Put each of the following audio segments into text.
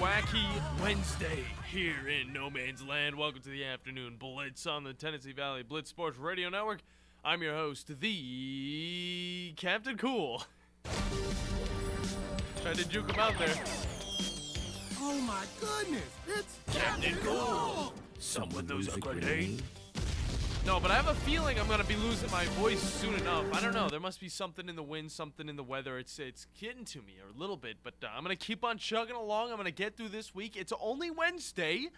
wacky Wednesday here in no man's land. Welcome to the afternoon Blitz on the Tennessee Valley Blitz Sports Radio Network. I'm your host, the Captain Cool. Tried to juke him out there. Oh my goodness, it's Captain Cool. Someone lose a grenade. No, but I have a feeling I'm gonna be losing my voice soon enough. I don't know. There must be something in the wind, something in the weather. It's getting to me a little bit, but I'm gonna keep on chugging along. I'm gonna get through this week. It's only Wednesday,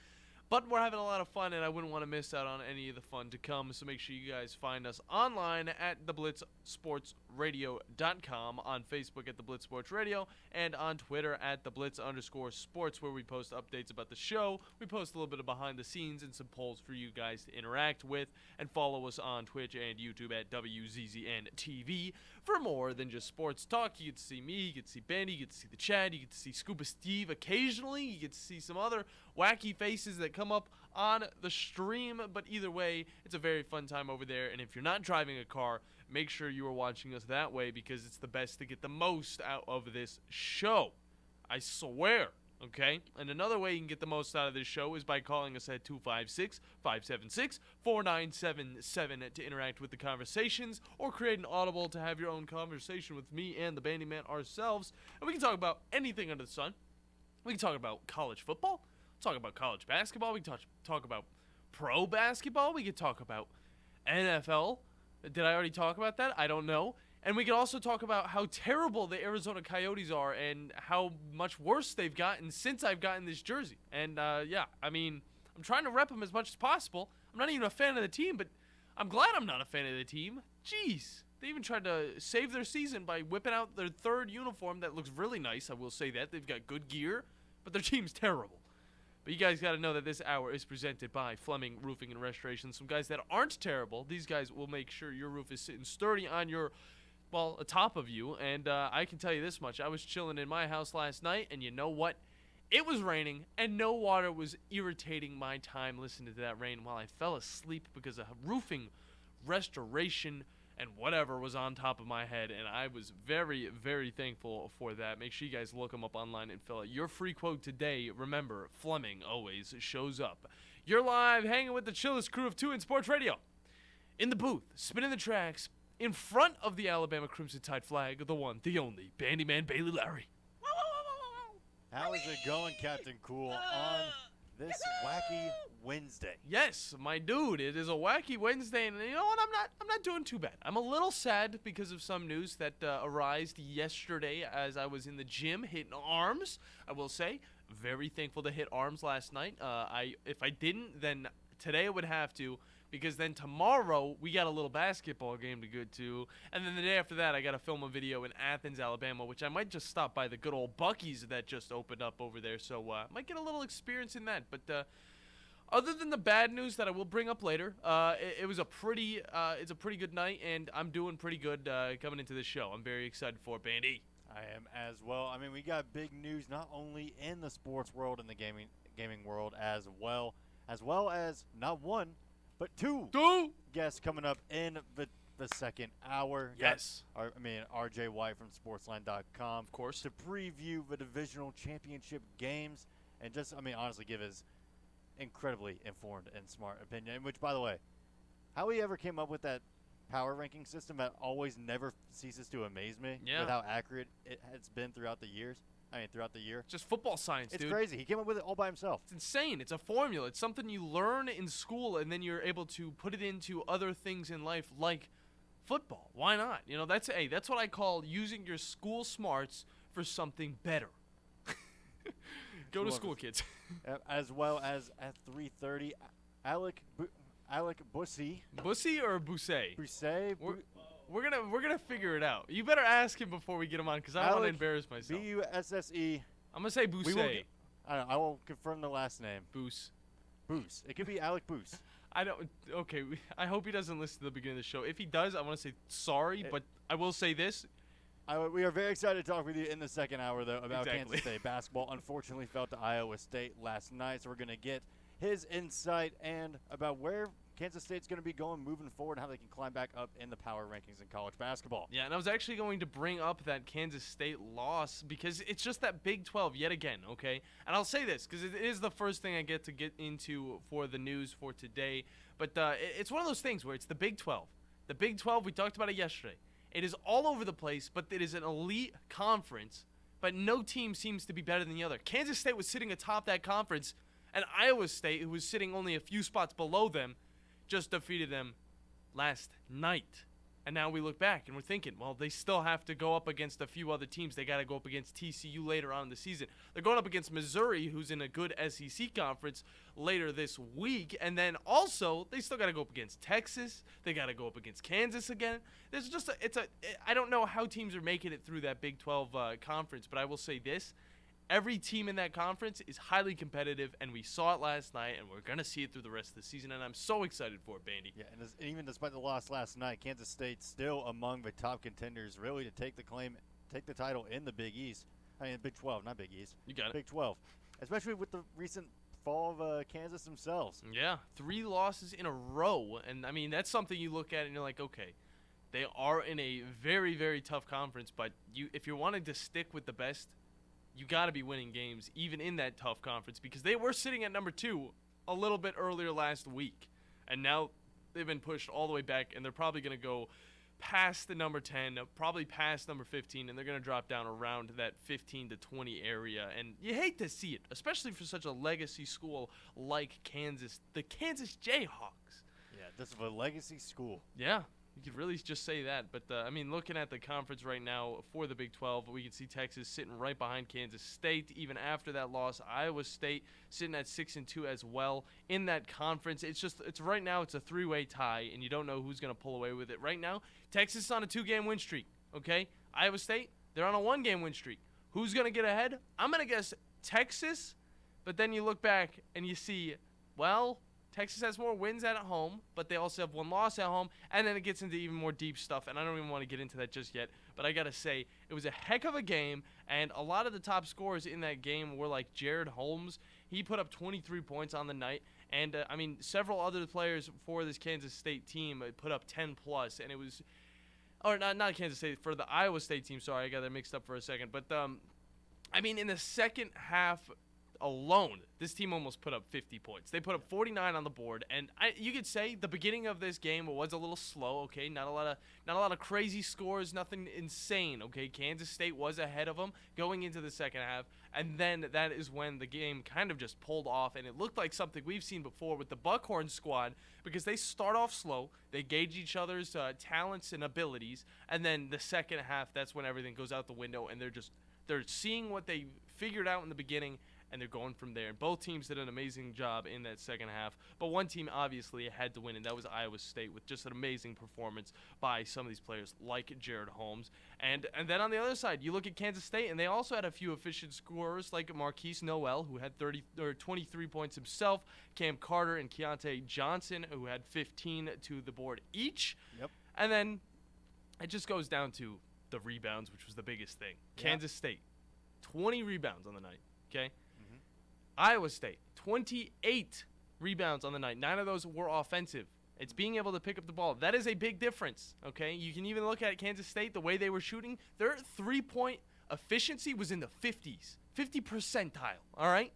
but we're having a lot of fun, and I wouldn't want to miss out on any of the fun to come. So make sure you guys find us online at theblitzsportsradio.com, on Facebook at The Blitz Sports Radio, and on Twitter at @theblitz_sports, where we post updates about the show. We post a little bit of behind the scenes and some polls for you guys to interact with, and follow us on Twitch and YouTube at WZZN TV for more than just sports talk. You get to see me, you get to see Bandi, you get to see the Chad, you get to see Scuba Steve occasionally, you get to see some other wacky faces that come up on the stream. But either way, it's a very fun time over there, and if you're not driving a car, make sure you are watching us that way, because it's the best to get the most out of this show. I swear. Okay? And another way you can get the most out of this show is by calling us at 256-576-4977 to interact with the conversations, or create an audible to have your own conversation with me and the Bandi Man ourselves. And we can talk about anything under the sun. We can talk about college football, talk about college basketball, we can talk about pro basketball, we can talk about NFL. Did I already talk about that? I don't know. And we can also talk about how terrible the Arizona Coyotes are and how much worse they've gotten since I've gotten this jersey. And, yeah, I mean, I'm trying to rep them as much as possible. I'm not even a fan of the team, but I'm glad I'm not a fan of the team. Jeez. They even tried to save their season by whipping out their third uniform that looks really nice, I will say that. They've got good gear, but their team's terrible. But you guys got to know that this hour is presented by Fleming Roofing and Restoration. Some guys that aren't terrible. These guys will make sure your roof is sitting sturdy on your, well, atop of you. And I can tell you this much. I was chilling in my house last night, and you know what? It was raining, and no water was irritating my time listening to that rain while I fell asleep because of roofing restoration and whatever was on top of my head, and I was very, very thankful for that. Make sure you guys look them up online and fill out your free quote today. Remember, Fleming always shows up. You're live, hanging with the chillest crew of 2 in Sports Radio. In the booth, spinning the tracks, in front of the Alabama Crimson Tide flag, the one, the only, Bandi Man Bailey Larry. How is it going, Captain Cool, on this wacky Wednesday? Yes, my dude, it is a wacky Wednesday, and you know what? I'm not doing too bad. I'm a little sad because of some news that arose yesterday as I was in the gym hitting arms. I will say, very thankful to hit arms last night. If I didn't, then today I would have to, because then tomorrow we got a little basketball game to go to, and then the day after that I got to film a video in Athens, Alabama, which I might just stop by the good old Buc-ee's that just opened up over there, so might get a little experience in that. But other than the bad news that I will bring up later, it was it's a pretty good night, and I'm doing pretty good coming into this show. I'm very excited for it, Bandi. I am as well. I mean, we got big news not only in the sports world and the gaming world as well as not one, but two guests coming up in the second hour. Yes. RJ White from Sportsline.com. Of course. To preview the divisional championship games and just, honestly give his incredibly informed and smart opinion. Which, by the way, how he ever came up with that power ranking system that always never ceases to amaze me with how accurate it has been throughout the year. Just football science, dude. It's crazy. He came up with it all by himself. It's insane. It's a formula. It's something you learn in school, and then you're able to put it into other things in life, like football. Why not? You know, that's what I call using your school smarts for something better. Go to school, kids. As well as at 3:30, Alec Bussey. Bussey or Bousset? Bousset. We're gonna figure it out. You better ask him before we get him on, because I don't want to embarrass myself. Busse. I'm gonna say Bousset. I will confirm the last name. Boos. It could be Alec Boos. Okay, I hope he doesn't listen to the beginning of the show. If he does, I want to say sorry, but I will say this. We are very excited to talk with you in the second hour, though, about Kansas State basketball. Unfortunately, fell to Iowa State last night, so we're going to get his insight and about where Kansas State's going to be going moving forward and how they can climb back up in the power rankings in college basketball. Yeah, and I was actually going to bring up that Kansas State loss because it's just that Big 12 yet again, okay? And I'll say this because it is the first thing I get into for the news for today. But it's one of those things where it's the Big 12. The Big 12, we talked about it yesterday. It is all over the place, but it is an elite conference, but no team seems to be better than the other. Kansas State was sitting atop that conference, and Iowa State, who was sitting only a few spots below them, just defeated them last night. And now we look back and we're thinking, well, they still have to go up against a few other teams. They got to go up against TCU later on in the season. They're going up against Missouri, who's in a good SEC conference, later this week. And then also, they still got to go up against Texas. They got to go up against Kansas again. There's just I don't know how teams are making it through that Big 12 conference, but I will say this. Every team in that conference is highly competitive, and we saw it last night, and we're going to see it through the rest of the season, and I'm so excited for it, Bandy. Yeah, and even despite the loss last night, Kansas State's still among the top contenders really to take the title in the Big East. I mean, Big 12, not Big East. You got it. Big 12, especially with the recent fall of Kansas themselves. Yeah, 3 losses in a row, and, I mean, that's something you look at and you're like, okay, they are in a very, very tough conference, but if you're wanting to stick with the best, you got to be winning games, even in that tough conference, because they were sitting at number 2 a little bit earlier last week. And now they've been pushed all the way back, and they're probably going to go past the number 10, probably past number 15, and they're going to drop down around that 15 to 20 area. And you hate to see it, especially for such a legacy school like Kansas, the Kansas Jayhawks. Yeah, this is a legacy school. Yeah. You could really just say that. But, I mean, looking at the conference right now for the Big 12, we can see Texas sitting right behind Kansas State. Even after that loss, Iowa State sitting at 6-2 as well in that conference. It's right now it's a 3-way tie, and you don't know who's going to pull away with it. Right now, Texas is on a 2-game win streak, okay? Iowa State, they're on a 1-game win streak. Who's going to get ahead? I'm going to guess Texas, but then you look back and you see, well, Texas has more wins at home, but they also have 1 loss at home, and then it gets into even more deep stuff, and I don't even want to get into that just yet, but I got to say, it was a heck of a game, and a lot of the top scorers in that game were like Jared Holmes. He put up 23 points on the night, and, I mean, several other players for this Kansas State team put up 10+, and it was – or not Kansas State, for the Iowa State team, sorry, I got that mixed up for a second, but, I mean, in the second half – alone, this team almost put up 50 points. They put up 49 on the board, and you could say the beginning of this game was a little slow. Okay, not a lot of crazy scores, nothing insane. Okay, Kansas State was ahead of them going into the second half, and then that is when the game kind of just pulled off, and it looked like something we've seen before with the Buckhorn squad because they start off slow, they gauge each other's talents and abilities, and then the second half, that's when everything goes out the window, and they're seeing what they figured out in the beginning, and they're going from there. And both teams did an amazing job in that second half. But one team obviously had to win, and that was Iowa State with just an amazing performance by some of these players like Jared Holmes. And then on the other side, you look at Kansas State, and they also had a few efficient scorers like Marquise Noel, who had 23 points himself, Cam Carter and Keontae Johnson, who had 15 to the board each. Yep. And then it just goes down to the rebounds, which was the biggest thing. Yeah. Kansas State, 20 rebounds on the night, okay? Iowa State, 28 rebounds on the night. 9 of those were offensive. It's being able to pick up the ball. That is a big difference, okay? You can even look at Kansas State, the way they were shooting. Their three-point efficiency was in the 50s, 50 percentile, all right?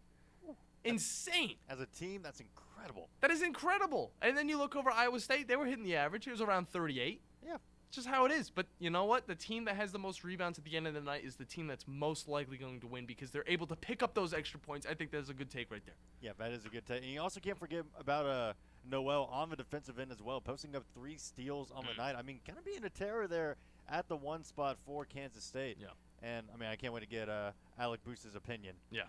Insane. As a team, that's incredible. That is incredible. And then you look over Iowa State, they were hitting the average. It was around 38. Yeah. It's just how it is. But you know what? The team that has the most rebounds at the end of the night is the team that's most likely going to win because they're able to pick up those extra points. I think that's a good take right there. Yeah, that is a good take. And you also can't forget about Noel on the defensive end as well, posting up 3 steals on the night. I mean, kind of being a terror there at the 1 spot for Kansas State. Yeah. And, I mean, I can't wait to get Alec Boost's opinion. Yeah.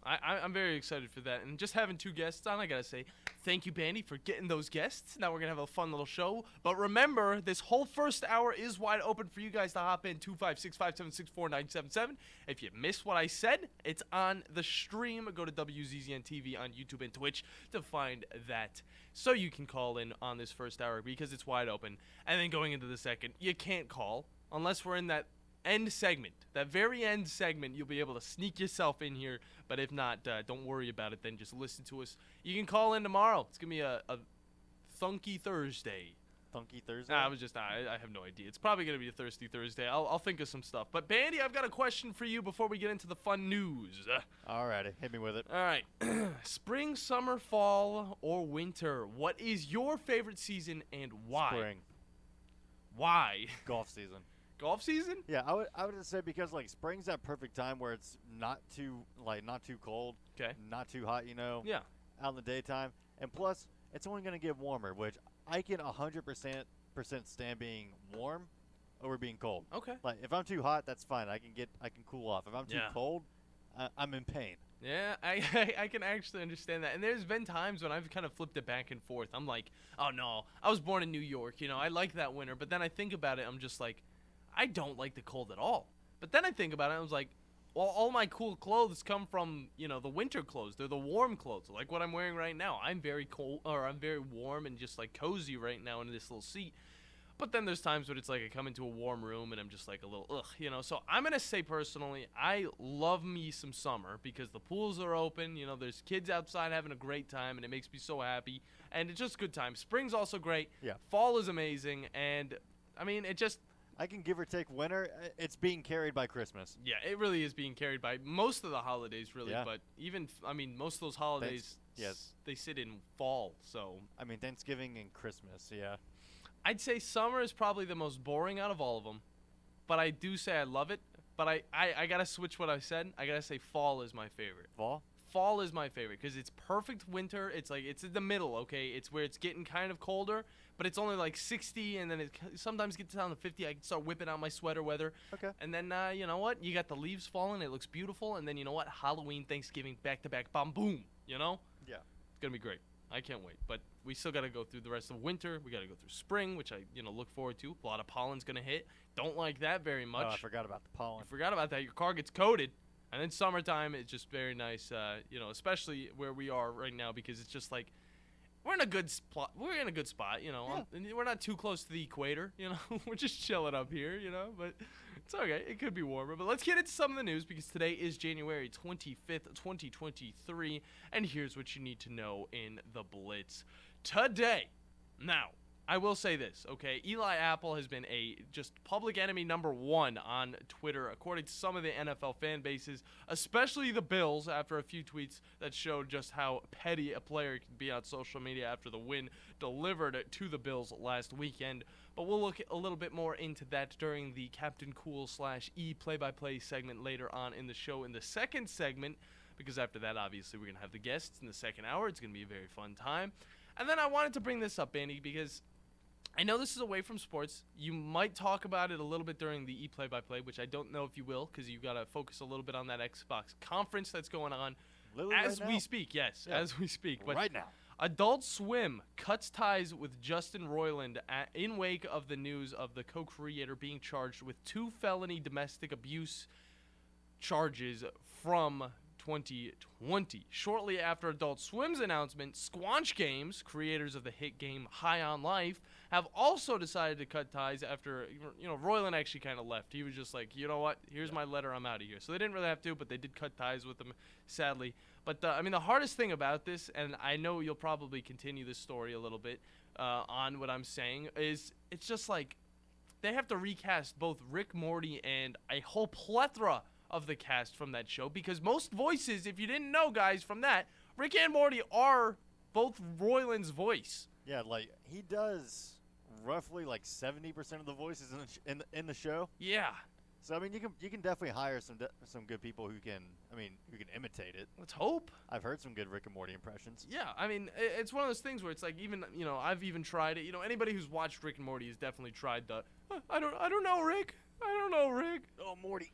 I'm very excited for that. And just having 2 guests on, I got to say, thank you, Bandy, for getting those guests. Now we're going to have a fun little show. But remember, this whole first hour is wide open for you guys to hop in, 256-576-4977. If you missed what I said, it's on the stream. Go to WZZN TV on YouTube and Twitch to find that. So you can call in on this first hour because it's wide open. And then going into the second, you can't call unless we're in that end segment, that very end segment, you'll be able to sneak yourself in here. But if not, don't worry about it. Then just listen to us. You can call in tomorrow. It's gonna be a thunky Thursday. Funky Thursday. I have no idea. It's probably gonna be a thirsty Thursday. I'll think of some stuff. But Bandy, I've got a question for you before we get into the fun news. Alrighty, hit me with it. All right, spring, summer, fall, or winter? What is your favorite season and why? Spring. Why? Golf season. Golf season? Yeah, I would just say because like spring's that perfect time where it's not too cold, Okay. not too hot, Yeah. out in the daytime, and plus it's only gonna get warmer, which I can 100% stand being warm over being cold. Okay. Like if I'm too hot, that's fine. I can cool off. If I'm too Yeah. cold, I'm in pain. Yeah, I can actually understand that. And there's been times when I've kind of flipped it back and forth. I'm like, oh no, I was born in New York, I like that winter. But then I think about it, I'm just like, I don't like the cold at all. But then I think about it, I was like, well, all my cool clothes come from, the winter clothes. They're the warm clothes, like what I'm wearing right now. I'm very cold, or I'm very warm and just like cozy right now in this little seat. But then there's times when it's like I come into a warm room and I'm just like a little ugh, So I'm going to say personally, I love me some summer because the pools are open, there's kids outside having a great time and it makes me so happy. And it's just good time. Spring's also great. Yeah. Fall is amazing. And I mean, I can give or take winter. It's being carried by Christmas. yeah, it really is being carried by most of the holidays, really. Yeah. But most of those holidays, yes. they sit in fall. So I mean, Thanksgiving and Christmas, yeah. I'd say summer is probably the most boring out of all of them. But I do say I love it. But I got to switch what I said. I got to say fall is my favorite. Fall? Fall is my favorite because it's perfect winter. It's like it's in the middle, okay? It's where it's getting kind of colder, but it's only like 60, and then it sometimes gets down to 50. I can start whipping out my sweater weather. Okay. And then, you know what? You got the leaves falling. It looks beautiful. And then, you know what? Halloween, Thanksgiving, back-to-back, bam, boom, Yeah. It's going to be great. I can't wait. But we still got to go through the rest of winter. We got to go through spring, which I, look forward to. A lot of pollen's going to hit. Don't like that very much. Oh, I forgot about the pollen. You forgot about that. Your car gets coated. And then summertime, it's just very nice, especially where we are right now because it's just like we're in a good spot. We're in a good spot, Yeah. And we're not too close to the equator, We're just chilling up here, But it's okay. It could be warmer. But let's get into some of the news because today is January 25th, 2023. And here's what you need to know in the Blitz today. Now, I will say this, okay? Eli Apple has been a just public enemy number one on Twitter, according to some of the NFL fan bases, especially the Bills, after a few tweets that showed just how petty a player can be on social media after the win delivered to the Bills last weekend. But we'll look a little bit more into that during the Captain Cool /E play-by-play segment later on in the show in the second segment, because after that, obviously, we're going to have the guests in the second hour. It's going to be a very fun time. And then I wanted to bring this up, Andy, because I know this is away from sports. You might talk about it a little bit during the play-by-play, which I don't know if you will, because you got to focus a little bit on that Xbox conference that's going on as we speak. Yes, Yeah. as we speak. But right now. Adult Swim cuts ties with Justin Roiland in wake of the news of the co-creator being charged with 2 felony domestic abuse charges from 2020. Shortly after Adult Swim's announcement, Squanch Games, creators of the hit game High on Life, have also decided to cut ties after, Roiland actually kind of left. He was just like, you know what, here's my letter, I'm out of here. So they didn't really have to, but they did cut ties with him, sadly. But, the hardest thing about this, and I know you'll probably continue this story a little bit on what I'm saying, is it's just like they have to recast both Rick, Morty, and a whole plethora of the cast from that show, because most voices, if you didn't know, guys, from that, Rick and Morty are both Roiland's voice. Yeah, like he does roughly like 70% of the voices in the show. Yeah. So I mean, you can definitely hire some good people who can imitate it. Let's hope. I've heard some good Rick and Morty impressions. Yeah, I mean, it's one of those things where it's like, even, I've even tried it. Anybody who's watched Rick and Morty has definitely tried the I don't know, Rick. I don't know, Rick. Oh, Morty.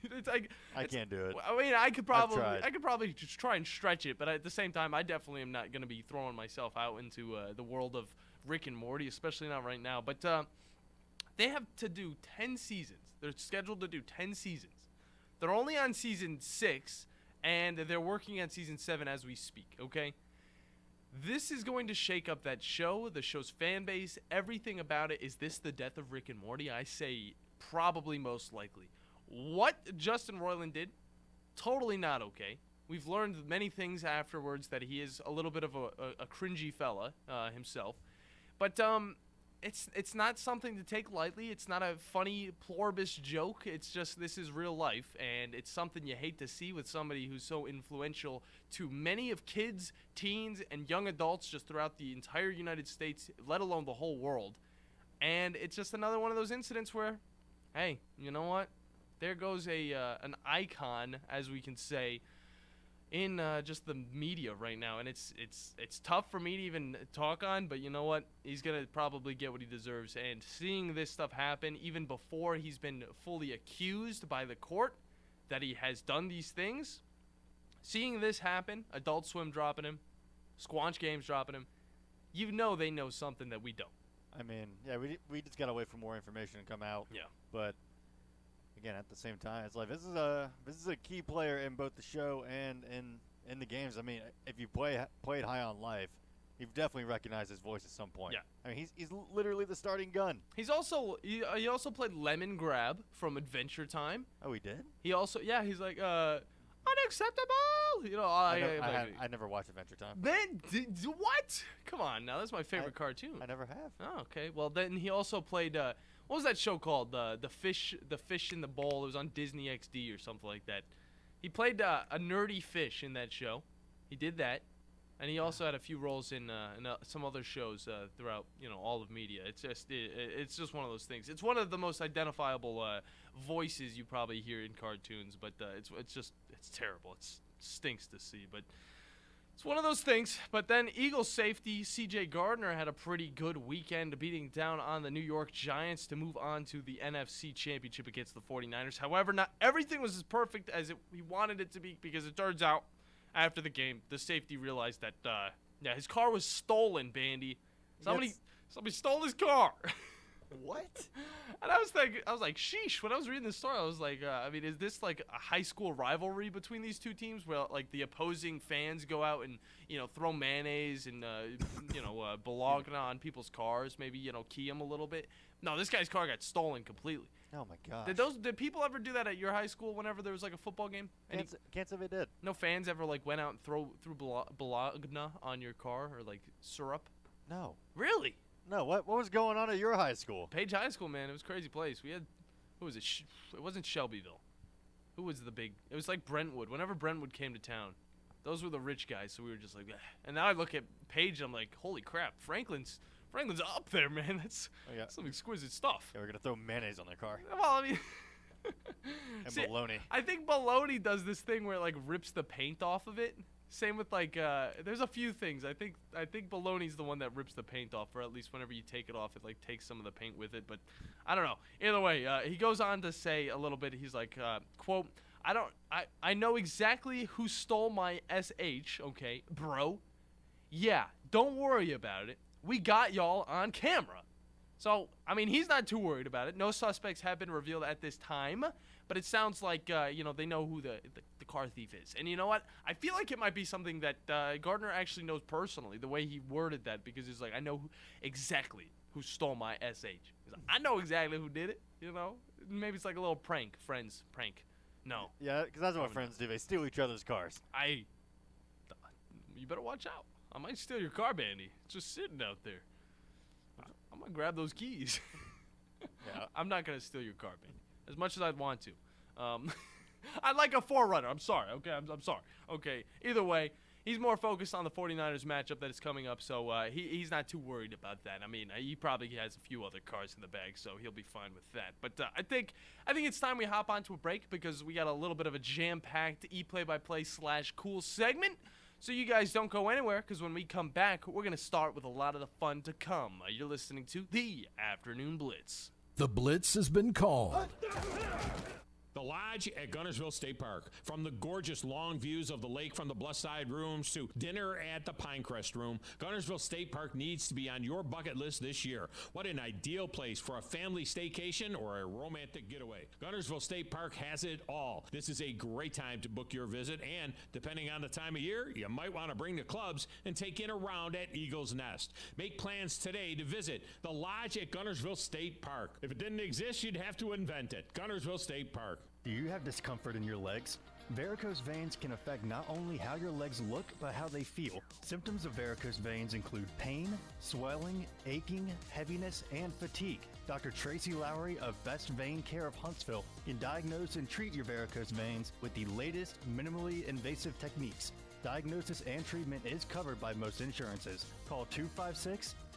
It's like I can't do it. I mean, I could tried. probably just try and stretch it, but at the same time, I definitely am not going to be throwing myself out into the world of Rick and Morty, especially not right now. But they have to do 10 seasons. They're scheduled to do 10 seasons. They're only on season 6, and they're working on season 7 as we speak. Okay. This is going to shake up that show, the show's fan base, everything about it. Is this the death of Rick and Morty? I say probably most likely. What Justin Roiland did, totally not okay. We've learned many things afterwards, that he is a little bit of a cringy fella himself. But it's not something to take lightly. It's not a funny pluribus joke. It's just, this is real life, and it's something you hate to see with somebody who's so influential to many of kids, teens, and young adults just throughout the entire United States, let alone the whole world. And it's just another one of those incidents where, hey, you know what? There goes an icon, as we can say, in just the media right now, and it's tough for me to even talk on, but you know what? He's gonna probably get what he deserves. And seeing this stuff happen even before he's been fully accused by the court that he has done these things, seeing this happen, Adult Swim dropping him, Squanch Games dropping him, you know they know something that we don't. I mean, yeah, we just gotta wait for more information to come out. Yeah. But again, at the same time, it's like this is a key player in both the show and in the games. I mean, if you played High on Life, you've definitely recognized his voice at some point. Yeah. I mean, he's literally the starting gun. He's also he also played Lemon Grab from Adventure Time. Oh, he did? He also, yeah, he's like unacceptable. You know, I never watched Adventure Time. Then what? Come on, now that's my favorite cartoon. I never have. Oh, okay. Well, then he also played what was that show called? The fish in the bowl. It was on Disney XD or something like that. He played a nerdy fish in that show. He did that, and he also had a few roles in some other shows throughout all of media. It's just one of those things. It's one of the most identifiable voices you probably hear in cartoons, but it's terrible. It stinks to see, but it's one of those things. But then Eagles safety C.J. Gardner had a pretty good weekend, beating down on the New York Giants to move on to the NFC Championship against the 49ers. However, not everything was as perfect as he wanted it to be, because it turns out after the game, the safety realized that his car was stolen, Bandi. Somebody stole his car. What? And I was like, sheesh. When I was reading this story, I was like, I mean, is this like a high school rivalry between these two teams, where like the opposing fans go out and throw mayonnaise and bologna on people's cars, maybe key them a little bit? No, this guy's car got stolen completely. Oh my gosh. Did people ever do that at your high school whenever there was like a football game? Can't say they did. No fans ever like went out and threw bologna on your car, or like syrup? No. Really? No, what was going on at your high school? Page High School, man. It was a crazy place. We had, who was it? It wasn't Shelbyville. Who was the big? It was like Brentwood. Whenever Brentwood came to town, those were the rich guys. So we were just like, eh. And now I look at Page and I'm like, holy crap, Franklin's up there, man. That's some exquisite stuff. Yeah, we're gonna throw mayonnaise on their car. Well, I mean, and bologna. I think bologna does this thing where it like rips the paint off of it. Same with like, there's a few things. I think bologna's the one that rips the paint off, or at least whenever you take it off, it like takes some of the paint with it. But I don't know. Either way, he goes on to say a little bit. He's like, quote, I know exactly who stole my SH. Okay, bro. Yeah, don't worry about it. We got y'all on camera. So, I mean, he's not too worried about it. No suspects have been revealed at this time, but it sounds like, they know who the car thief is. And you know what? I feel like it might be something that Gardner actually knows personally, the way he worded that, because he's like, I know exactly who stole my SH. He's like, I know exactly who did it, Maybe it's like a little prank, friends prank. No. Yeah, because that's what friends do. They steal each other's cars. You better watch out. I might steal your car, Bandi. It's just sitting out there. I'm going to grab those keys. Yeah. I'm not going to steal your car, Bandi, as much as I'd want to. I'd like a forerunner. I'm sorry. Okay, I'm sorry. Okay, either way, he's more focused on the 49ers matchup that is coming up, so he's not too worried about that. I mean, he probably has a few other cars in the bag, so he'll be fine with that. But I think it's time we hop on to a break, because we got a little bit of a jam-packed play-by-play / cool segment. So you guys don't go anywhere, because when we come back, we're going to start with a lot of the fun to come. You're listening to the Afternoon Blitz. The Blitz has been called. The Lodge at Guntersville State Park. From the gorgeous long views of the lake from the Bluff Side rooms to dinner at the Pinecrest room, Guntersville State Park needs to be on your bucket list this year. What an ideal place for a family staycation or a romantic getaway. Guntersville State Park has it all. This is a great time to book your visit, and depending on the time of year, you might want to bring the clubs and take in a round at Eagle's Nest. Make plans today to visit the Lodge at Guntersville State Park. If it didn't exist, you'd have to invent it. Guntersville State Park. Do you have discomfort in your legs? Varicose veins can affect not only how your legs look, but how they feel. Symptoms of varicose veins include pain, swelling, aching, heaviness, and fatigue. Dr. Tracy Lowry of Best Vein Care of Huntsville can diagnose and treat your varicose veins with the latest minimally invasive techniques. Diagnosis and treatment is covered by most insurances. Call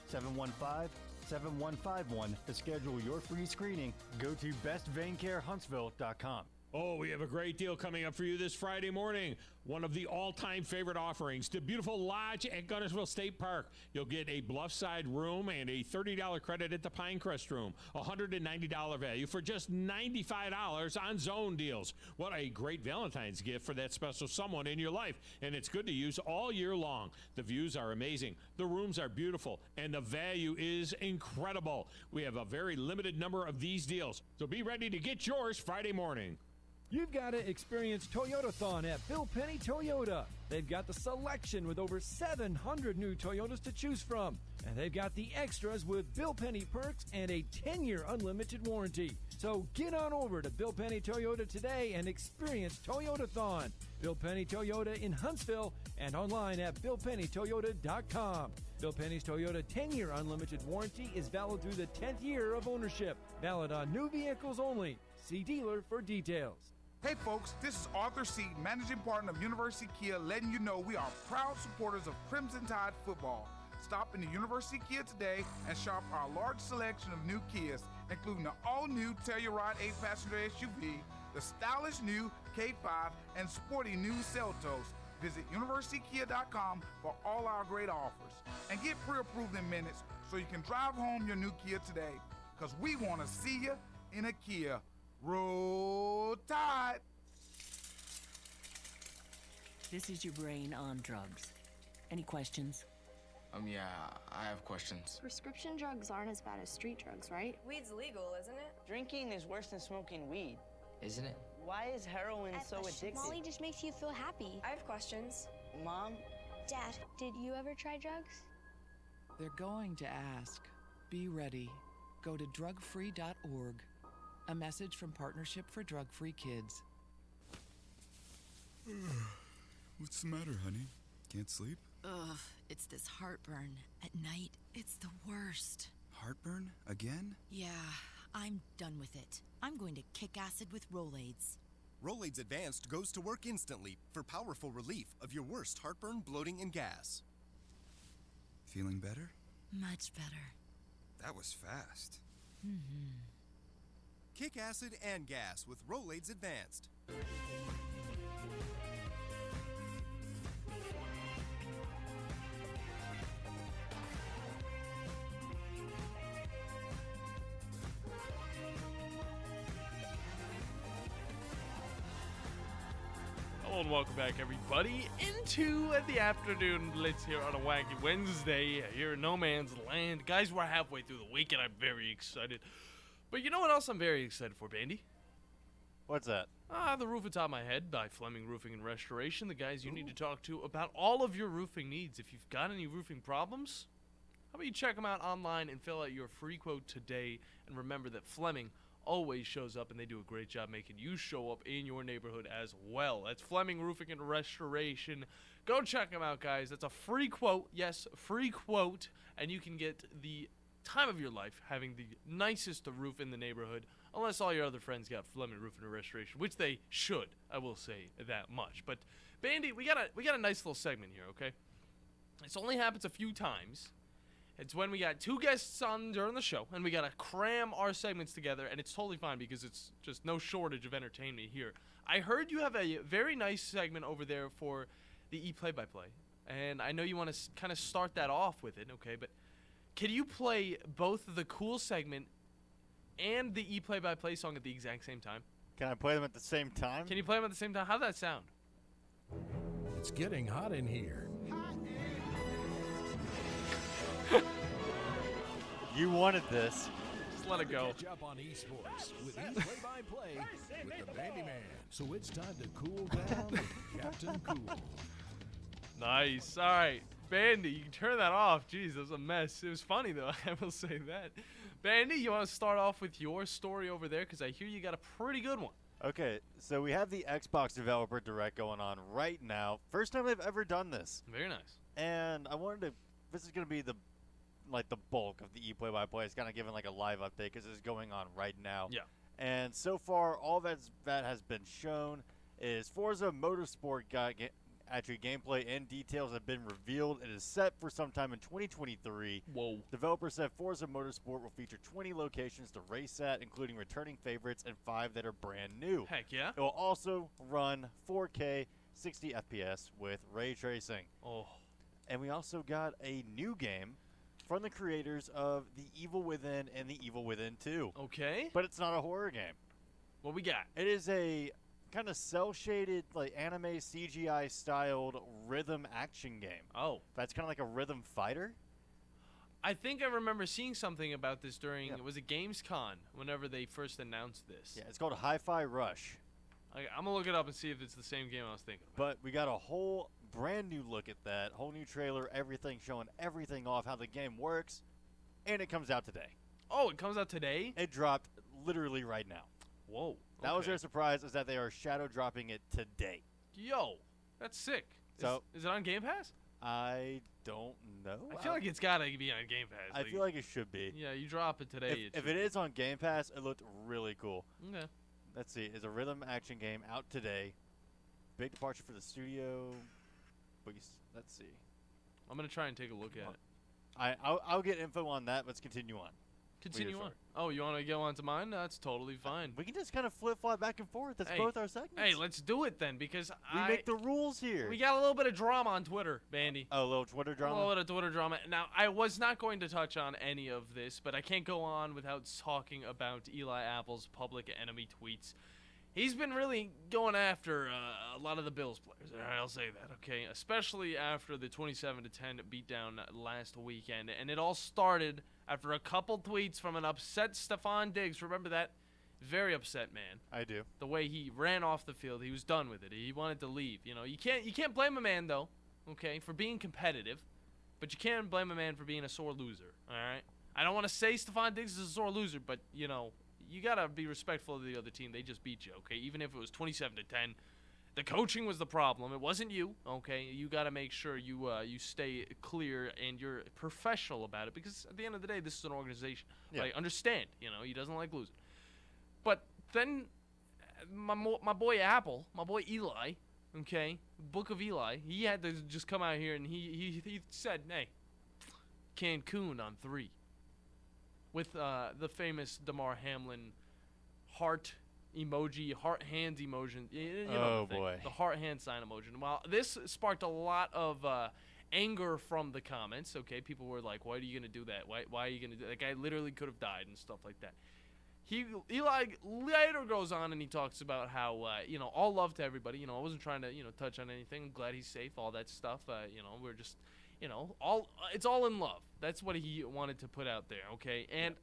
256-715-7151 to schedule your free screening. Go to bestveincarehuntsville.com. Oh, we have a great deal coming up for you this Friday morning. One of the all-time favorite offerings, the beautiful Lodge at Guntersville State Park. You'll get a Bluffside room and a $30 credit at the Pinecrest room. $190 value for just $95 on zone deals. What a great Valentine's gift for that special someone in your life. And it's good to use all year long. The views are amazing. The rooms are beautiful. And the value is incredible. We have a very limited number of these deals. So be ready to get yours Friday morning. You've got to experience Toyotathon at Bill Penny Toyota. They've got the selection with over 700 new Toyotas to choose from. And they've got the extras with Bill Penny perks and a 10-year unlimited warranty. So get on over to Bill Penny Toyota today and experience Toyotathon. Bill Penny Toyota in Huntsville and online at BillPennyToyota.com. Bill Penny's Toyota 10-year unlimited warranty is valid through the 10th year of ownership. Valid on new vehicles only. See dealer for details. Hey folks, this is Arthur Seaton, managing partner of University Kia, letting you know we are proud supporters of Crimson Tide football. Stop in the University Kia today and shop our large selection of new Kias, including the all-new Telluride 8-passenger SUV, the stylish new K5, and sporty new Seltos. Visit universitykia.com for all our great offers. And get pre-approved in minutes so you can drive home your new Kia today, because we want to see you in a Kia. Roll Tide! This is your brain on drugs. Any questions? Yeah, I have questions. Prescription drugs aren't as bad as street drugs, right? Weed's legal, isn't it? Drinking is worse than smoking weed. Isn't it? Why is heroin so addictive? Molly just makes you feel happy. I have questions. Mom? Dad, did you ever try drugs? They're going to ask. Be ready. Go to drugfree.org. A message from Partnership for Drug-Free Kids. What's the matter, honey? Can't sleep? Ugh, it's this heartburn. At night, it's the worst. Heartburn? Again? Yeah, I'm done with it. I'm going to kick acid with Rolaids. Rolaids Advanced goes to work instantly for powerful relief of your worst heartburn, bloating, and gas. Feeling better? Much better. That was fast. Mm-hmm. Kick acid and gas with Rolaids Advanced. Hello and welcome back, everybody, into the afternoon blitz here on a wacky Wednesday here in No Man's Land. Guys, we're halfway through the week, and I'm very excited. But you know what else I'm very excited for, Bandy? What's that? The Roof Atop My Head by Fleming Roofing and Restoration. The guys you need to talk to about all of your roofing needs. If you've got any roofing problems, how about you check them out online and fill out your free quote today. And remember that Fleming always shows up, and they do a great job making you show up in your neighborhood as well. That's Fleming Roofing and Restoration. Go check them out, guys. That's a free quote. Yes, free quote. And you can get the time of your life having the nicest roof in the neighborhood, unless all your other friends got Fleming Roofing and Restoration, which they should. I will say that much. But Bandy, we got a nice little segment here, okay? This only happens a few times. It's when we got two guests on during the show, and we got to cram our segments together, and it's totally fine because it's just no shortage of entertainment here. I heard you have a very nice segment over there for the E-play-by-play, and I know you want to kind of start that off with it, okay? But can you play both the cool segment and the E-play-by-play song at the exact same time? Can I play them at the same time? Can you play them at the same time? How'd that sound? It's getting hot in here. You wanted this. Just let it go. Catch up on esports with play-by-play with the Bandy Man. So it's time to cool down with Captain Cool. Nice. All right. Bandy, you can turn that off. Jeez, that was a mess. It was funny, though. I will say that. Bandy, you want to start off with your story over there? Because I hear you got a pretty good one. Okay, so we have the Xbox Developer Direct going on right now. First time they've ever done this. Very nice. And I wanted to, this is going to be the bulk of the play-by-play. It's kind of giving like a live update because it's going on right now. Yeah. And so far, all that has been shown is Forza Motorsport actually gameplay and details have been revealed. It is set for sometime in 2023. Whoa. Developers said Forza Motorsport will feature 20 locations to race at, including returning favorites and 5 that are brand new. Heck yeah. It will also run 4K 60 FPS with ray tracing. Oh. And we also got a new game from the creators of The Evil Within and The Evil Within 2. Okay. But it's not a horror game. What we got? It is a kind of cel-shaded, like anime CGI-styled rhythm action game. Oh. That's kind of like a rhythm fighter. I think I remember seeing something about this during, was it Gamescom, whenever they first announced this? Yeah, it's called Hi-Fi Rush. I'm going to look it up and see if it's the same game I was thinking about. But we got a whole brand new look at that, whole new trailer, everything showing everything off, how the game works, and it comes out today. Oh, it comes out today? It dropped literally right now. Whoa. That was their surprise, is that they are shadow dropping it today. Yo, that's sick. So is it on Game Pass? I don't know. I feel like it's got to be on Game Pass. I feel like it should be. Yeah, you drop it today. If it is on Game Pass, it looked really cool. Okay. Let's see. It's a rhythm action game out today. Big departure for the studio. Let's see. I'm going to try and take a look at it. I'll get info on that. Let's continue on. Continue on. Oh, you want to go on to mine? That's totally fine. We can just kind of flip-flop back and forth. That's both our segments. Hey, let's do it then, because we make the rules here. We got a little bit of drama on Twitter, Bandy. Oh, a little Twitter drama? A little bit of Twitter drama. Now, I was not going to touch on any of this, but I can't go on without talking about Eli Apple's public enemy tweets. He's been really going after a lot of the Bills players. I'll say that, okay? Especially after the 27-10 beatdown last weekend. And it all started after a couple tweets from an upset Stephon Diggs. Remember that? Very upset man. I do. The way he ran off the field, he was done with it. He wanted to leave. You know, you can't blame a man though, okay, for being competitive, but you can blame a man for being a sore loser. All right. I don't want to say Stephon Diggs is a sore loser, but you know, you gotta be respectful of the other team. They just beat you, okay? Even if it was 27-10, the coaching was the problem. It wasn't you, okay? You gotta make sure you stay clear and you're professional about it, because at the end of the day, this is an organization. Yeah. Right? Understand, you know, he doesn't like losing. But then my boy Apple, my boy Eli, okay, Book of Eli, he had to just come out here and he said, hey, Cancun on 3. With the famous Damar Hamlin heart emoji, heart hands emoji. You know the thing, boy. the heart hand sign emoji. Well, this sparked a lot of anger from the comments. Okay, people were like, "Why are you gonna do that? Why are you gonna do that? That guy literally could have died and stuff like that." Eli later goes on and he talks about how you know, all love to everybody. You know, I wasn't trying to touch on anything. I'm glad he's safe. All that stuff. You know, we're just. You know, it's all in love. That's what he wanted to put out there, okay? And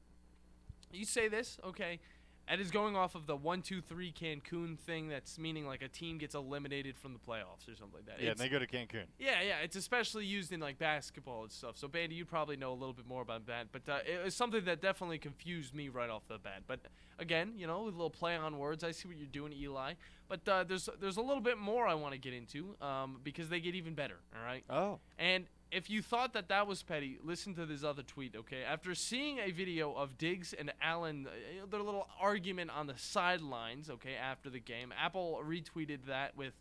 you say this, okay, and it's going off of the 1-2-3 Cancun thing. That's meaning like a team gets eliminated from the playoffs or something like that. Yeah, and they go to Cancun. Yeah, it's especially used in like basketball and stuff. So, Bandy, you probably know a little bit more about that. But it was something that definitely confused me right off the bat. But again, you know, a little play on words. I see what you're doing, Eli. But there's a little bit more I want to get into because they get even better. All right. Oh. And if you thought that was petty, listen to this other tweet, okay? After seeing a video of Diggs and Allen, their little argument on the sidelines, okay, after the game, Apple retweeted that with,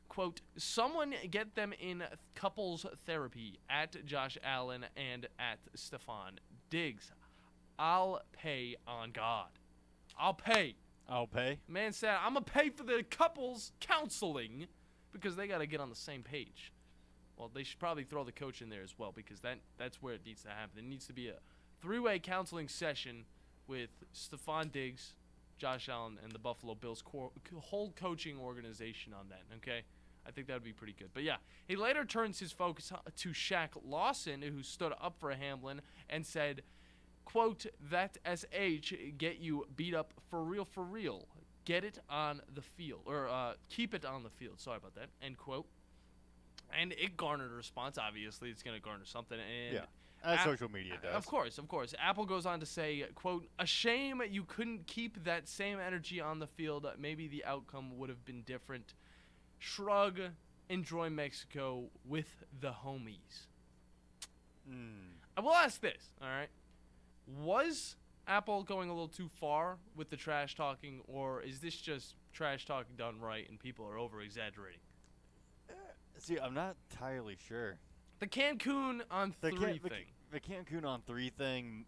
quote, "Someone get them in couples therapy at Josh Allen and at Stephon Diggs. I'll pay on God. I'll pay." I'll pay? Man said, "I'm going to pay for the couples counseling because they got to get on the same page." Well, they should probably throw the coach in there as well, because that's where it needs to happen. It needs to be a 3-way counseling session with Stephon Diggs Josh Allen and the Buffalo Bills whole coaching organization on that, okay? I think that would be pretty good. But yeah, he later turns his focus to Shaq Lawson, who stood up for Hamlin and said, quote, "That SH get you beat up for real. Get it on the field." Or keep it on the field. Sorry about that. End quote. And it garnered a response. Obviously, it's going to garner something. And yeah, as social media does. Of course. Apple goes on to say, quote, "A shame you couldn't keep that same energy on the field. Maybe the outcome would have been different. Shrug, enjoy Mexico with the homies." I will ask this, all right? Was Apple going a little too far with the trash talking, or is this just trash talking done right and people are over-exaggerating? See, I'm not entirely sure. The Cancun on 3 thing. The Cancun on 3 thing,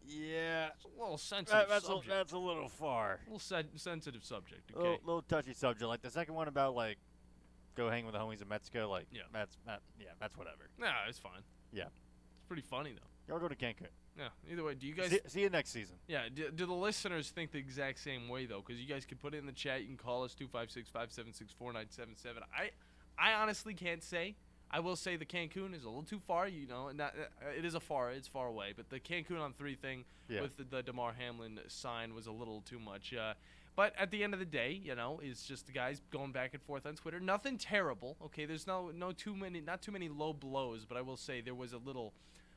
yeah. It's a little sensitive subject. That's a little far. A little sensitive subject, okay? A little touchy subject. Like the second one about, like, go hang with the homies in Mexico, like, that's whatever. Nah, it's fine. Yeah. It's pretty funny, though. Y'all go to Cancun. Yeah, either way, do you guys... See you next season. Yeah, do the listeners think the exact same way, though? Because you guys can put it in the chat. You can call us, 256-576-4977. I honestly can't say. I will say the Cancun is a little too far, you know. It's far away. But the Cancun on 3 thing with the DeMar Hamlin sign was a little too much. But at the end of the day, you know, it's just the guys going back and forth on Twitter. Nothing terrible, okay? There's not too many low blows. But I will say there was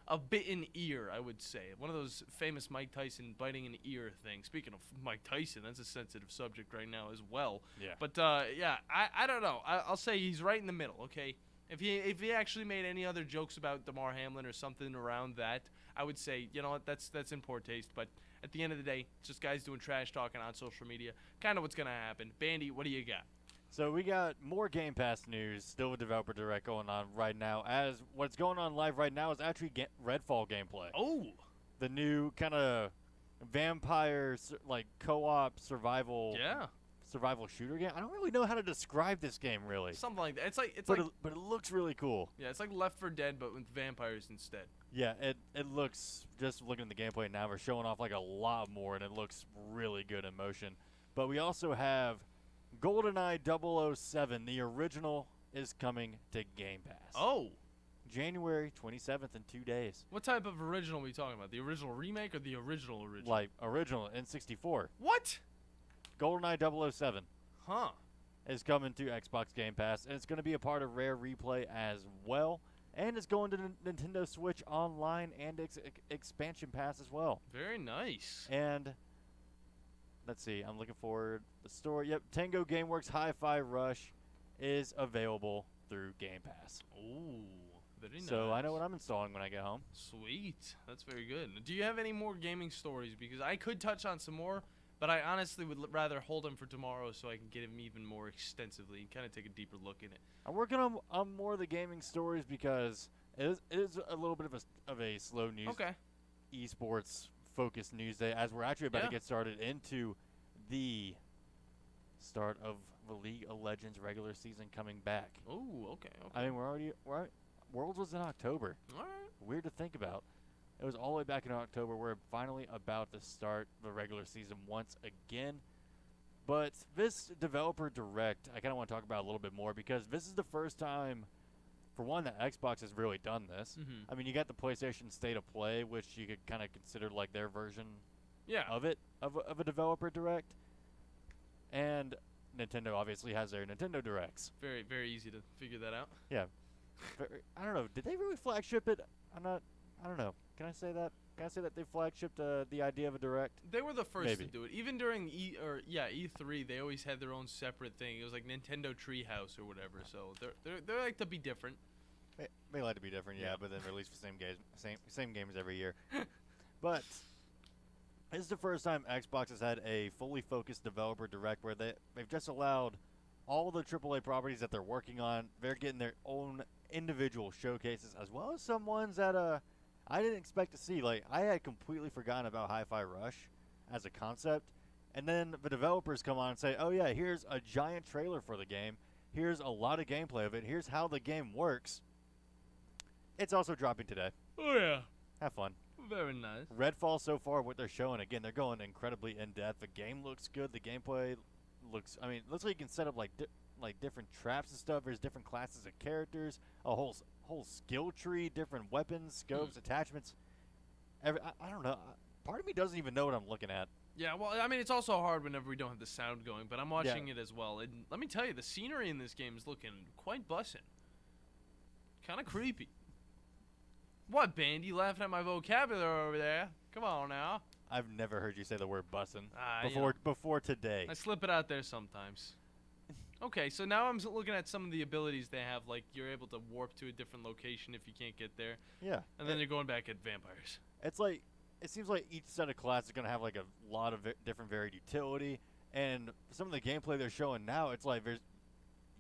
a bitten ear, I would say. One of those famous Mike Tyson biting an ear thing. Speaking of Mike Tyson, that's a sensitive subject right now as well. Yeah. But, I don't know. I'll say he's right in the middle, okay? If he actually made any other jokes about DeMar Hamlin or something around that, I would say, you know what, that's in poor taste. But at the end of the day, it's just guys doing trash talking on social media. Kind of what's going to happen. Bandy, what do you got? So we got more Game Pass news, still with Developer Direct going on right now. As what's going on live right now is actually Redfall gameplay. Oh! The new kind of vampire, like, co-op survival shooter game. I don't really know how to describe this game, really. Something like that. But it looks really cool. Yeah, it's like Left 4 Dead, but with vampires instead. Yeah, it looks, just looking at the gameplay now, we're showing off, like, a lot more, and it looks really good in motion. But we also have GoldenEye 007, the original, is coming to Game Pass. Oh! January 27th in 2 days. What type of original are we talking about? The original remake or the original? Like, original, N64. What? GoldenEye 007. Huh. Is coming to Xbox Game Pass, and it's going to be a part of Rare Replay as well. And it's going to Nintendo Switch Online and Expansion Pass as well. Very nice. And let's see, I'm looking forward. The story, yep, Tango Gameworks Hi-Fi Rush is available through Game Pass. Ooh, very nice. So I know what I'm installing when I get home. Sweet. That's very good. Do you have any more gaming stories? Because I could touch on some more, but I honestly would rather hold them for tomorrow so I can get them even more extensively and kind of take a deeper look in it. I'm working on more of the gaming stories because it is a little bit of a slow news. Okay. Esports focused news day as we're actually about to get started into the start of the League of Legends regular season coming back. Oh, okay. I mean, Worlds was in October. All right. Weird to think about. It was all the way back in October. We're finally about to start the regular season once again. But this Developer Direct, I kind of want to talk about a little bit more because this is the first time, for one, that Xbox has really done this. Mm-hmm. I mean, you got the PlayStation State of Play, which you could kind of consider like their version of a Developer Direct. And Nintendo obviously has their Nintendo Directs. Very, very easy to figure that out. Yeah. I don't know. Did they really flagship it? I don't know. Can I say that? Can I say that they flagshipped the idea of a Direct? They were the first Maybe. to do it. Even during E3, they always had their own separate thing. It was like Nintendo Treehouse or whatever. So they like to be different. They like to be different, yeah, but then release the same games every year. But this is the first time Xbox has had a fully focused Developer Direct where they've just allowed all the AAA properties that they're working on. They're getting their own individual showcases as well as some ones that I didn't expect to see. Like, I had completely forgotten about Hi-Fi Rush as a concept. And then the developers come on and say, oh, yeah, here's a giant trailer for the game. Here's a lot of gameplay of it. Here's how the game works. It's also dropping today. Oh, yeah. Have fun. Very nice. Redfall so far, what they're showing, again, they're going incredibly in-depth. The game looks good. The gameplay looks, I mean, it looks like you can set up like different traps and stuff. There's different classes of characters, a whole skill tree, different weapons, scopes, attachments. I don't know. Part of me doesn't even know what I'm looking at. Yeah, well, I mean, it's also hard whenever we don't have the sound going, but I'm watching it as well. And let me tell you, the scenery in this game is looking quite bussin'. Kind of creepy. What, Bandi? You laughing at my vocabulary over there? Come on now. I've never heard you say the word bussin' you before today. I slip it out there sometimes. Okay, so now I'm looking at some of the abilities they have, like you're able to warp to a different location if you can't get there. Yeah. And then you're going back at vampires. It's like, it seems like each set of classes is going to have like a lot of different varied utility. And some of the gameplay they're showing now, it's like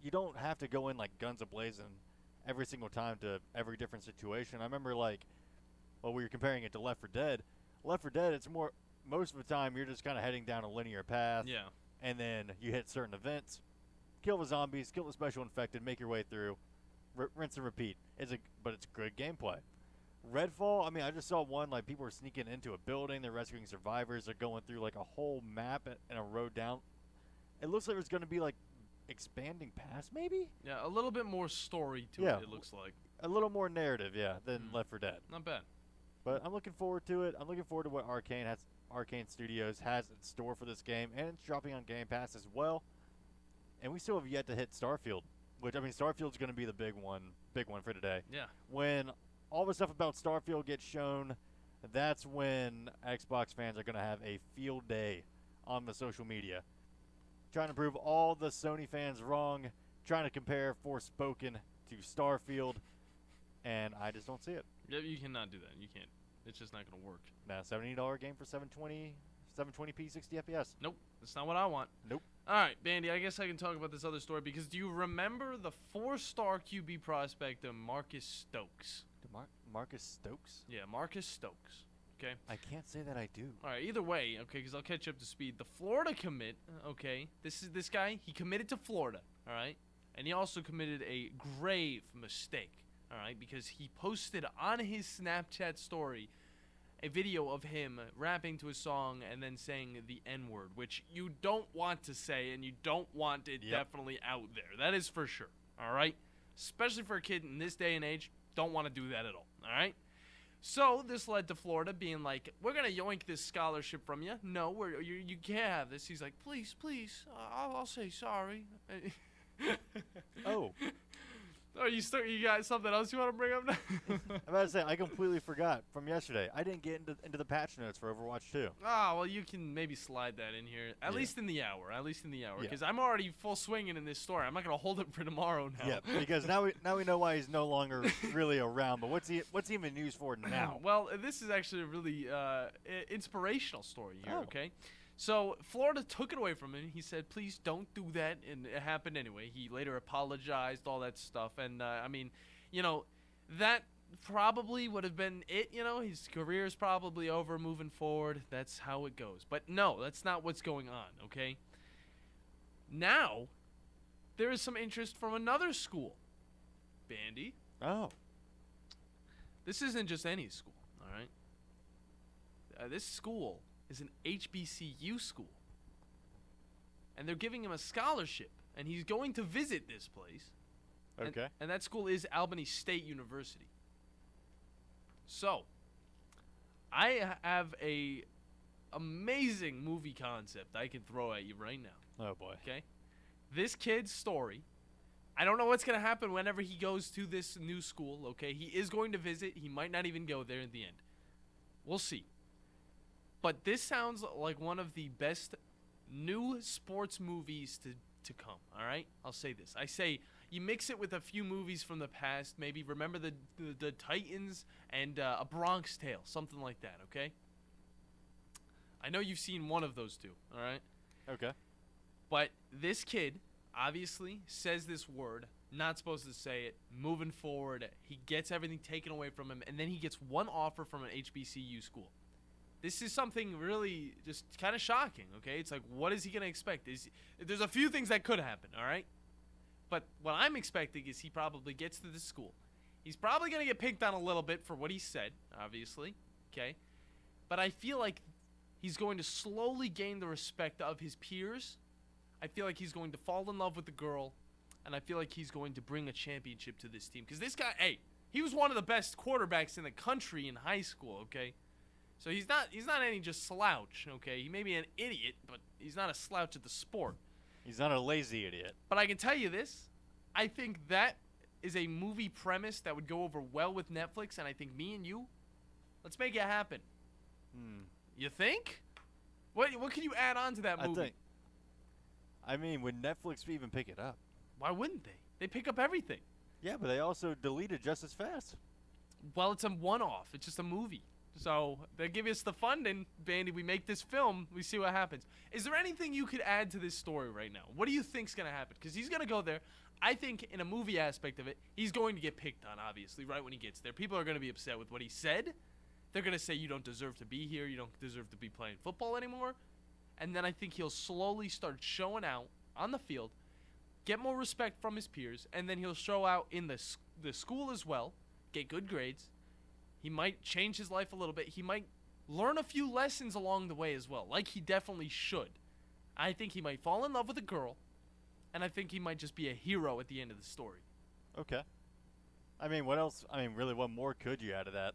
you don't have to go in like guns a-blazing every single time to every different situation. I remember we were comparing it to Left 4 Dead. Left 4 Dead, it's more, most of the time you're just kind of heading down a linear path. Yeah. And then you hit certain events, kill the zombies, kill the special infected, make your way through, rinse and repeat. But it's good gameplay. Redfall, I mean, I just saw one, like, people were sneaking into a building, they're rescuing survivors, they're going through, like, a whole map and a road down. It looks like there's going to be, like, expanding past, maybe? Yeah, a little bit more story to it looks like. A little more narrative, than Left 4 Dead. Not bad. But I'm looking forward to it. I'm looking forward to what Arcane Studios has in store for this game, and it's dropping on Game Pass as well. And we still have yet to hit Starfield, which, I mean, Starfield's going to be the big one for today. Yeah. When all the stuff about Starfield gets shown, that's when Xbox fans are going to have a field day on the social media. Trying to prove all the Sony fans wrong, trying to compare Forspoken to Starfield, and I just don't see it. Yeah, you cannot do that. You can't. It's just not going to work. Now, $70 game for 720p, 60 FPS. Nope. That's not what I want. Nope. All right, Bandi, I guess I can talk about this other story because do you remember the 4-star QB prospect of Marcus Stokes? Marcus Stokes? Yeah, Marcus Stokes. Okay. I can't say that I do. All right, either way, okay, because I'll catch you up to speed. The Florida commit, okay, this guy, he committed to Florida, all right? And he also committed a grave mistake, all right, because he posted on his Snapchat story a video of him rapping to a song and then saying the N-word, which you don't want to say and you don't want it definitely out there. That is for sure, all right? Especially for a kid in this day and age, don't want to do that at all, all right? So this led to Florida being like, we're going to yoink this scholarship from you. No, you can't have this. He's like, please, I'll say sorry. Oh. Oh, you got something else you want to bring up now? I'm about to say, I completely forgot from yesterday. I didn't get into the patch notes for Overwatch 2. Ah, well, you can maybe slide that in here. At least in the hour. Because I'm already full swinging in this story. I'm not going to hold it for tomorrow now. Yeah, because now we know why he's no longer really around. But what's he even used for now? Well, this is actually a really inspirational story here, okay? So Florida took it away from him. He said, please don't do that. And it happened anyway. He later apologized, all that stuff. And, I mean, you know, that probably would have been it. You know, his career is probably over moving forward. That's how it goes. But no, that's not what's going on, okay? Now, there is some interest from another school. Bandi. Oh. This isn't just any school, all right? This school is an HBCU school. And they're giving him a scholarship. And he's going to visit this place. Okay. And that school is Albany State University. So, I have a amazing movie concept I can throw at you right now. Oh, boy. Okay? This kid's story. I don't know what's going to happen whenever he goes to this new school, okay? He is going to visit. He might not even go there in the end. We'll see. But this sounds like one of the best new sports movies to come, all right? I'll say this. I say you mix it with a few movies from the past. Maybe remember the Titans and A Bronx Tale, something like that, okay? I know you've seen one of those two, all right? Okay. But this kid obviously says this word, not supposed to say it, moving forward. He gets everything taken away from him, and then he gets one offer from an HBCU school. This is something really just kind of shocking, okay? It's like, what is he going to expect? There's a few things that could happen, all right? But what I'm expecting is he probably gets to the school. He's probably going to get picked on a little bit for what he said, obviously, okay? But I feel like he's going to slowly gain the respect of his peers. I feel like he's going to fall in love with the girl, and I feel like he's going to bring a championship to this team. Because this guy, hey, he was one of the best quarterbacks in the country in high school, okay? So he's not any just slouch, okay? He may be an idiot, but he's not a slouch at the sport. He's not a lazy idiot. But I can tell you this. I think that is a movie premise that would go over well with Netflix, and I think me and you, let's make it happen. You think? What can you add on to that movie? I mean, would Netflix even pick it up? Why wouldn't they? They pick up everything. Yeah, but they also delete it just as fast. Well, it's a one-off. It's just a movie. So they give us the funding, Bandy. We make this film. We see what happens. Is there anything you could add to this story right now? What do you think's going to happen? Because he's going to go there. I think in a movie aspect of it, he's going to get picked on, obviously, right when he gets there. People are going to be upset with what he said. They're going to say, you don't deserve to be here. You don't deserve to be playing football anymore. And then I think he'll slowly start showing out on the field, get more respect from his peers, and then he'll show out in the school as well, get good grades. He might change his life a little bit. He might learn a few lessons along the way as well, like he definitely should. I think he might fall in love with a girl, and I think he might just be a hero at the end of the story. Okay. I mean, what else? I mean, really, what more could you add to that?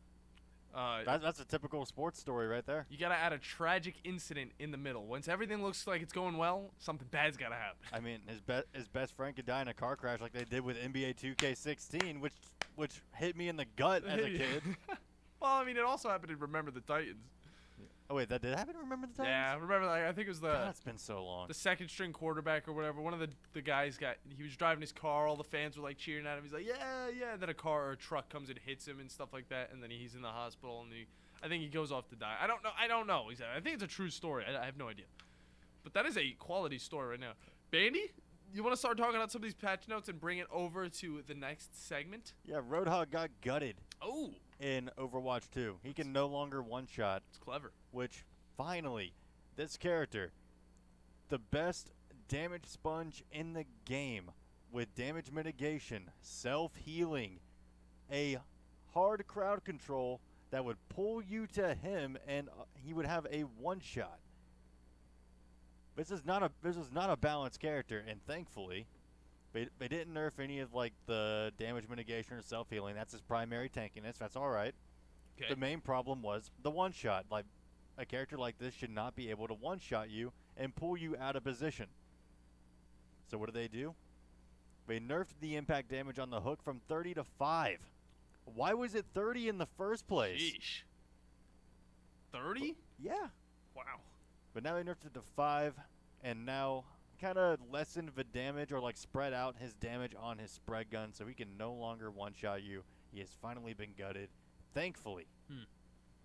That's a typical sports story right there. You got to add a tragic incident in the middle. Once everything looks like it's going well, something bad's got to happen. I mean, his best friend could die in a car crash like they did with NBA 2K16, which hit me in the gut as a kid. Well, I mean, it also happened in Remember the Titans. Oh, wait, that did happen in Remember the Titans? Yeah, remember, I think it was God, it's been so long. The second string quarterback or whatever. One of the guys he was driving his car. All the fans were like cheering at him. He's like, yeah. And then a car or a truck comes and hits him and stuff like that. And then he's in the hospital and I think he goes off to die. I don't know. I think it's a true story. I have no idea. But that is a quality story right now. Bandy, you want to start talking about some of these patch notes and bring it over to the next segment? Yeah, Roadhog got gutted. Oh. In Overwatch 2. He can no longer one-shot. It's clever. Which, finally, this character, the best damage sponge in the game, with damage mitigation, self-healing, a hard crowd control that would pull you to him, and he would have a one-shot. This is not a balanced character, and thankfully, they didn't nerf any of like the damage mitigation or self-healing. That's his primary tankiness. That's all right. Okay. The main problem was the one-shot. Like, a character like this should not be able to one-shot you and pull you out of position. So what do? They nerfed the impact damage on the hook from 30 to 5. Why was it 30 in the first place? Sheesh. 30? Yeah. Wow. But now they nerfed it to 5, and now kind of lessened the damage or like spread out his damage on his spread gun so he can no longer one-shot you. He has finally been gutted. Thankfully.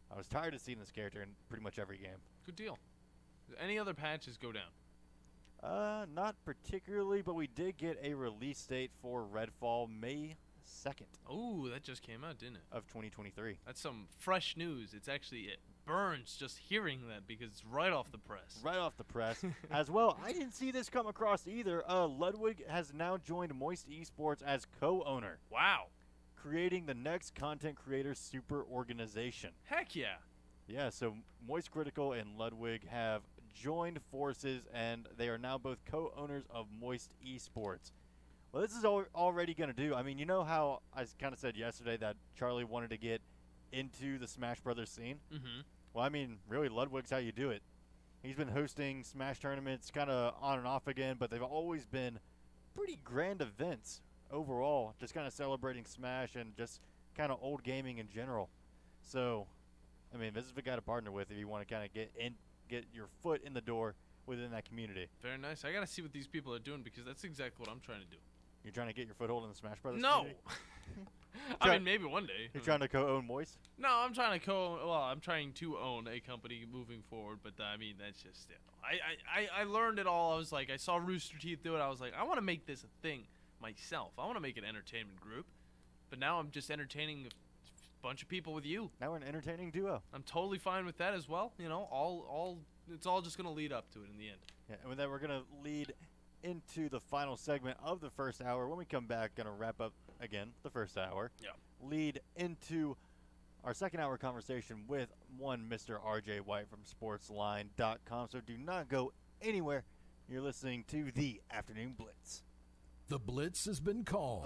I was tired of seeing this character in pretty much every game. Good deal. Any other patches go down? Not particularly, but we did get a release date for Redfall May 2nd. Oh, that just came out, didn't it? Of 2023. That's some fresh news. It burns just hearing that because it's right off the press. Right off the press. As well, I didn't see this come across either. Ludwig has now joined Moist Esports as co-owner. Wow. Creating the next content creator super organization. Heck yeah. Yeah, so Moist Critical and Ludwig have joined forces, and they are now both co-owners of Moist Esports. Well, this is already going to do. I mean, you know how I kind of said yesterday that Charlie wanted to get into the Smash Brothers scene? Mm-hmm. Well, I mean, really, Ludwig's how you do it. He's been hosting Smash tournaments kind of on and off again, but they've always been pretty grand events overall, just kind of celebrating Smash and just kind of old gaming in general. So, I mean, this is the guy to partner with if you want to kind of get your foot in the door within that community. Very nice. I got to see what these people are doing because that's exactly what I'm trying to do. You're trying to get your foothold in the Smash Brothers No. community? I mean, maybe one day. You're trying to co-own Moist? No, I'm trying to own a company moving forward, but I mean, that's just it. I learned it all. I was like, I saw Rooster Teeth do it. I was like, I want to make this a thing myself. I want to make an entertainment group, but now I'm just entertaining a bunch of people with you. Now we're an entertaining duo. I'm totally fine with that as well. You know, it's all just going to lead up to it in the end. Yeah, and with that, we're going to lead into the final segment of the first hour. When we come back, going to wrap up again the first hour. Yeah. Lead into our second hour conversation with one Mr. RJ White from sportsline.com. So do not go anywhere. You're listening to the Afternoon Blitz. The Blitz has been called.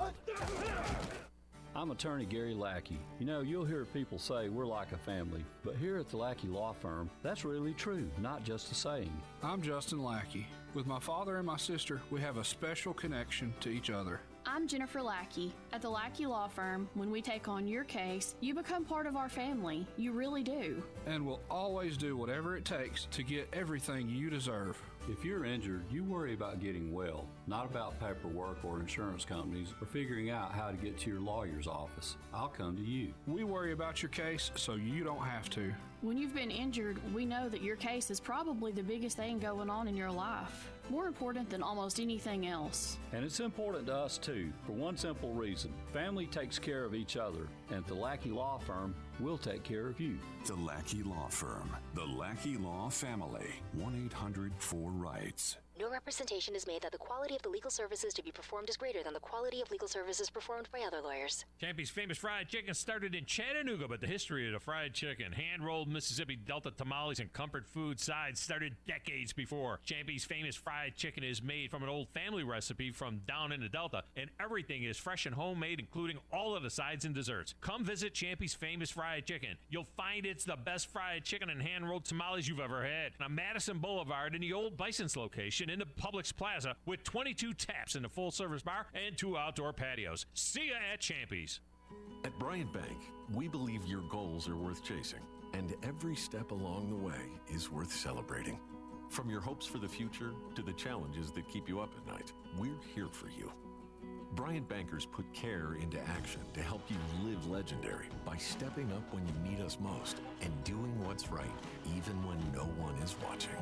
I'm attorney Gary Lackey. You know, you'll hear people say we're like a family, but here at the Lackey Law Firm, that's really true, not just a saying. I'm Justin Lackey. With my father and my sister, we have a special connection to each other. I'm Jennifer Lackey. At the Lackey Law Firm, when we take on your case, you become part of our family. You really do. And we'll always do whatever it takes to get everything you deserve. If you're injured, you worry about getting well, not about paperwork or insurance companies or figuring out how to get to your lawyer's office. I'll come to you. We worry about your case so you don't have to. When you've been injured, we know that your case is probably the biggest thing going on in your life. More important than almost anything else. And it's important to us too, for one simple reason. Family takes care of each other, and at the Lackey Law Firm, we'll take care of you. The Lackey Law Firm. The Lackey Law Family. 1-800-4RIGHTS. No representation is made that the quality of the legal services to be performed is greater than the quality of legal services performed by other lawyers. Champy's famous fried chicken started in Chattanooga, but the history of the fried chicken, hand-rolled Mississippi Delta tamales, and comfort food sides started decades before. Champy's famous fried chicken is made from an old family recipe from down in the Delta, and everything is fresh and homemade, including all of the sides and desserts. Come visit Champy's famous fried chicken. You'll find it's the best fried chicken and hand-rolled tamales you've ever had. On Madison Boulevard in the old Bison's location in the Publix Plaza with 22 taps in the full-service bar and 2 outdoor patios. See ya at Champy's. At Bryant Bank, we believe your goals are worth chasing, and every step along the way is worth celebrating. From your hopes for the future to the challenges that keep you up at night, we're here for you. Bryant bankers put care into action to help you live legendary by stepping up when you need us most and doing what's right even when no one is watching.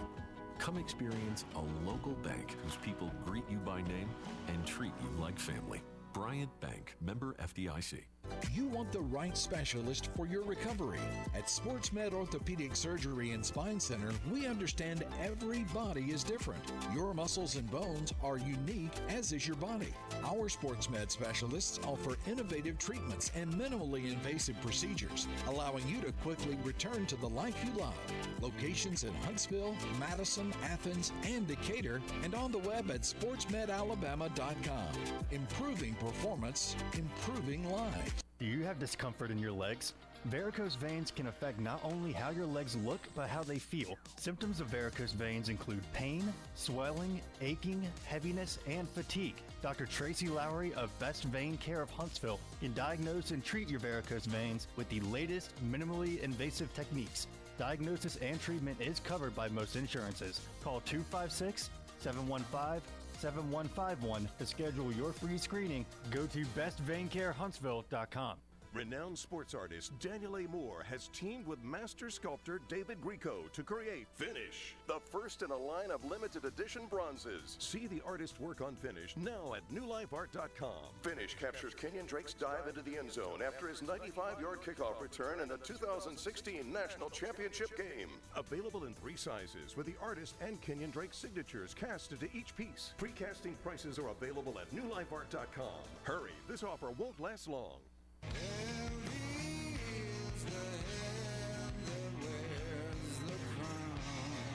Come experience a local bank whose people greet you by name and treat you like family. Bryant Bank, member FDIC. You want the right specialist for your recovery. At SportsMed Orthopedic Surgery and Spine Center, we understand every body is different. Your muscles and bones are unique, as is your body. Our SportsMed specialists offer innovative treatments and minimally invasive procedures, allowing you to quickly return to the life you love. Locations in Huntsville, Madison, Athens, and Decatur, and on the web at sportsmedalabama.com. Improving performance, improving lives. Do you have discomfort in your legs? Varicose veins can affect not only how your legs look, but how they feel. Symptoms of varicose veins include pain, swelling, aching, heaviness, and fatigue. Dr. Tracy Lowry of Best Vein Care of Huntsville can diagnose and treat your varicose veins with the latest minimally invasive techniques. Diagnosis and treatment is covered by most insurances. Call 256-715-7151 to schedule your free screening. Go to bestveincarehuntsville.com. Renowned sports artist Daniel A. Moore has teamed with master sculptor David Grieco to create Finish, the first in a line of limited edition bronzes. See the artist's work on Finish now at newlifeart.com. Finish captures Kenyon Drake's dive into the end zone after his 95-yard kickoff return in the 2016 National Championship game. Available in 3 sizes with the artist and Kenyon Drake signatures cast into each piece. Precasting prices are available at newlifeart.com. Hurry, this offer won't last long.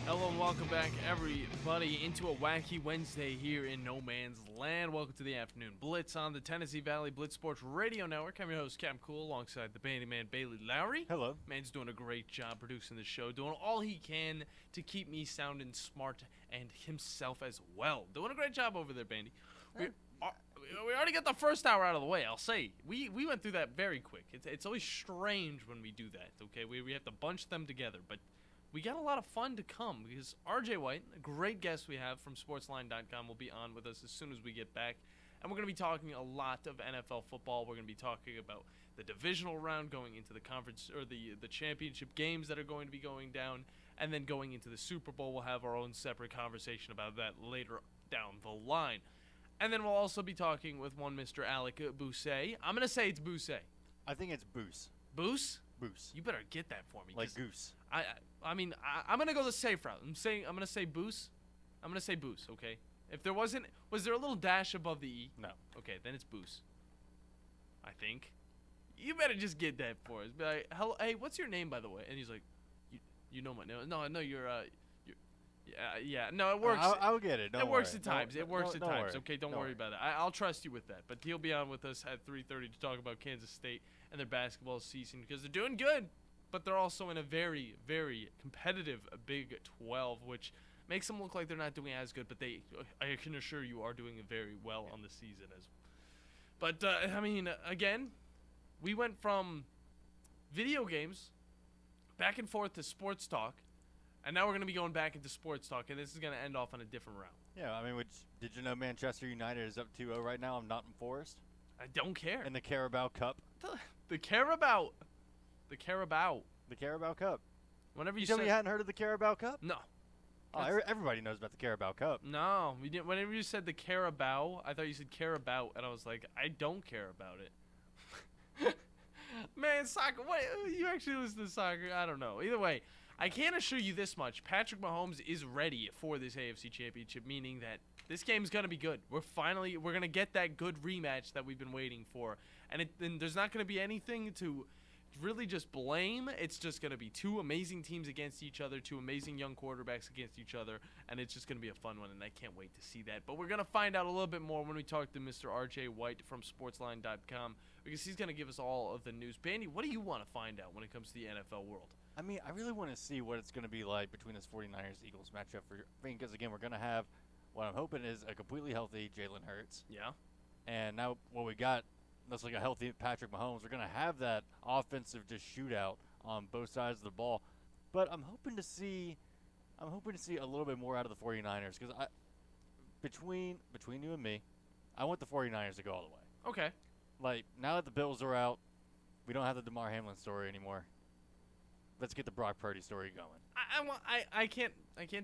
Hello and welcome back, everybody, into a wacky Wednesday here in No Man's Land. Welcome to the Afternoon Blitz on the Tennessee Valley Blitz Sports Radio Network. I'm your host, Cam Cool, alongside the Bandy Man, Bailey Lowry. Hello. Man's doing a great job producing the show, doing all he can to keep me sounding smart and himself as well. Doing a great job over there, Bandy. We already got the first hour out of the way, I'll say. We went through that very quick. It's always strange when we do that, okay? We have to bunch them together, but we got a lot of fun to come because RJ White, a great guest we have from sportsline.com, will be on with us as soon as we get back. And we're going to be talking a lot of NFL football. We're going to be talking about the divisional round, going into the conference or the championship games that are going to be going down, and then going into the Super Bowl. We'll have our own separate conversation about that later down the line. And then we'll also be talking with one Mr. Alec Bousset. I'm going to say it's Bousset. I think it's Boos. Boos? Boos. You better get that for me. Like goose. I'm going to go the safe route. I'm going to say Boos. I'm going to say Boos, okay? If there was there a little dash above the E? No. Okay, then it's Boos. I think. you better just get that for us. Be like, hello, hey, what's your name, by the way? And he's like, you know my name. No, you're yeah. No, it works. I'll get it. Don't It works worry. at times. It works at don't times. worry. Okay, don't Don't worry worry. about it. I'll trust you with that. But he'll be on with us at 3:30 to talk about Kansas State and their basketball season because they're doing good, but they're also in a very, very competitive Big 12, which makes them look like they're not doing as good. But I can assure you, are doing very well on the season as well. But I mean, again, we went from video games back and forth to sports talk. And now we're going to be going back into sports talk, and this is going to end off on a different route. Yeah, I mean, did you know Manchester United is up 2-0 right now on Nottingham Forest? I don't care. In the Carabao Cup. The Carabao. The Carabao. The Carabao Cup. Whenever you tell me you hadn't heard of the Carabao Cup? No. Oh, everybody knows about the Carabao Cup. No, we didn't. Whenever you said the Carabao, I thought you said Carabao, and I was like, I don't care about it. Man, soccer. What? You actually listen to soccer? I don't know. Either way, I can assure you this much: Patrick Mahomes is ready for this AFC Championship, meaning that this game is gonna be good. We're gonna get that good rematch that we've been waiting for, and there's not gonna be anything to really just blame. It's just gonna be two amazing teams against each other, two amazing young quarterbacks against each other, and it's just gonna be a fun one, and I can't wait to see that. But we're gonna find out a little bit more when we talk to Mr. RJ White from Sportsline.com, because he's gonna give us all of the news. Bandy, what do you want to find out when it comes to the NFL world? I mean, I really want to see what it's going to be like between this 49ers-Eagles matchup. Because, again, we're going to have what I'm hoping is a completely healthy Jalen Hurts. Yeah. And now what we got looks like a healthy Patrick Mahomes. We're going to have that offensive just shootout on both sides of the ball. But I'm hoping to see a little bit more out of the 49ers. Because between you and me, I want the 49ers to go all the way. Okay. Like, now that the Bills are out, we don't have the DeMar Hamlin story anymore. Let's get the Brock Purdy story going. I can't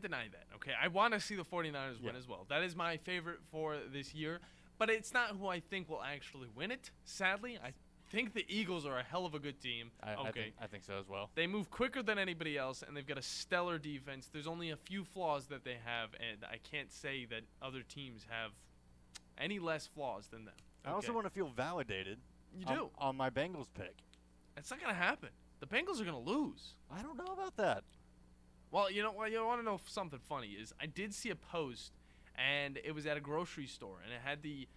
deny that. Okay, I want to see the 49ers win as well. That is my favorite for this year, but it's not who I think will actually win it. Sadly, I think the Eagles are a hell of a good team. I think so as well. They move quicker than anybody else, and they've got a stellar defense. There's only a few flaws that they have, and I can't say that other teams have any less flaws than them. I also want to feel validated. You do on my Bengals pick. It's not gonna happen. The Bengals are going to lose. I don't know about that. Well, you know what? You want to know something funny is I did see a post, and it was at a grocery store, and it had the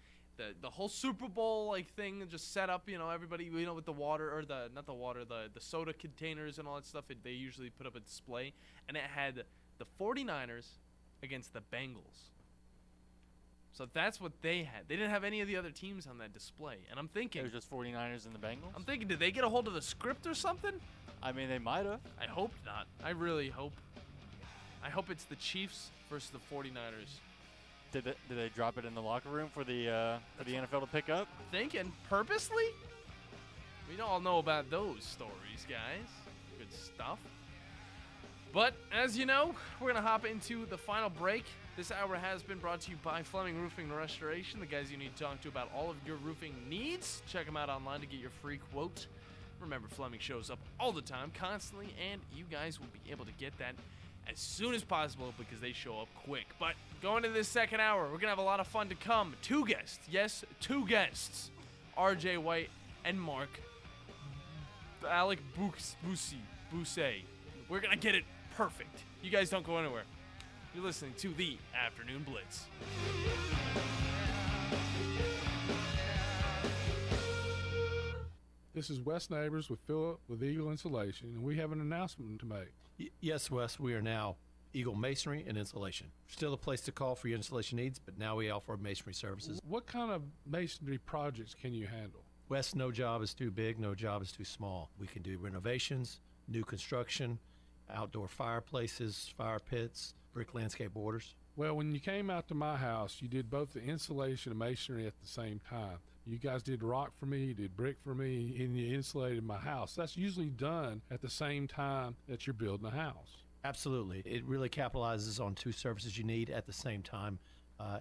whole Super Bowl like thing just set up. You know, everybody with the water or the soda containers and all that stuff. They usually put up a display, and it had the 49ers against the Bengals. So that's what they had. They didn't have any of the other teams on that display. And I'm thinking... It was just 49ers and the Bengals? I'm thinking, did they get a hold of the script or something? I mean, they might have. I hope not. I really hope. I hope it's the Chiefs versus the 49ers. Did they drop it in the locker room for the NFL to pick up? I'm thinking, purposely? We all know about those stories, guys. Good stuff. But, as you know, we're going to hop into the final break. This hour has been brought to you by Fleming Roofing and Restoration, the guys you need to talk to about all of your roofing needs. Check them out online to get your free quote. Remember, Fleming shows up all the time, constantly, and you guys will be able to get that as soon as possible because they show up quick. But going into this second hour, we're going to have a lot of fun to come. Two guests. Yes, two guests. RJ White and Alec Bousset. We're going to get it perfect. You guys don't go anywhere. You're listening to the Afternoon Blitz. This is Wes Neighbors with Philip with Eagle Insulation, and we have an announcement to make. Yes, Wes, we are now Eagle Masonry and Insulation. Still a place to call for your installation needs, but now we offer masonry services. What kind of masonry projects can you handle? Wes, no job is too big, no job is too small. We can do renovations, new construction, outdoor fireplaces, fire pits, brick landscape borders. Well, when you came out to my house, you did both the insulation and masonry at the same time. You guys did rock for me, you did brick for me, and you insulated my house. That's usually done at the same time that you're building a house. Absolutely. It really capitalizes on two services you need at the same time,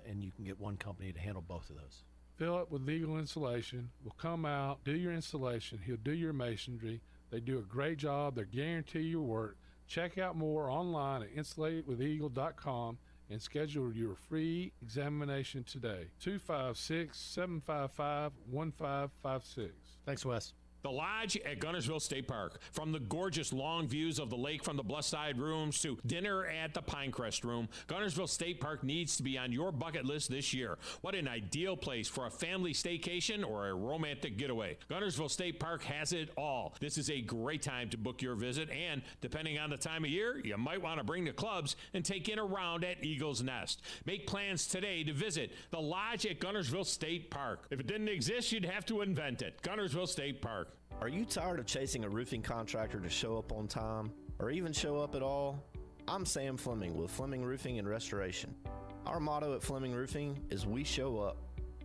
and you can get one company to handle both of those. Philip with Eagle Insulation will come out, do your installation. He'll do your masonry. They do a great job. They guarantee your work. Check out more online at insulatedwitheagle.com and schedule your free examination today. 256-755-1556. Thanks, Wes. The Lodge at Guntersville State Park. From the gorgeous long views of the lake from the Bluff Side rooms to dinner at the Pinecrest room, Guntersville State Park needs to be on your bucket list this year. What an ideal place for a family staycation or a romantic getaway. Guntersville State Park has it all. This is a great time to book your visit, and depending on the time of year, you might want to bring the clubs and take in a round at Eagle's Nest. Make plans today to visit the Lodge at Guntersville State Park. If it didn't exist, you'd have to invent it. Guntersville State Park. Are you tired of chasing a roofing contractor to show up on time, or even show up at all? I'm Sam Fleming with Fleming Roofing and Restoration. Our motto at Fleming Roofing is we show up.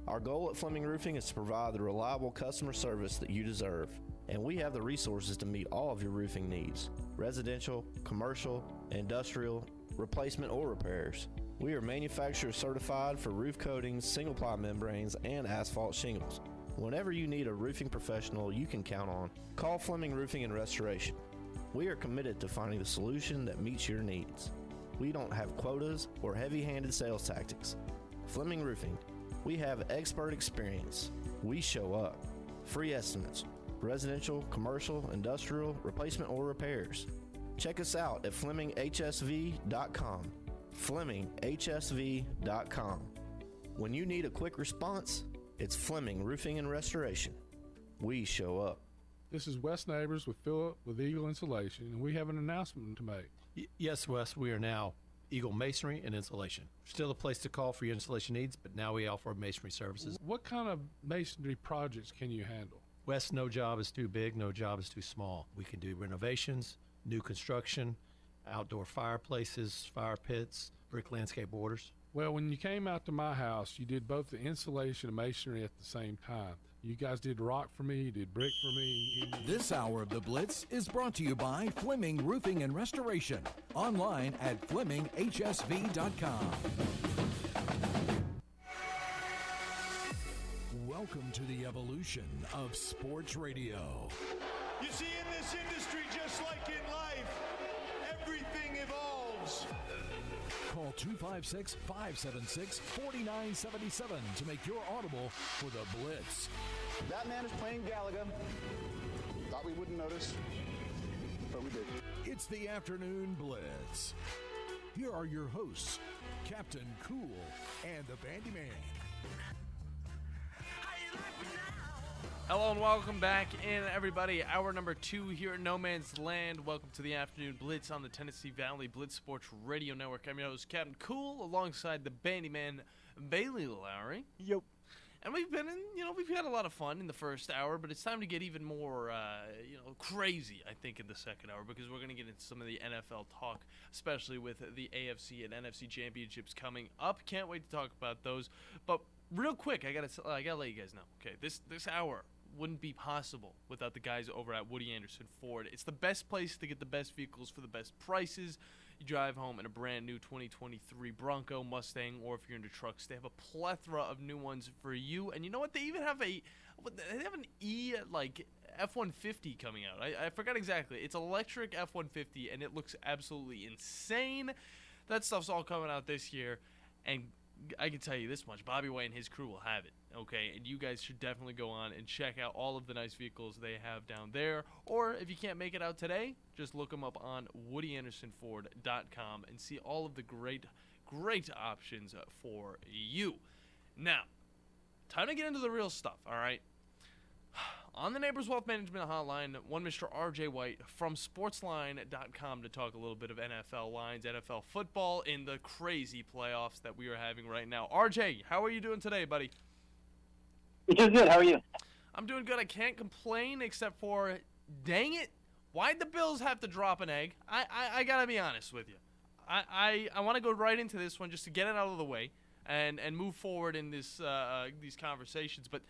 Our goal at Fleming Roofing is to provide the reliable customer service that you deserve, and we have the resources to meet all of your roofing needs: residential, commercial, industrial, replacement, or repairs. We are manufacturer certified for roof coatings, single-ply membranes, and asphalt shingles. Whenever you need a roofing professional you can count on, call Fleming Roofing and Restoration. We are committed to finding the solution that meets your needs. We don't have quotas or heavy-handed sales tactics. Fleming Roofing, we have expert experience. We show up. Free estimates, residential, commercial, industrial, replacement, or repairs. Check us out at FlemingHSV.com. FlemingHSV.com. When you need a quick response, it's Fleming Roofing and Restoration. We show up. This is Wes Neighbors with Philip with Eagle Insulation, and we have an announcement to make. Yes, Wes, we are now Eagle Masonry and Insulation. Still a place to call for your installation needs, but now we offer masonry services. What kind of masonry projects can you handle? Wes, no job is too big, no job is too small. We can do renovations, new construction, outdoor fireplaces, fire pits, brick landscape borders. Well, when you came out to my house, you did both the insulation and masonry at the same time. You guys did rock for me, you did brick for me. This hour of the Blitz is brought to you by Fleming Roofing and Restoration. Online at FlemingHSV.com. Welcome to the evolution of sports radio. You see, in this industry, just like in life, everything evolves. Call 256-576-4977 to make your audible for the Blitz. That man is playing Galaga. Thought we wouldn't notice, but we did. It's the Afternoon Blitz. Here are your hosts, Captain Cool and the Bandi Man. Hello and welcome back in, everybody. Hour number 2 here at No Man's Land. Welcome to the Afternoon Blitz on the Tennessee Valley Blitz Sports Radio Network. I'm your host, Captain Cool, alongside the Bandi Man, Bailey Lowry. Yep. And we've been we've had a lot of fun in the first hour, but it's time to get even more, crazy, I think, in the second hour, because we're going to get into some of the NFL talk, especially with the AFC and NFC championships coming up. Can't wait to talk about those. But real quick, I gotta let you guys know. Okay, this hour wouldn't be possible without the guys over at Woody Anderson Ford. It's the best place to get the best vehicles for the best prices. You drive home in a brand new 2023 Bronco, Mustang, or if you're into trucks, they have a plethora of new ones for you. And you know what? They even have an F-150 coming out. I forgot exactly. It's electric F-150, and it looks absolutely insane. That stuff's all coming out this year, and I can tell you this much: Bobby White and his crew will have it, okay? And you guys should definitely go on and check out all of the nice vehicles they have down there. Or if you can't make it out today, just look them up on WoodyAndersonFord.com and see all of the great options for you. Now, time to get into the real stuff, all right? On the Neighbors Wealth Management Hotline, one Mr. RJ White from Sportsline.com to talk a little bit of NFL lines, NFL football in the crazy playoffs that we are having right now. RJ, how are you doing today, buddy? I'm doing good. How are you? I'm doing good. I can't complain except for, dang it, why'd the Bills have to drop an egg? I got to be honest with you. I want to go right into this one just to get it out of the way and move forward in these conversations, but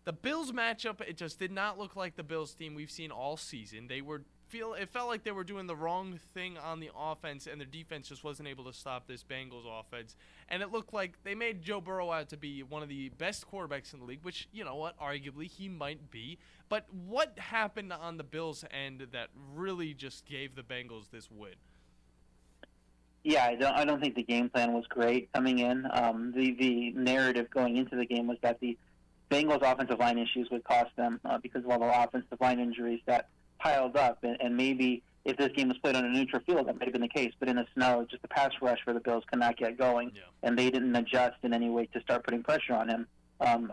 the Bills matchup, it just did not look like the Bills team we've seen all season. It felt like they were doing the wrong thing on the offense, and their defense just wasn't able to stop this Bengals offense. And it looked like they made Joe Burrow out to be one of the best quarterbacks in the league, which, you know what, arguably he might be. But what happened on the Bills' end that really just gave the Bengals this win? Yeah, I don't think the game plan was great coming in. The narrative going into the game was that the Bengals offensive line issues would cost them because of all the offensive line injuries that piled up. And maybe if this game was played on a neutral field, that might have been the case. But in the snow, just the pass rush for the Bills could not get going, and they didn't adjust in any way to start putting pressure on him.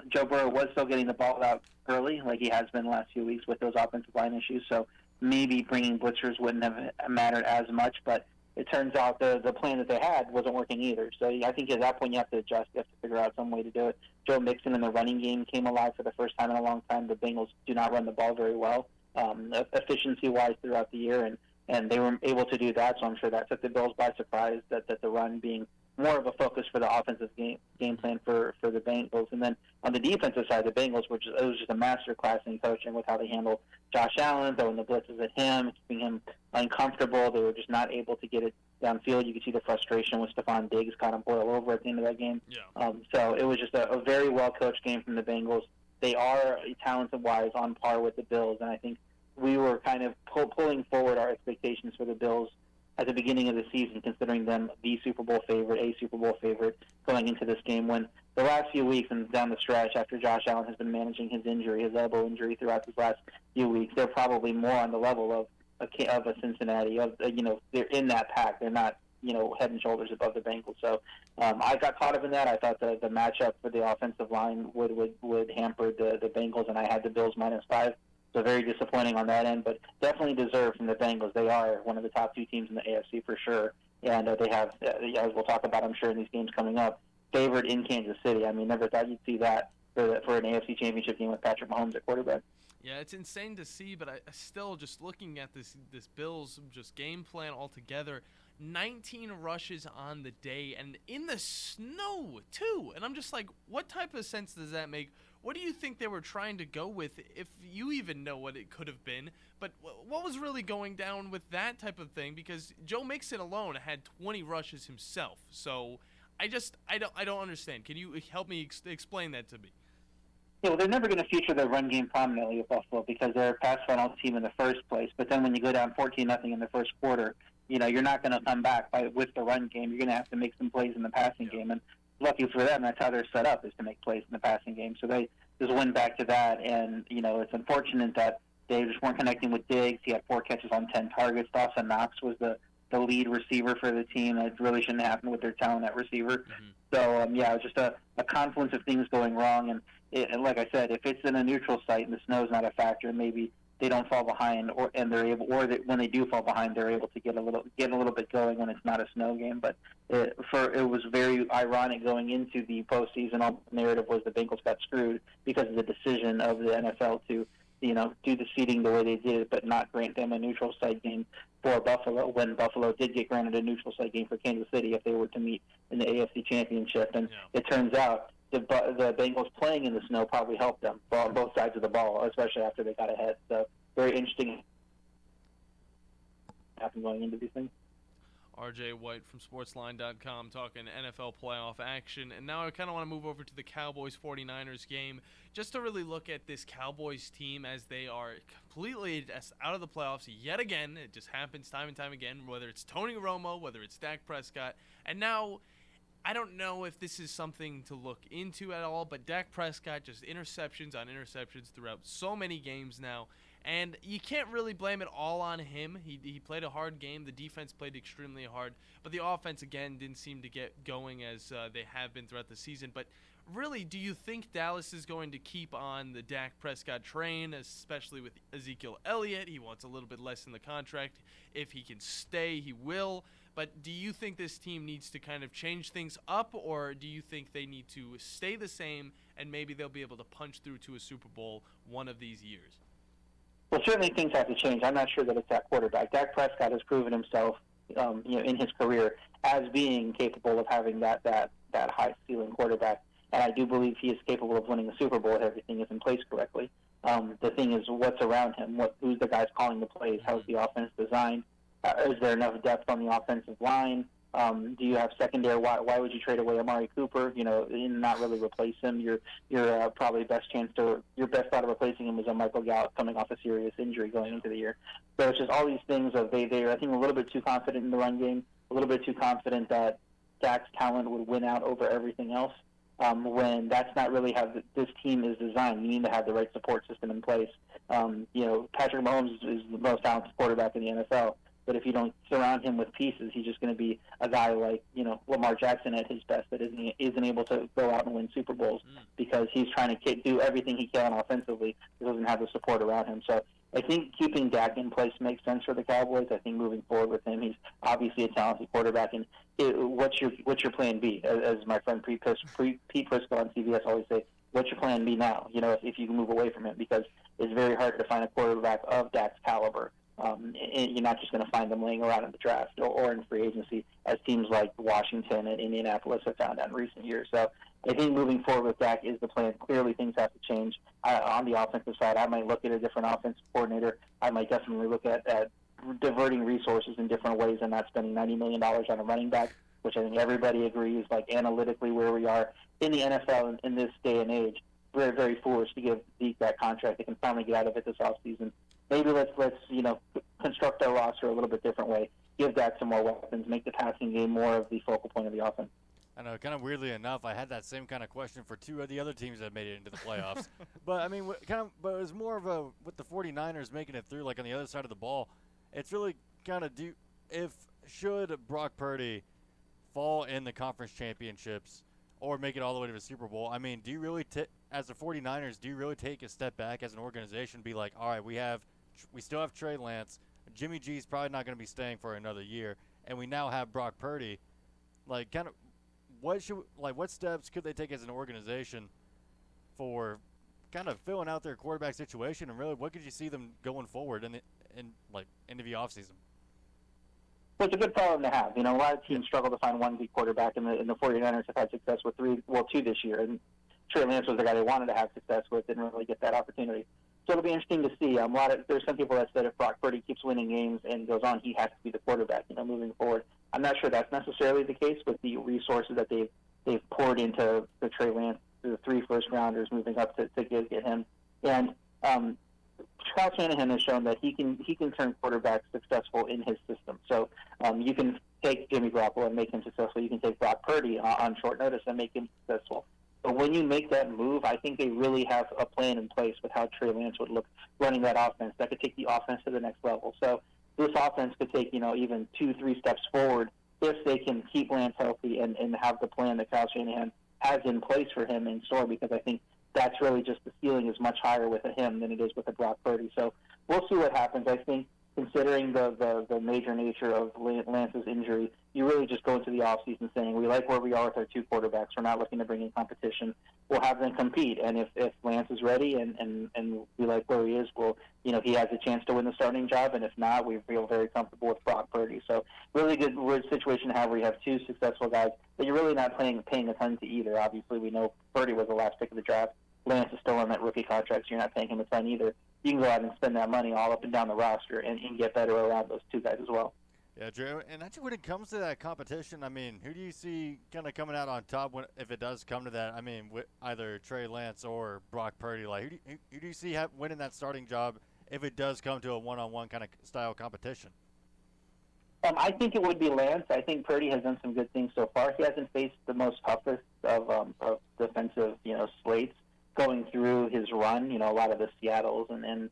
Joe Burrow was still getting the ball out early, like he has been the last few weeks with those offensive line issues. So maybe bringing blitzers wouldn't have mattered as much. But it turns out the plan that they had wasn't working either. So I think at that point you have to adjust. You have to figure out some way to do it. Joe Mixon in the running game came alive for the first time in a long time. The Bengals do not run the ball very well, efficiency-wise throughout the year, and they were able to do that. So I'm sure that took the Bills by surprise, that the run being more of a focus for the offensive game plan for the Bengals. And then on the defensive side, the Bengals it was just a master class in coaching with how they handled Josh Allen, throwing the blitzes at him, keeping him uncomfortable. They were just not able to get it downfield. You could see the frustration with Stephon Diggs kind of boil over at the end of that game. So it was just a very well-coached game from the Bengals. They are, talented-wise, on par with the Bills, and I think we were kind of pulling forward our expectations for the Bills at the beginning of the season, considering them the Super Bowl favorite, a Super Bowl favorite, going into this game, when the last few weeks and down the stretch after Josh Allen has been managing his injury, his elbow injury throughout these last few weeks, they're probably more on the level of a Cincinnati. They're in that pack. They're not, head and shoulders above the Bengals. So I got caught up in that. I thought the matchup for the offensive line would hamper the Bengals, and I had the Bills -5. So very disappointing on that end, but definitely deserved from the Bengals. They are one of the top two teams in the AFC for sure, and they have, as we'll talk about, I'm sure, in these games coming up, favored in Kansas City. I mean, never thought you'd see that for an AFC Championship game with Patrick Mahomes at quarterback. Yeah, it's insane to see, but I still, just looking at this Bills just game plan altogether, 19 rushes on the day, and in the snow, too. And I'm just like, what type of sense does that make? What do you think they were trying to go with, if you even know what it could have been? But what was really going down with that type of thing? Because Joe Mixon alone had 20 rushes himself. So I don't understand. Can you help me explain that to me? Yeah, well, they're never going to feature their run game prominently with Buffalo because they're a pass-funnel team in the first place. But then when you go down 14-0 in the first quarter, you're not going to come back with the run game. You're going to have to make some plays in the passing game. And lucky for them, that's how they're set up, is to make plays in the passing game. So they just went back to that. And, it's unfortunate that they just weren't connecting with Diggs. He had 4 catches on 10 targets. Dawson Knox was the lead receiver for the team. It really shouldn't happen with their talent at receiver. Mm-hmm. So, it was just a confluence of things going wrong. And like I said, if it's in a neutral site and the snow's not a factor, maybe they don't fall behind, when they do fall behind, they're able to get a little bit going when it's not a snow game. But it was very ironic going into the postseason. All the narrative was the Bengals got screwed because of the decision of the NFL to, do the seeding the way they did, but not grant them a neutral site game for Buffalo, when Buffalo did get granted a neutral site game for Kansas City if they were to meet in the AFC Championship. And it turns out the Bengals playing in the snow probably helped them on both sides of the ball, especially after they got ahead. So very interesting happened going into these things. RJ White from Sportsline.com talking NFL playoff action. And now I kind of want to move over to the Cowboys-49ers game just to really look at this Cowboys team as they are completely out of the playoffs yet again. It just happens time and time again, whether it's Tony Romo, whether it's Dak Prescott. And now I don't know if this is something to look into at all, but Dak Prescott just interceptions on interceptions throughout so many games now. And you can't really blame it all on him. He played a hard game. The defense played extremely hard. But the offense, again, didn't seem to get going as they have been throughout the season. But really, do you think Dallas is going to keep on the Dak Prescott train, especially with Ezekiel Elliott? He wants a little bit less in the contract. If he can stay, he will. But do you think this team needs to kind of change things up, or do you think they need to stay the same and maybe they'll be able to punch through to a Super Bowl one of these years? Well, certainly things have to change. I'm not sure that it's that quarterback. Dak Prescott has proven himself, in his career as being capable of having that high ceiling quarterback, and I do believe he is capable of winning a Super Bowl if everything is in place correctly. The thing is, what's around him? Who's the guys calling the plays? How's the offense designed? Is there enough depth on the offensive line? Do you have secondary? Why would you trade away Amari Cooper? And not really replace him. Your probably your best thought of replacing him was a Michael Gallup coming off a serious injury going into the year. So it's just all these things of they're I think a little bit too confident in the run game, a little bit too confident that Dak's talent would win out over everything else. when that's not really how this team is designed. You need to have the right support system in place. Patrick Mahomes is the most talented quarterback in the NFL, but if you don't surround him with pieces, he's just going to be a guy like Lamar Jackson at his best that isn't able to go out and win Super Bowls because he's trying to do everything he can offensively. He doesn't have the support around him. So I think keeping Dak in place makes sense for the Cowboys. I think moving forward with him, he's obviously a talented quarterback. And what's your plan B? As my friend Pete Prisco on CBS always say, what's your plan B now? If you can move away from him, because it's very hard to find a quarterback of Dak's caliber. You're not just going to find them laying around in the draft or in free agency, as teams like Washington and Indianapolis have found out in recent years. So I think moving forward with Dak is the plan. Clearly, things have to change. On the offensive side, I might look at a different offensive coordinator. I might definitely look at diverting resources in different ways and not spending $90 million on a running back, which I think everybody agrees, like analytically where we are in the NFL in this day and age. Very, very foolish to give Zeke that contract. They can finally get out of it this offseason. Maybe let's construct our roster a little bit different way. Give Dak some more weapons. Make the passing game more of the focal point of the offense. I know, kind of weirdly enough, I had that same kind of question for two of the other teams that made it into the playoffs. But I mean, but it was more of a with the 49ers making it through, like on the other side of the ball. It's really kind of should Brock Purdy fall in the conference championships or make it all the way to the Super Bowl? I mean, do you really as the 49ers, do you really take a step back as an organization, be like, all right, we still have Trey Lance, Jimmy G's probably not going to be staying for another year, and we now have Brock Purdy. Like, kind of, what steps could they take as an organization for kind of filling out their quarterback situation, and really, what could you see them going forward into the offseason? Well, it's a good problem to have. A lot of teams struggle to find one good quarterback, and the 49ers have had success with two this year. And Trey Lance was the guy they wanted to have success with, didn't really get that opportunity. So it'll be interesting to see. There's some people that said if Brock Purdy keeps winning games and goes on, he has to be the quarterback, moving forward. I'm not sure that's necessarily the case with the resources that they've poured into the Trey Lance, the 3 first-rounders moving up to get him. And Kyle Shanahan has shown that he can turn quarterbacks successful in his system. So you can take Jimmy Garoppolo and make him successful. You can take Brock Purdy on short notice and make him successful. But when you make that move, I think they really have a plan in place with how Trey Lance would look running that offense. That could take the offense to the next level. So this offense could take, even 2-3 steps forward if they can keep Lance healthy and have the plan that Kyle Shanahan has in place for him in store, because I think that's really just the ceiling is much higher with him than it is with a Brock Purdy. So we'll see what happens. I think considering the major nature of Lance's injury, you really just go into the offseason saying, we like where we are with our 2 quarterbacks. We're not looking to bring in competition. We'll have them compete. And if Lance is ready and we like where he is, he has a chance to win the starting job. And if not, we feel very comfortable with Brock Purdy. So really good situation to have where you have 2 successful guys, but you're really not paying a ton to either. Obviously, we know Purdy was the last pick of the draft. Lance is still on that rookie contract, so you're not paying him a ton either. You can go out and spend that money all up and down the roster and get better around those 2 guys as well. Yeah, Drew. And actually, when it comes to that competition, I mean, who do you see kind of coming out on top if it does come to that? I mean, with either Trey Lance or Brock Purdy. Like, who do you see winning that starting job if it does come to a one-on-one kind of style competition? I think it would be Lance. I think Purdy has done some good things so far. He hasn't faced the most toughest of defensive, slates going through his run. A lot of the Seattles and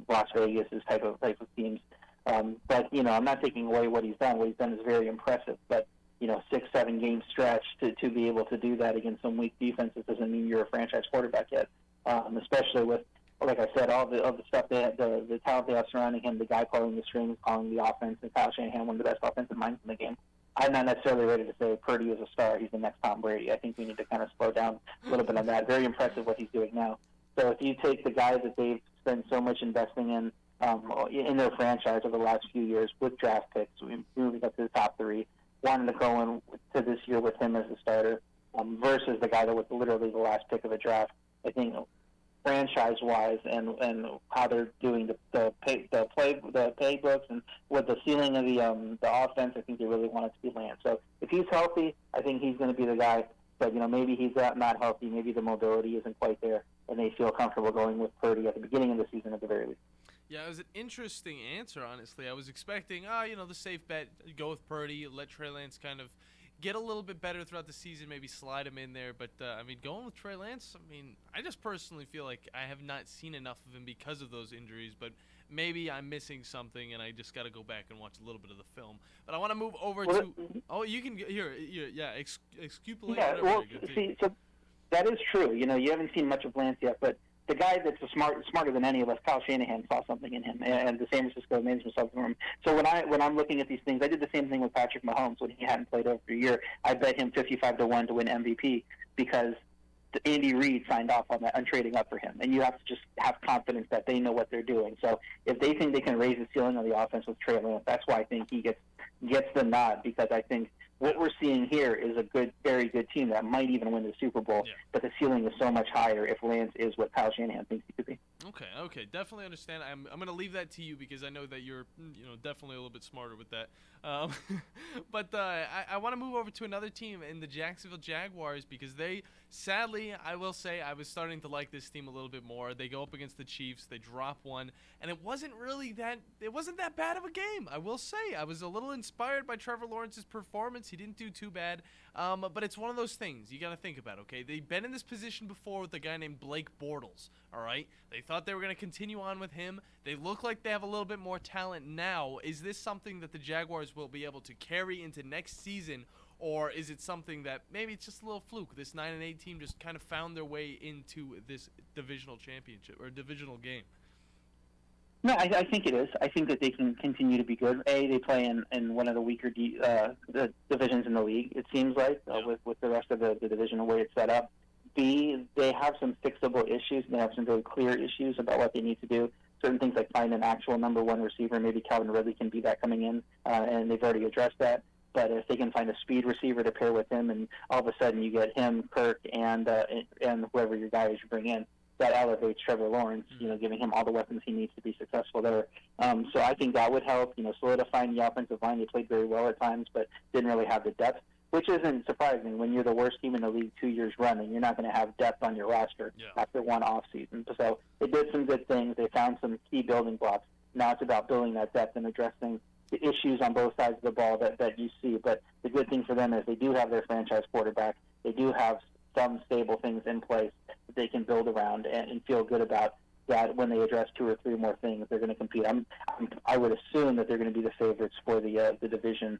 Las Vegas type of teams. But I'm not taking away what he's done. What he's done is very impressive. But 6-7 game stretch to be able to do that against some weak defenses doesn't mean you're a franchise quarterback yet. Especially with, like I said, all the stuff the talent they have surrounding him, the guy pulling the strings, calling the offense, and Kyle Shanahan, one of the best offensive minds in the game. I'm not necessarily ready to say Purdy is a star. He's the next Tom Brady. I think we need to kind of slow down a little bit on that. Very impressive what he's doing now. So if you take the guys that they've spent so much investing in their franchise over the last few years with draft picks, moving up to the top 3, wanting to go into this year with him as a starter versus the guy that was literally the last pick of the draft, I think franchise-wise and how they're doing the playbooks and with the ceiling of the offense, I think they really want it to be Lance. So if he's healthy, I think he's going to be the guy. But maybe he's not healthy. Maybe the mobility isn't quite there, and they feel comfortable going with Purdy at the beginning of the season at the very least. Yeah, it was an interesting answer, honestly. I was expecting, the safe bet, go with Purdy, let Trey Lance kind of get a little bit better throughout the season, maybe slide him in there. But, going with Trey Lance, I just personally feel like I have not seen enough of him because of those injuries. But maybe I'm missing something, and I just got to go back and watch a little bit of the film. But I want to move over to – oh, you can – excupulate. Yeah, well, see, so that is true. You haven't seen much of Lance yet, but the guy that's smarter than any of us, Kyle Shanahan, saw something in him, and the San Francisco management saw something in him. So when I'm looking at these things, I did the same thing with Patrick Mahomes when he hadn't played over a year. I bet him 55-1 to win MVP because Andy Reid signed off on that, on trading up for him, and you have to just have confidence that they know what they're doing. So if they think they can raise the ceiling on the offense with Trey Lance, that's why I think he gets the nod, because I think what we're seeing here is a good, very good team that might even win the Super Bowl, but the ceiling is so much higher if Lance is what Kyle Shanahan thinks he could be. Okay, definitely understand. I'm going to leave that to you because I know that you're, definitely a little bit smarter with that. But I want to move over to another team in the Jacksonville Jaguars because they, sadly, I will say, I was starting to like this team a little bit more. They go up against the Chiefs, they drop one, and it wasn't that bad of a game. I will say, I was a little inspired by Trevor Lawrence's performance. He didn't do too bad, but it's one of those things you got to think about. Okay, they've been in this position before with a guy named Blake Bortles. All right, they thought they were going to continue on with him. They look like they have a little bit more talent now. Is this something that the Jaguars will be able to carry into next season, or is it something that maybe it's just a little fluke? This 9-8 team just kind of found their way into this divisional championship or divisional game. No, I think it is. I think that they can continue to be good. They play in one of the weaker the divisions in the league, it seems like, with the rest of the division, the way it's set up. B, they have some fixable issues. They have some very clear issues about what they need to do. Certain things like find an actual number one receiver. Maybe Calvin Ridley can be that coming in, and they've already addressed that. But if they can find a speed receiver to pair with him, and all of a sudden you get him, Kirk, and whoever your guy is you bring in, that elevates Trevor Lawrence, giving him all the weapons he needs to be successful there. So I think that would help, solidifying the offensive line. They played very well at times, but didn't really have the depth, which isn't surprising. When you're the worst team in the league 2 years running, you're not going to have depth on your roster after one offseason. So they did some good things. They found some key building blocks. Now it's about building that depth and addressing the issues on both sides of the ball that you see. But the good thing for them is they do have their franchise quarterback. They do have some stable things in place that they can build around and feel good about, that when they address 2 or 3 more things, they're going to compete. I would assume that they're going to be the favorites for the division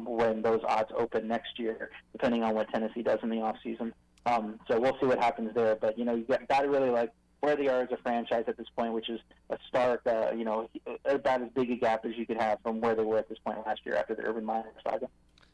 when those odds open next year, depending on what Tennessee does in the offseason. So we'll see what happens there. But, you got to really like where they are as a franchise at this point, which is a stark, about as big a gap as you could have from where they were at this point last year after the Urban Meyer saga.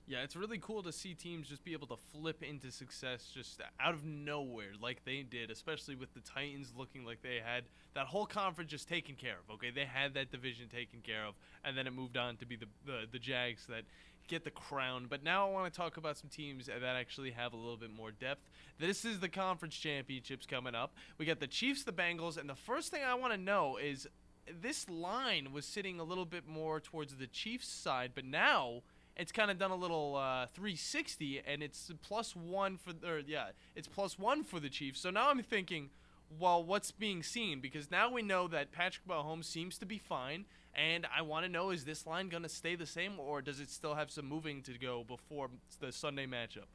Yeah, it's really cool to see teams just be able to flip into success just out of nowhere like they did, especially with the Titans looking like they had that whole conference just taken care of. Okay, they had that division taken care of, and then it moved on to be the Jags that get the crown. But now I want to talk about some teams that actually have a little bit more depth. This is the conference championships coming up. We got the Chiefs, the Bengals, and the first thing I want to know is this line was sitting a little bit more towards the Chiefs side, but now it's kind of done a little 360, and it's +1 for the Chiefs. So now I'm thinking, well, what's being seen? Because now we know that Patrick Mahomes seems to be fine, and I want to know, is this line going to stay the same, or does it still have some moving to go before the Sunday matchup?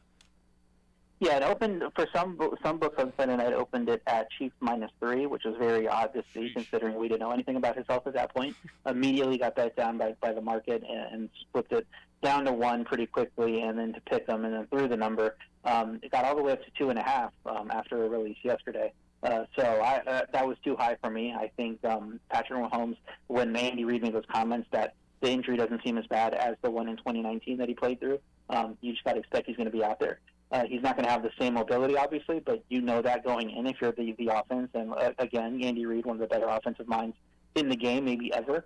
Yeah, it opened for some books on Sunday night. Opened it at Chiefs -3, which was very odd to see, considering we didn't know anything about his health at that point. Immediately got bet down by the market and flipped it down to 1 pretty quickly, and then to pick them, and then threw the number. It got all the way up to 2.5 after a release yesterday. So that was too high for me. I think Patrick Mahomes, when Andy Reid made those comments that the injury doesn't seem as bad as the one in 2019 that he played through, you just got to expect he's going to be out there. He's not going to have the same mobility, obviously, but you know that going in if you're the offense. And, again, Andy Reid, one of the better offensive minds in the game, maybe ever.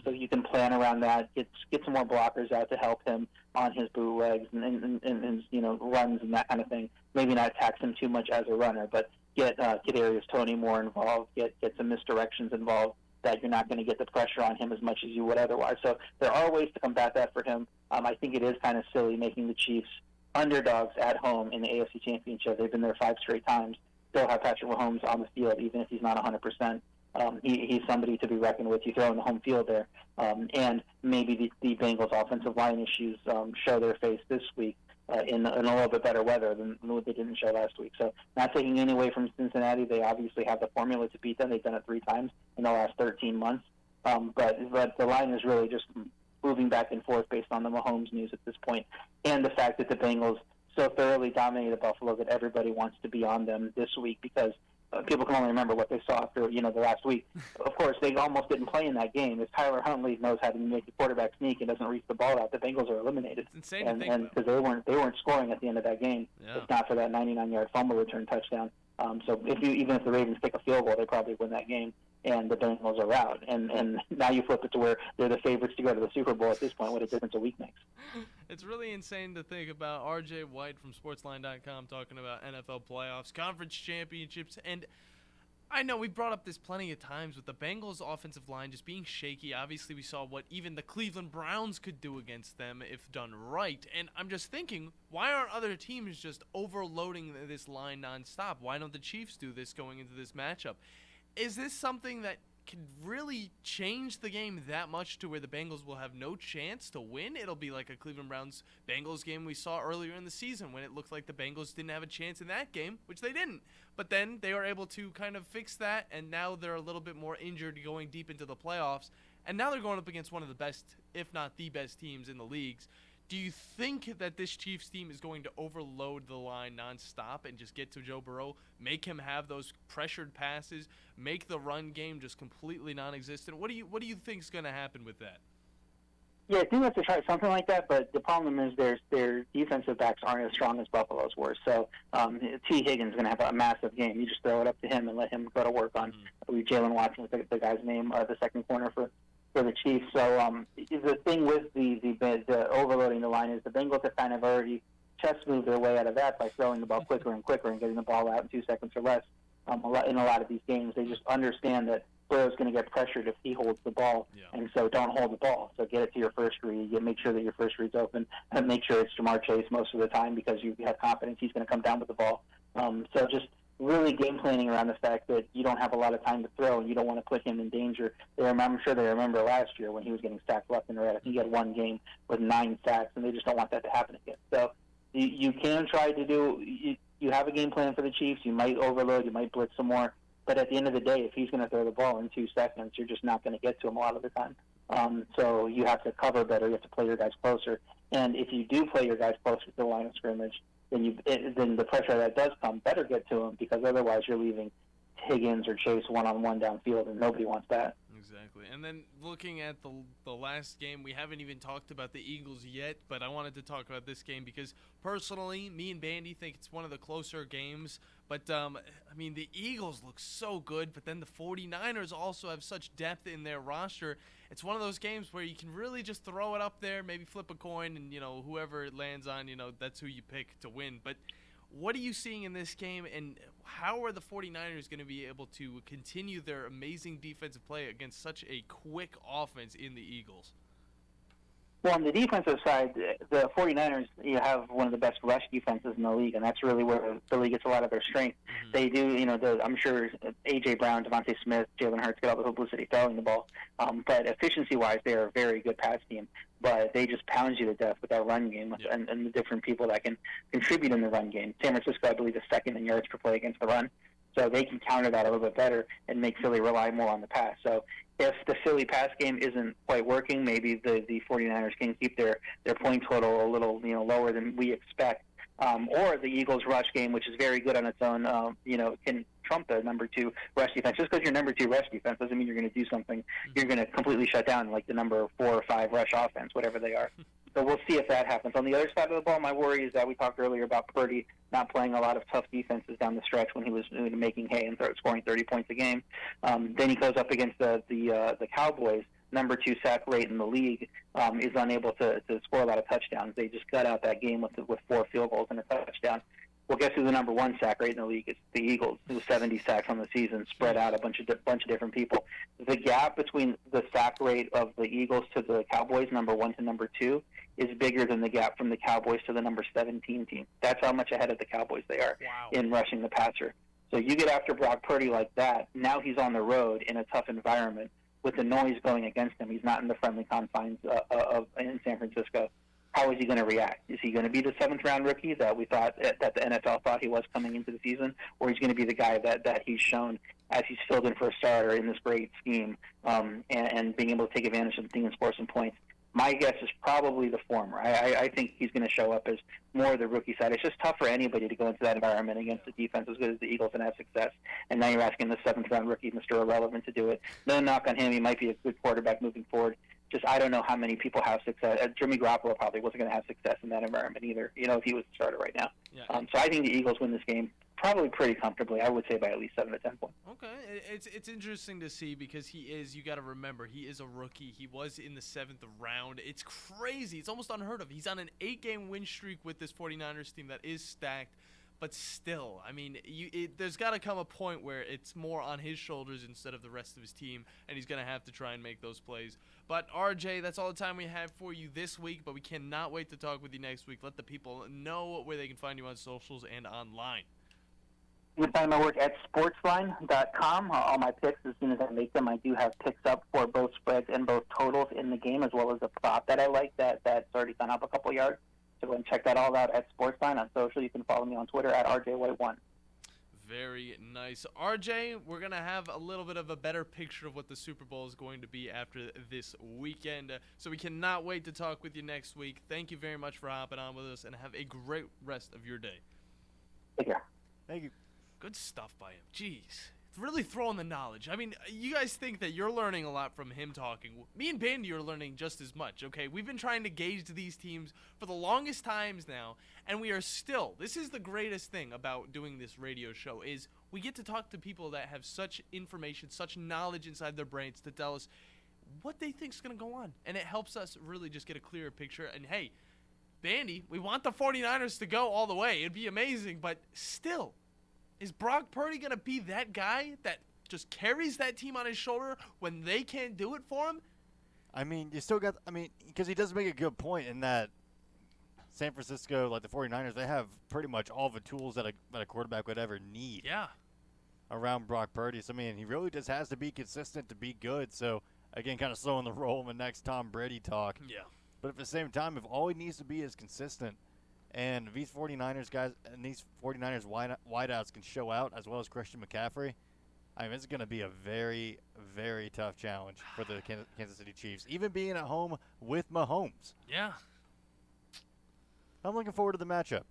So you can plan around that, get some more blockers out to help him on his bootlegs and runs and that kind of thing. Maybe not tax him too much as a runner, but get Kadarius Toney more involved, get some misdirections involved that you're not going to get the pressure on him as much as you would otherwise. So there are ways to combat that for him. I think it is kind of silly making the Chiefs underdogs at home in the AFC Championship. They've been there 5 straight times. Still have Patrick Mahomes on the field, even if he's not 100%. He's somebody to be reckoned with. You throw in the home field there. And maybe the Bengals' offensive line issues show their face this week in a little bit better weather than what they didn't show last week. So not taking any away from Cincinnati, they obviously have the formula to beat them. They've done it 3 times in the last 13 months. But the line is really just moving back and forth based on the Mahomes news at this point, and the fact that the Bengals so thoroughly dominated Buffalo that everybody wants to be on them this week because people can only remember what they saw after the last week. Of course, they almost didn't play in that game. If Tyler Huntley knows how to make the quarterback sneak and doesn't reach the ball out, the Bengals are eliminated. It's insane to think about. Because they weren't scoring at the end of that game. Yeah. If not for that 99-yard fumble return touchdown. So even if the Ravens take a field goal, they probably win that game. And the Bengals are out. And now you flip it to where they're the favorites to go to the Super Bowl at this point. What a difference a week makes. It's really insane to think about RJ White from Sportsline.com talking about NFL playoffs, conference championships, and I know we brought up this plenty of times with the Bengals' offensive line just being shaky. Obviously, we saw what even the Cleveland Browns could do against them if done right. And I'm just thinking, why aren't other teams just overloading this line nonstop? Why don't the Chiefs do this going into this matchup? Is this something that can really change the game that much to where the Bengals will have no chance to win? It'll be like a Cleveland Browns-Bengals game we saw earlier in the season when it looked like the Bengals didn't have a chance in that game, which they didn't. But then they were able to kind of fix that, and now they're a little bit more injured going deep into the playoffs. And now they're going up against one of the best, if not the best teams in the leagues. Do you think that this Chiefs team is going to overload the line nonstop and just get to Joe Burrow, make him have those pressured passes, make the run game just completely non-existent? What do you think is going to happen with that? Yeah, I think they have to try something like that, but the problem is their defensive backs aren't as strong as Buffalo's were. So T. Higgins is going to have a massive game. You just throw it up to him and let him go to work on Jalen Watson, the guy's name, the second corner for the Chiefs. So the thing with the overloading the line is the Bengals have kind of already chess moved their way out of that by throwing the ball quicker and quicker and getting the ball out in 2 seconds or less. In a lot of these games, they just understand that Burrow's going to get pressured if he holds the ball, and so don't hold the ball. So get it to your first read. Make sure that your first read's open, and make sure it's Jamar Chase most of the time because you have confidence he's going to come down with the ball. So just really game planning around the fact that you don't have a lot of time to throw and you don't want to put him in danger. I'm sure they remember last year when he was getting sacked left and right. I think he had one game with 9 sacks, and they just don't want that to happen again. So you can try to do you have a game plan for the Chiefs. You might overload, you might blitz some more. But at the end of the day, if he's going to throw the ball in 2 seconds, you're just not going to get to him a lot of the time. So you have to cover better. You have to play your guys closer. And if you do play your guys closer to the line of scrimmage, then the pressure that does come better get to him because otherwise you're leaving Higgins or Chase one-on-one downfield, and nobody wants that. Exactly. And then looking at the last game, we haven't even talked about the Eagles yet, but I wanted to talk about this game because personally, me and Bandi think it's one of the closer games. But, the Eagles look so good, but then the 49ers also have such depth in their roster. It's one of those games where you can really just throw it up there, maybe flip a coin, and, whoever it lands on, that's who you pick to win. But what are you seeing in this game, and how are the 49ers going to be able to continue their amazing defensive play against such a quick offense in the Eagles? Well, on the defensive side, the 49ers have one of the best rush defenses in the league, and that's really where the league gets a lot of their strength. Mm-hmm. They do, I'm sure A.J. Brown, Devontae Smith, Jalen Hurts get all the publicity throwing the ball. But efficiency-wise, they're a very good pass team. But they just pound you to death with that run game and the different people that can contribute in the run game. San Francisco, I believe, is second in yards per play against the run. So they can counter that a little bit better and make Philly rely more on the pass. So if the Philly pass game isn't quite working, maybe the 49ers can keep their point total a little lower than we expect. Or the Eagles' rush game, which is very good on its own, can trump the number 2 rush defense. Just because you're number 2 rush defense doesn't mean you're going to do something. You're going to completely shut down like the number 4 or 5 rush offense, whatever they are. So we'll see if that happens. On the other side of the ball, my worry is that we talked earlier about Purdy not playing a lot of tough defenses down the stretch when he was making hay and scoring 30 points a game. Then he goes up against the Cowboys. Number 2 sack rate in the league, is unable to score a lot of touchdowns. They just got out that game with 4 field goals and a touchdown. Well, guess who's the number 1 sack rate in the league? It's the Eagles, who 70 sacks on the season, spread out a bunch of different people. The gap between the sack rate of the Eagles to the Cowboys, number 1 to number 2, is bigger than the gap from the Cowboys to the number 17 team. That's how much ahead of the Cowboys they are in rushing the passer. So you get after Brock Purdy like that, now he's on the road in a tough environment with the noise going against him. He's not in the friendly confines in San Francisco. how is he going to react? Is he going to be the 7th-round rookie that we thought that the NFL thought he was coming into the season, or is he going to be the guy that he's shown as he's filled in for a starter in this great scheme and being able to take advantage of the thing and score some points? My guess is probably the former. I think he's going to show up as more of the rookie side. It's just tough for anybody to go into that environment against a defense as good as the Eagles and have success. And now you're asking the 7th-round rookie, Mr. Irrelevant, to do it. No knock on him. He might be a good quarterback moving forward. Just I don't know how many people have success. Jimmy Garoppolo probably wasn't going to have success in that environment either, if he was the starter right now. Yeah. So I think the Eagles win this game probably pretty comfortably. I would say by at least 7 to 10 points. Okay, it's interesting to see because you got to remember, he is a rookie. He was in the 7th round. It's crazy. It's almost unheard of. He's on an 8-game win streak with this 49ers team that is stacked. But still, I mean, there's got to come a point where it's more on his shoulders instead of the rest of his team, and he's going to have to try and make those plays. But, RJ, that's all the time we have for you this week, but we cannot wait to talk with you next week. Let the people know where they can find you on socials and online. You can find my work at sportsline.com. All my picks, as soon as I make them, I do have picks up for both spreads and both totals in the game, as well as a prop that I like that's already gone up a couple yards. So go and check that all out at Sportsline on social. You can follow me on Twitter at RJWhite1. Very nice. RJ, we're going to have a little bit of a better picture of what the Super Bowl is going to be after this weekend. So we cannot wait to talk with you next week. Thank you very much for hopping on with us, and have a great rest of your day. Take care. Thank you. Good stuff by him. Jeez. Really throwing the knowledge. I mean, you guys think that you're learning a lot from him talking. Me and Bandi are learning just as much, okay? We've been trying to gauge these teams for the longest times now, and we are still. This is the greatest thing about doing this radio show is we get to talk to people that have such information, such knowledge inside their brains to tell us what they think is going to go on. And it helps us really just get a clearer picture. And, hey, Bandi, we want the 49ers to go all the way. It'd be amazing, but still. Is Brock Purdy going to be that guy that just carries that team on his shoulder when they can't do it for him? I mean, you still got – I mean, because he does make a good point in that San Francisco, like the 49ers, they have pretty much all the tools that a quarterback would ever need. Yeah. Around Brock Purdy. So, I mean, he really just has to be consistent to be good. So, again, kind of slowing the roll in the next Tom Brady talk. Yeah. But at the same time, if all he needs to be is consistent – and these 49ers guys and these 49ers wideouts can show out as well as Christian McCaffrey, I mean, it's going to be a very, very tough challenge for the Kansas City Chiefs, even being at home with Mahomes. Yeah. I'm looking forward to the matchup.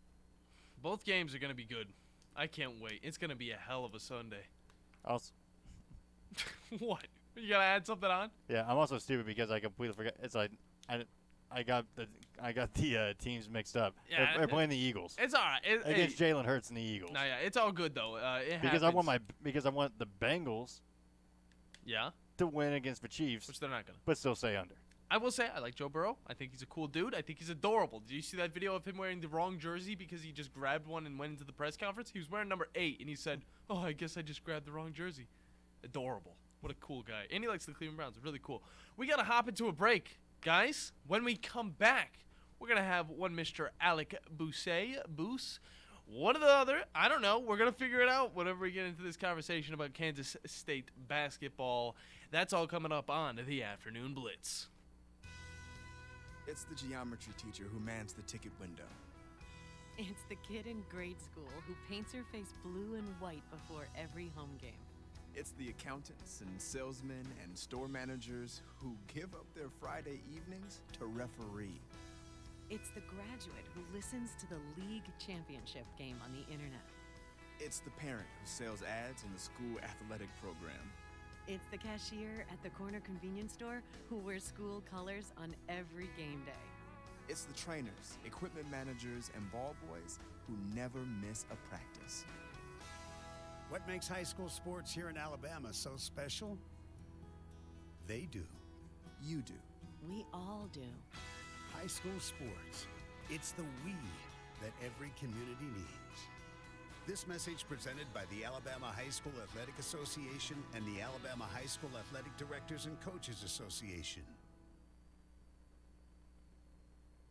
Both games are going to be good. I can't wait. It's going to be a hell of a Sunday. What? You got to add something on? Yeah, I'm also stupid because I completely forgot. It's like I got the teams mixed up. Yeah, they're playing the Eagles. It's all right. Against Jalen Hurts and the Eagles. No, yeah, it's all good though. Because I want the Bengals. Yeah. To win against the Chiefs, which they're not gonna. But still say under. I will say I like Joe Burrow. I think he's a cool dude. I think he's adorable. Did you see that video of him wearing the wrong jersey because he just grabbed one and went into the press conference? He was wearing number 8 and he said, "Oh, I guess I just grabbed the wrong jersey." Adorable. What a cool guy. And he likes the Cleveland Browns. Really cool. We gotta hop into a break. Guys, when we come back, we're going to have one Mr. Alec Boose, one or the other. I don't know. We're going to figure it out whenever we get into this conversation about Kansas State basketball. That's all coming up on the Afternoon Blitz. It's the geometry teacher who mans the ticket window. It's the kid in grade school who paints her face blue and white before every home game. It's the accountants and salesmen and store managers who give up their Friday evenings to referee. It's the graduate who listens to the league championship game on the internet. It's the parent who sells ads in the school athletic program. It's the cashier at the corner convenience store who wears school colors on every game day. It's the trainers, equipment managers, and ball boys who never miss a practice. What makes high school sports here in Alabama so special? They do. You do. We all do. High school sports. It's the we that every community needs. This message presented by the Alabama High School Athletic Association and the Alabama High School Athletic Directors and Coaches Association.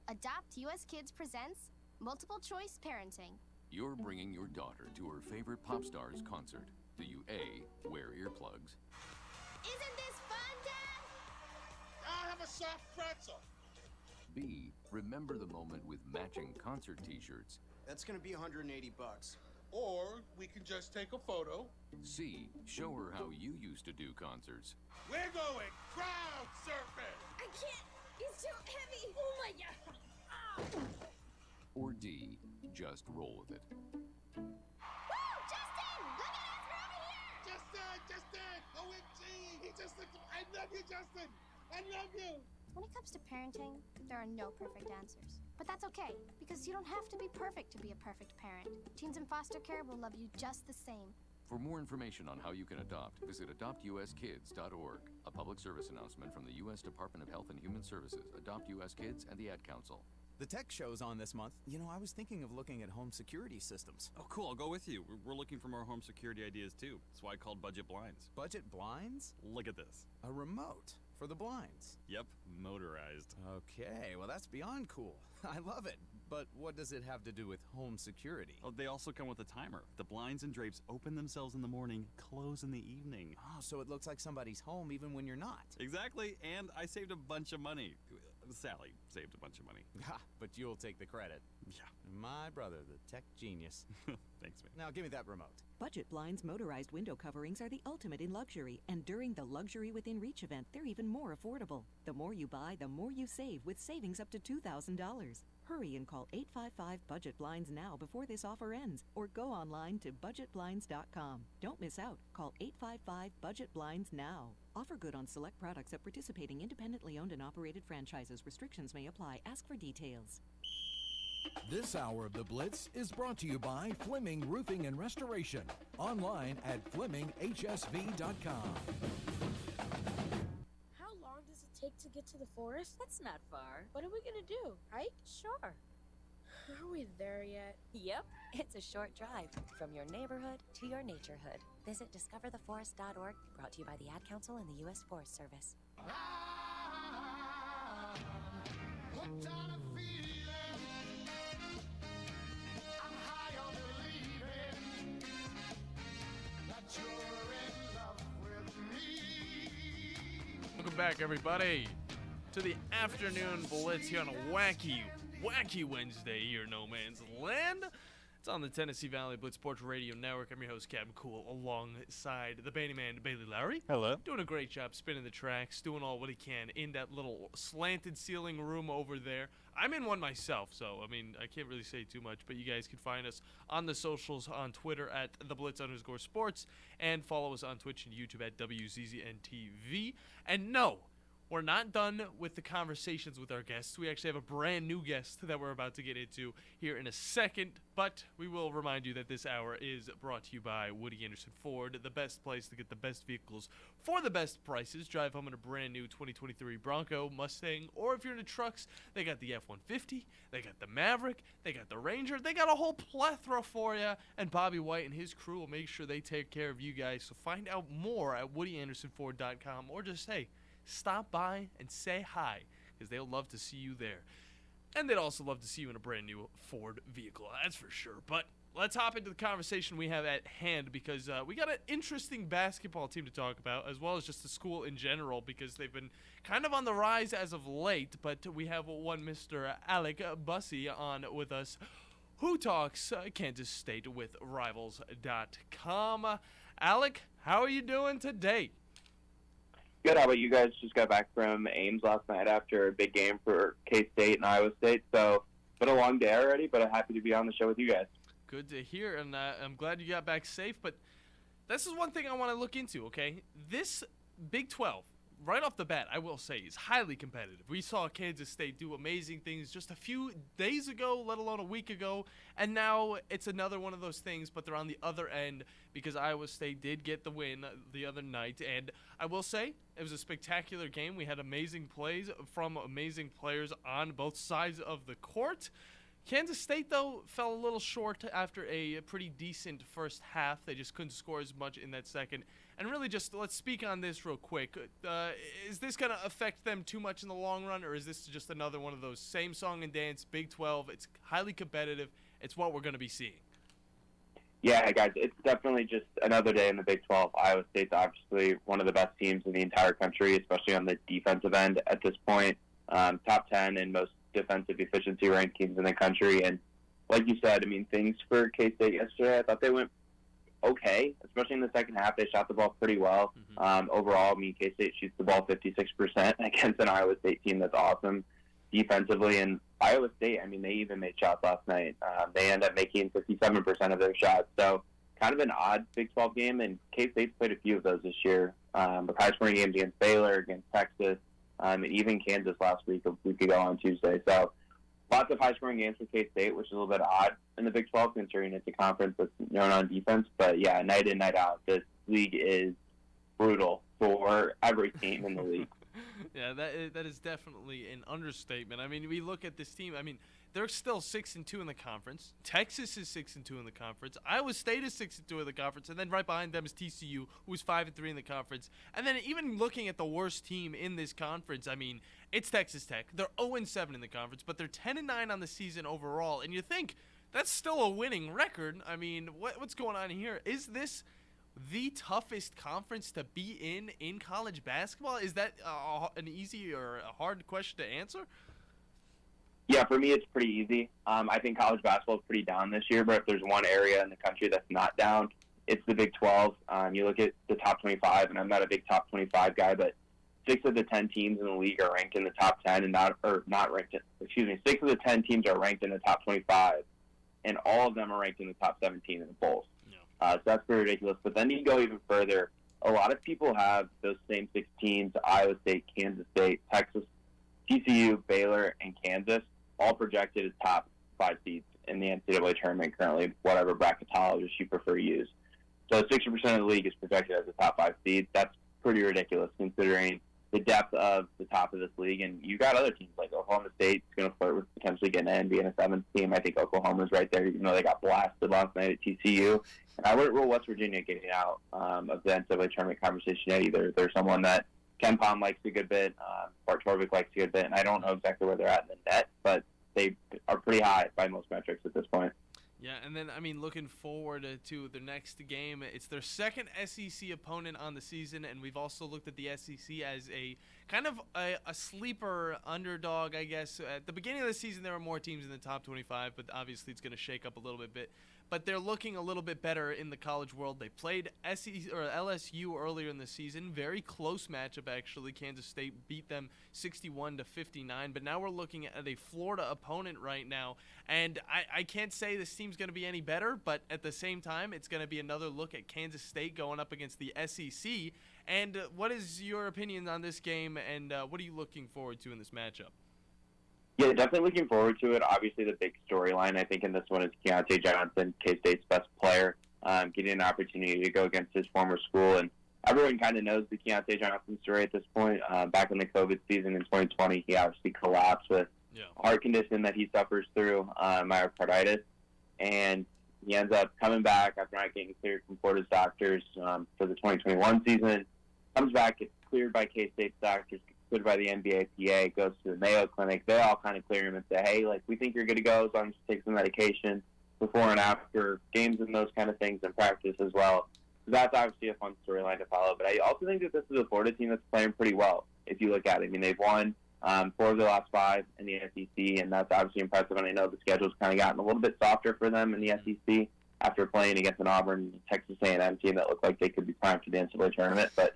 Adopt US Kids presents Multiple Choice Parenting. You're bringing your daughter to her favorite pop star's concert. Do you A, wear earplugs? Isn't this fun, Dad? I'll have a soft pretzel. B, remember the moment with matching concert t-shirts. That's gonna be $180. Or we can just take a photo. C, show her how you used to do concerts. We're going crowd surfing. I can't. He's too heavy. Oh my god. Ah. Or D, just roll with it. Woo! Justin! Look at us! We're over here! Justin! OMG! He just looked. I love you, Justin! I love you! When it comes to parenting, there are no perfect answers. But that's okay, because you don't have to be perfect to be a perfect parent. Teens in foster care will love you just the same. For more information on how you can adopt, visit adoptuskids.org. A public service announcement from the U.S. Department of Health and Human Services, Adopt U.S. Kids, and the Ad Council. The tech show's on this month. You know, I was thinking of looking at home security systems. Oh, cool. I'll go with you. We're looking for more home security ideas, too. That's why I called Budget Blinds. Budget blinds? Look at this. A remote for the blinds. Yep, motorized. Okay, well, that's beyond cool. I love it. But what does it have to do with home security? Oh, they also come with a timer. The blinds and drapes open themselves in the morning, close in the evening. Oh, so it looks like somebody's home even when you're not. Exactly, and I saved a bunch of money. Sally saved a bunch of money. Ha, but you'll take the credit. Yeah. My brother, the tech genius. Thanks, man. Now give me that remote. Budget Blinds motorized window coverings are the ultimate in luxury, and during the Luxury Within Reach event, they're even more affordable. The more you buy, the more you save, with savings up to $2,000. Hurry and call 855-BUDGET-BLINDS now before this offer ends, or go online to budgetblinds.com. Don't miss out. Call 855-BUDGET-BLINDS now. Offer good on select products at participating independently owned and operated franchises. Restrictions may apply. Ask for details. This hour of The Blitz is brought to you by Fleming Roofing and Restoration. Online at FlemingHSV.com. How long does it take to get to the forest? That's not far. What are we gonna do? Hike? Sure. Are we there yet? Yep. It's a short drive from your neighborhood to your naturehood. Visit discovertheforest.org, brought to you by the Ad Council and the U.S. Forest Service. Welcome back, everybody, to the afternoon Blitz here on a wacky Wednesday here in No Man's Land. It's on the Tennessee Valley Blitz Sports Radio Network. I'm your host, Captain Cool, alongside the Bandi Man, Bailey Lowry. Hello. Doing a great job spinning the tracks, doing all what he can in that little slanted ceiling room over there. I'm in one myself, so, I mean, I can't really say too much, but you guys can find us on the socials, on Twitter at @TheBlitz_sports, and follow us on Twitch and YouTube at WZZNTV. And no, we're not done with the conversations with our guests. We actually have a brand new guest that we're about to get into here in a second, but we will remind you that this hour is brought to you by Woody Anderson Ford, the best place to get the best vehicles for the best prices. Drive home in a brand new 2023 Bronco, Mustang, or if you're into trucks, they got the F-150, they got the Maverick, they got the Ranger, they got a whole plethora for you, and Bobby White and his crew will make sure they take care of you guys. So find out more at WoodyAndersonFord.com, or just, hey, stop by and say hi, because they'll love to see you there. And they'd also love to see you in a brand new Ford vehicle, that's for sure. But let's hop into the conversation we have at hand, because we got an interesting basketball team to talk about, as well as just the school in general, because they've been kind of on the rise as of late. But we have one Mr. Alec Bussey on with us, who talks Kansas State with Rivals.com. Alec, how are you doing today? Good. How about you guys? Just got back from Ames last night after a big game for K-State and Iowa State. So, been a long day already, but I'm happy to be on the show with you guys. Good to hear, and I'm glad you got back safe. But this is one thing I want to look into, okay? This Big 12, right off the bat, I will say, is highly competitive. We saw Kansas State do amazing things just a few days ago, let alone a week ago, and now it's another one of those things, but they're on the other end because Iowa State did get the win the other night. And I will say, it was a spectacular game. We had amazing plays from amazing players on both sides of the court. Kansas State, though, fell a little short after a pretty decent first half. They just couldn't score as much in that second. And really just, let's speak on this real quick. Is this going to affect them too much in the long run, or is this just another one of those same song and dance, Big 12? It's highly competitive. It's what we're going to be seeing. Yeah, guys, it's definitely just another day in the Big 12. Iowa State's obviously one of the best teams in the entire country, especially on the defensive end at this point. Top 10 in most defensive efficiency rankings in the country. And like you said, I mean, things for K-State yesterday, I thought they went okay, especially in the second half. They shot the ball pretty well. Overall, I mean, K-State shoots the ball 56% against an Iowa State team that's awesome defensively. And Iowa State, I mean, they even made shots last night. They end up making 57% of their shots. So kind of an odd Big 12 game, and K-State's played a few of those this year. With high-scoring games against Baylor, against Texas, and even Kansas last week, a week ago on Tuesday. So lots of high-scoring games for K-State, which is a little bit odd in the Big 12, considering it's a conference that's known on defense. But, yeah, night in, night out, this league is brutal for every team in the league. Yeah, that is definitely an understatement. I mean, we look at this team. I mean, they're still 6-2 in the conference. Texas is 6-2 in the conference. Iowa State is 6-2 in the conference, and then right behind them is TCU, who's 5-3 in the conference. And then even looking at the worst team in this conference, I mean, it's Texas Tech. They're 0-7 in the conference, but they're 10-9 on the season overall. And you think that's still a winning record? I mean, what's going on here? Is this the toughest conference to be in college basketball? Is that an easy or a hard question to answer? Yeah, for me, it's pretty easy. I think college basketball is pretty down this year, but if there's one area in the country that's not down, it's the Big 12. You look at the top 25, and I'm not a big top 25 guy, but 6 of the 10 teams in the league are ranked in the top 10 and not ranked. 6 of the 10 teams are ranked in the top 25, and all of them are ranked in the top 17 in the polls. So that's pretty ridiculous. But then you go even further. A lot of people have those same 6 teams: Iowa State, Kansas State, Texas, TCU, Baylor, and Kansas, all projected as top 5 seeds in the NCAA tournament currently, whatever bracketologist you prefer to use. So 60% of the league is projected as a top 5 seed. That's pretty ridiculous considering the depth of the top of this league. And you got other teams like Oklahoma State going to flirt with potentially getting in, being a 7th team. I think Oklahoma's right there, even though they got blasted last night at TCU. And I wouldn't rule West Virginia getting out of the NCAA tournament conversation yet either. There's someone that Ken Pom likes a good bit, Bart Torvik likes a good bit, and I don't know exactly where they're at in the net, but they are pretty high by most metrics at this point. Yeah, and then, I mean, looking forward to the next game, it's their second SEC opponent on the season, and we've also looked at the SEC as a kind of a sleeper underdog, I guess. At the beginning of the season, there were more teams in the top 25, but obviously it's going to shake up a little bit. But they're looking a little bit better in the college world. They played LSU earlier in the season. Very close matchup, actually. Kansas State beat them 61-59. But now we're looking at a Florida opponent right now. And I can't say this team's going to be any better, but at the same time, it's going to be another look at Kansas State going up against the SEC. And what is your opinion on this game, and what are you looking forward to in this matchup? Yeah, definitely looking forward to it. Obviously, the big storyline, I think, in this one is Keontae Johnson, K-State's best player, getting an opportunity to go against his former school. And everyone kind of knows the Keontae Johnson story at this point. Back in the COVID season in 2020, he obviously collapsed with a heart condition that he suffers through, myocarditis. And he ends up coming back after not getting cleared from Florida's doctors for the 2021 season. Comes back, gets cleared by K-State's doctors, cleared by the NBAPA, goes to the Mayo Clinic. They all kind of clear him and say, hey, like, we think you're good to go as long as you take some medication before and after games and those kind of things, and practice as well. So that's obviously a fun storyline to follow. But I also think that this is a Florida team that's playing pretty well, if you look at it. I mean, they've won 4 of their last 5 in the SEC, and that's obviously impressive. And I know the schedule's kind of gotten a little bit softer for them in the SEC after playing against an Auburn, Texas A&M team that looked like they could be primed for the NCAA tournament. But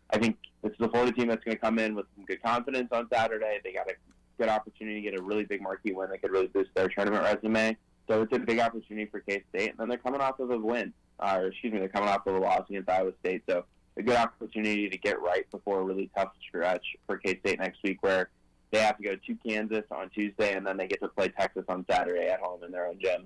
I think this is a Florida team that's going to come in with some good confidence on Saturday. They got a good opportunity to get a really big marquee win that could really boost their tournament resume. So it's a big opportunity for K-State. And then they're coming off of a win. They're coming off of a loss against Iowa State. So a good opportunity to get right before a really tough stretch for K-State next week, where they have to go to Kansas on Tuesday, and then they get to play Texas on Saturday at home in their own gym.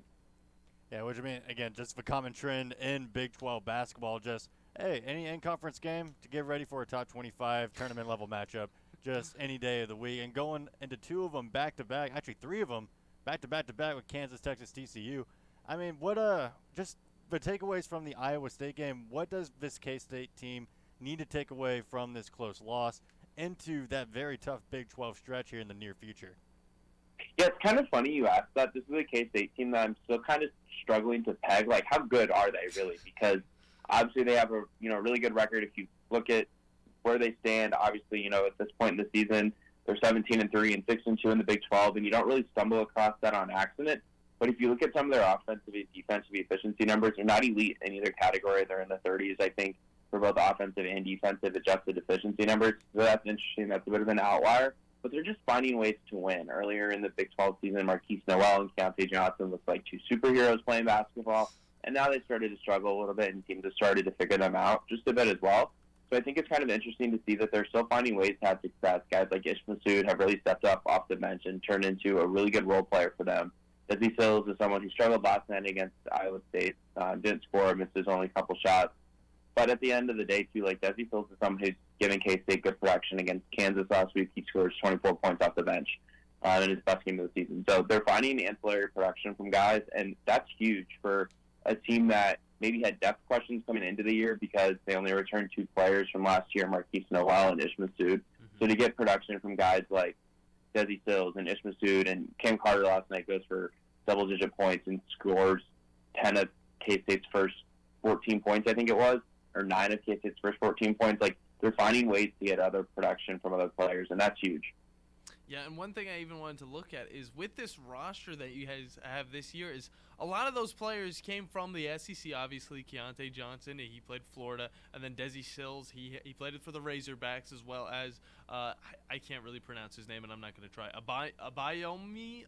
Yeah, which I mean, again, just the common trend in Big 12 basketball, just, hey, any in-conference game to get ready for a top 25 tournament-level matchup, just any day of the week. And going into 2 of them back-to-back, actually 3 of them back-to-back with Kansas, Texas, TCU. I mean, just the takeaways from the Iowa State game, what does this K-State team need to take away from this close loss into that very tough Big 12 stretch here in the near future? Yeah, it's kind of funny you asked that. This is a K-State team that I'm still kind of struggling to peg. Like, how good are they really? Because obviously they have a really good record. If you look at where they stand, obviously, at this point in the season, They're 17-3 and 6-2 in the Big 12, and you don't really stumble across that on accident. But if you look at some of their offensive and defensive efficiency numbers, they're not elite in either category. They're in the 30s, I think, for both offensive and defensive adjusted efficiency numbers. So that's interesting. That's a bit of an outlier. But they're just finding ways to win. Earlier in the Big 12 season, Marquise Noel and Keontae Johnson looked like two superheroes playing basketball. And now they started to struggle a little bit, and teams have started to figure them out just a bit as well. So I think it's kind of interesting to see that they're still finding ways to have success. Guys like Ish Masood have really stepped up off the bench and turned into a really good role player for them. Desi Sills is someone who struggled last night against Iowa State, didn't score, missed his only couple shots. But at the end of the day, too, like Desi Sills is someone who's giving K-State good production. Against Kansas last week, he scores 24 points off the bench in his best game of the season. So they're finding ancillary production from guys, and that's huge for a team that maybe had depth questions coming into the year because they only returned 2 players from last year, Marquise Noel and Ish Masood. So to get production from guys like Desi Sills and Ish Masood, and Cam Carter last night goes for double-digit points and scores 10 of K-State's first 14 points, I think it was, or 9 of K-State's first 14 points. Like, they're finding ways to get other production from other players, and that's huge. Yeah, and one thing I even wanted to look at is with this roster that you guys have this year is a lot of those players came from the SEC. Obviously, Keontae Johnson, he played Florida, and then Desi Sills, he played it for the Razorbacks, as well as I can't really pronounce his name, and I'm not going to try. Abayomi,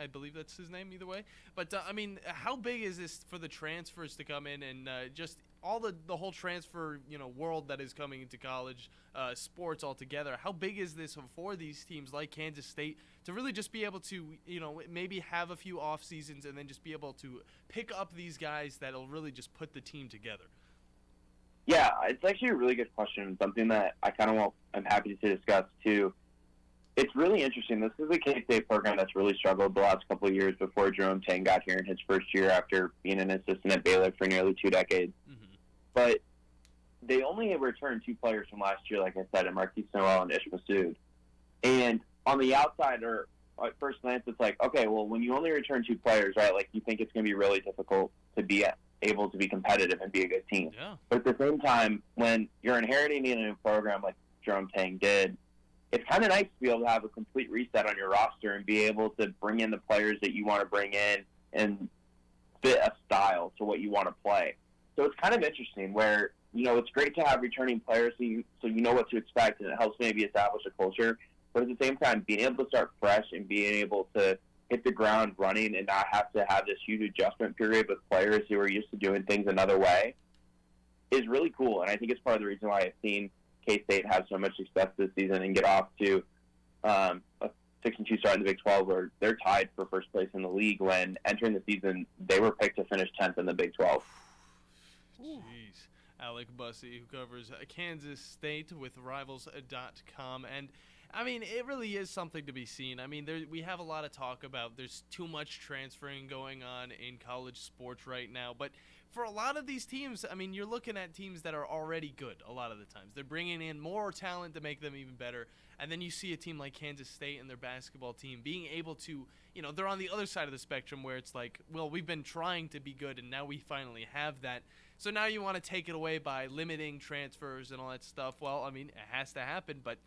I believe that's his name either way. But I mean, how big is this for the transfers to come in and just all the whole transfer world that is coming into college sports altogether? How big is this for these teams like Kansas State to really just be able to maybe have a few off seasons and then just be able to pick up these guys that'll really just put the team together? Yeah, it's actually a really good question, and something that I'm happy to discuss too. It's really interesting. This is a K-State program that's really struggled the last couple of years before Jerome Tang got here in his first year after being an assistant at Baylor for nearly 2 decades. Mm-hmm. But they only have returned 2 players from last year, like I said, and Marquise Noel and Ish Masood. And on the outside, or at first glance, it's like, okay, well, when you only return 2 players, right, like you think it's going to be really difficult to be able to be competitive and be a good team. Yeah. But at the same time, when you're inheriting a new program like Jerome Tang did, it's kind of nice to be able to have a complete reset on your roster and be able to bring in the players that you want to bring in and fit a style to what you want to play. So it's kind of interesting where, it's great to have returning players so you know what to expect, and it helps maybe establish a culture. But at the same time, being able to start fresh and being able to hit the ground running and not have to have this huge adjustment period with players who are used to doing things another way is really cool. And I think it's part of the reason why I've seen K-State have so much success this season and get off to a 6-2 start in the Big 12, where they're tied for first place in the league when entering the season they were picked to finish 10th in the Big 12. Jeez. Alec Bussey, who covers Kansas State with Rivals.com. And, I mean, it really is something to be seen. I mean, we have a lot of talk about there's too much transferring going on in college sports right now. But for a lot of these teams, I mean, you're looking at teams that are already good a lot of the times. They're bringing in more talent to make them even better. And then you see a team like Kansas State and their basketball team being able to, they're on the other side of the spectrum where it's like, well, we've been trying to be good and now we finally have that. So now you want to take it away by limiting transfers and all that stuff. Well, I mean, it has to happen, but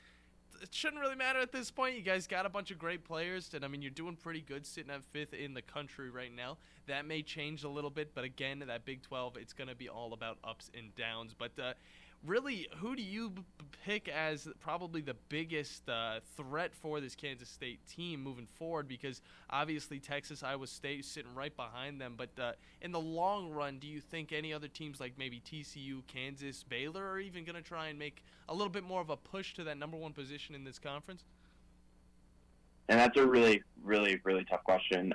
it shouldn't really matter at this point. You guys got a bunch of great players, and I mean, you're doing pretty good sitting at 5th in the country right now. That may change a little bit, but again, that Big 12, it's going to be all about ups and downs. But really, who do you pick as probably the biggest threat for this Kansas State team moving forward? Because obviously Texas, Iowa State sitting right behind them. But in the long run, do you think any other teams like maybe TCU, Kansas, Baylor are even going to try and make a little bit more of a push to that number 1 position in this conference? And that's a really, really, really tough question.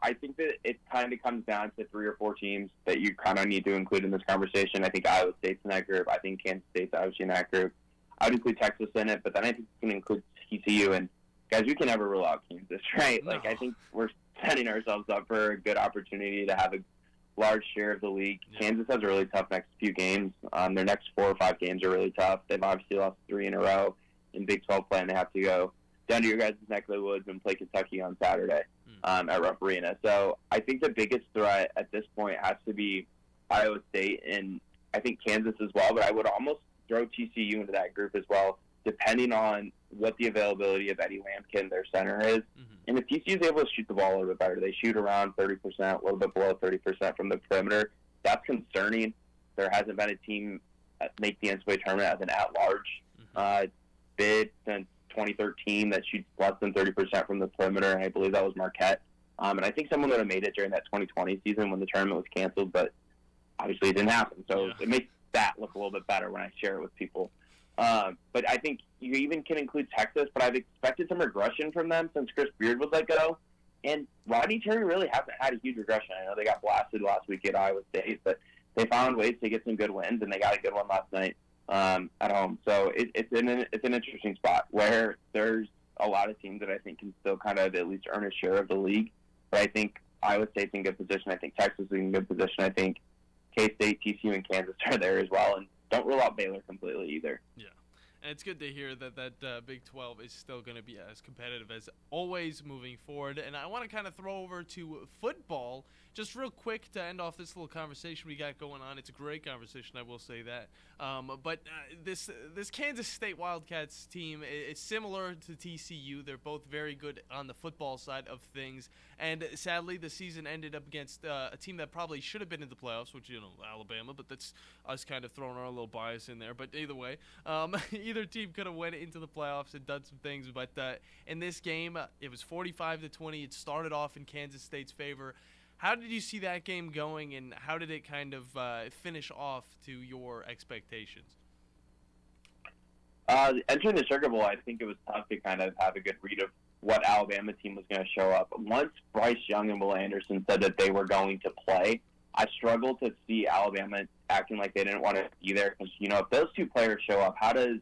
I think that it kind of comes down to 3 or 4 teams that you kind of need to include in this conversation. I think Iowa State's in that group. I think Kansas State's obviously in that group. I would include Texas in it, but then I think you can include TCU. And, guys, we can never rule out Kansas, right? No. Like, I think we're setting ourselves up for a good opportunity to have a large share of the league. Yeah. Kansas has a really tough next few games. Their next 4 or 5 games are really tough. They've obviously lost 3 in a row in Big 12 play, and they have to go down to your guys' neck of the woods and play Kentucky on Saturday at Rupp Arena. So I think the biggest threat at this point has to be Iowa State, and I think Kansas as well, but I would almost throw TCU into that group as well. depending on what the availability of Eddie Lampkin, their center, is. And if TCU is able to shoot the ball a little bit better, they shoot around 30%, a little bit below 30% from the perimeter. That's concerning. There hasn't been a team make the NCAA tournament as an at-large bid since 2013 that shoots less than 30% from the perimeter, and I believe that was Marquette. And I think someone would have made it during that 2020 season when the tournament was canceled, but obviously it didn't happen. So it makes that look a little bit better when I share it with people. But I think you even can include Texas, but I've expected some regression from them since Chris Beard was let go. And Rodney Terry really hasn't had a huge regression. I know they got blasted last week at Iowa State, but they found ways to get some good wins, and they got a good one last night at home. So it's an interesting spot where there's a lot of teams that I think can still kind of at least earn a share of the league. But I think Iowa State's in good position. I think Texas is in good position. I think K-State, TCU, and Kansas are there as well. And don't rule out Baylor completely either. Yeah. And it's good to hear that Big 12 is still going to be as competitive as always moving forward. And I want to kind of throw over to football just real quick to end off this little conversation we got going on. It's a great conversation, I will say that. But this Kansas State Wildcats team is similar to TCU. They're both very good on the football side of things. And sadly, the season ended up against a team that probably should have been in the playoffs, which, Alabama. But that's us kind of throwing our little bias in there. But either way, either team could have went into the playoffs and done some things. But in this game, it was 45-20. It started off in Kansas State's favor. How did you see that game going, and how did it kind of finish off to your expectations? Entering the Sugar Bowl, I think it was tough to kind of have a good read of what Alabama team was going to show up. Once Bryce Young and Will Anderson said that they were going to play, I struggled to see Alabama acting like they didn't want to be there because, if those two players show up, how does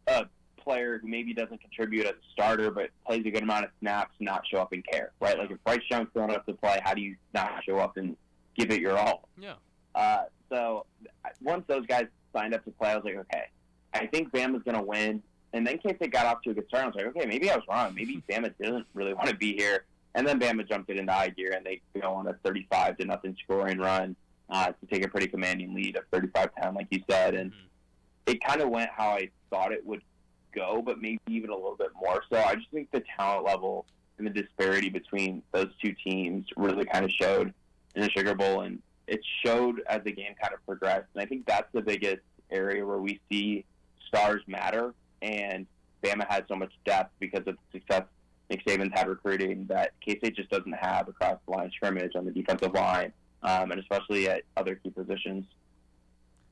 a player who maybe doesn't contribute as a starter but plays a good amount of snaps not show up and care, right? Like if Bryce Young's going up to play, how do you not show up and give it your all? Yeah. So once those guys signed up to play, I was like, okay, I think Bama's going to win. And then K-State got off to a good start. I was like, okay, maybe I was wrong. Maybe Bama didn't really want to be here. And then Bama jumped it into high gear, and they go on a 35-0 scoring run to take a pretty commanding lead of 35-10, like you said. And it kind of went how I thought it would go, but maybe even a little bit more. So I just think the talent level and the disparity between those two teams really kind of showed in the Sugar Bowl, and it showed as the game kind of progressed. And I think that's the biggest area where we see stars matter, and Bama had so much depth because of the success Nick Saban's had recruiting that K-State just doesn't have across the line of scrimmage on the defensive line, and especially at other key positions.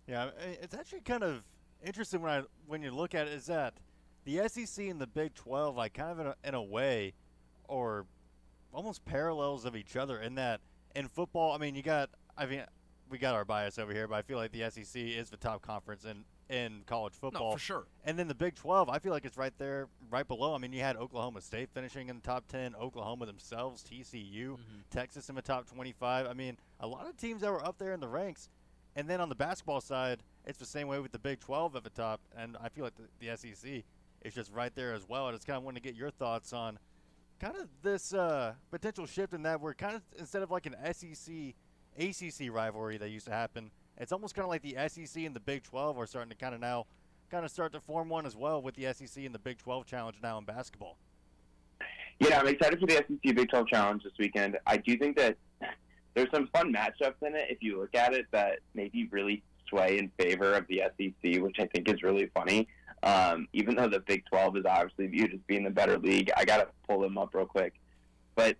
Yeah, it's actually kind of interesting when you look at it, is that the SEC and the Big 12, like kind of in a way, or almost parallels of each other in that in football, we got our bias over here, but I feel like the SEC is the top conference in college football. No, for sure. And then the Big 12, I feel like it's right there, right below. You had Oklahoma State finishing in the top 10, Oklahoma themselves, TCU, Texas in the top 25. A lot of teams that were up there in the ranks. And then on the basketball side, it's the same way with the Big 12 at the top, and I feel like the SEC is just right there as well. I just kind of wanted to get your thoughts on kind of this potential shift in that we're kind of, instead of like an SEC-ACC rivalry that used to happen, it's almost kind of like the SEC and the Big 12 are starting to kind of start to form one as well with the SEC and the Big 12 challenge now in basketball. Yeah, I'm excited for the SEC Big 12 challenge this weekend. I do think that there's some fun matchups in it if you look at it that maybe really sway in favor of the SEC, which I think is really funny. Even though the Big 12 is obviously viewed as being the better league, I got to pull them up real quick. But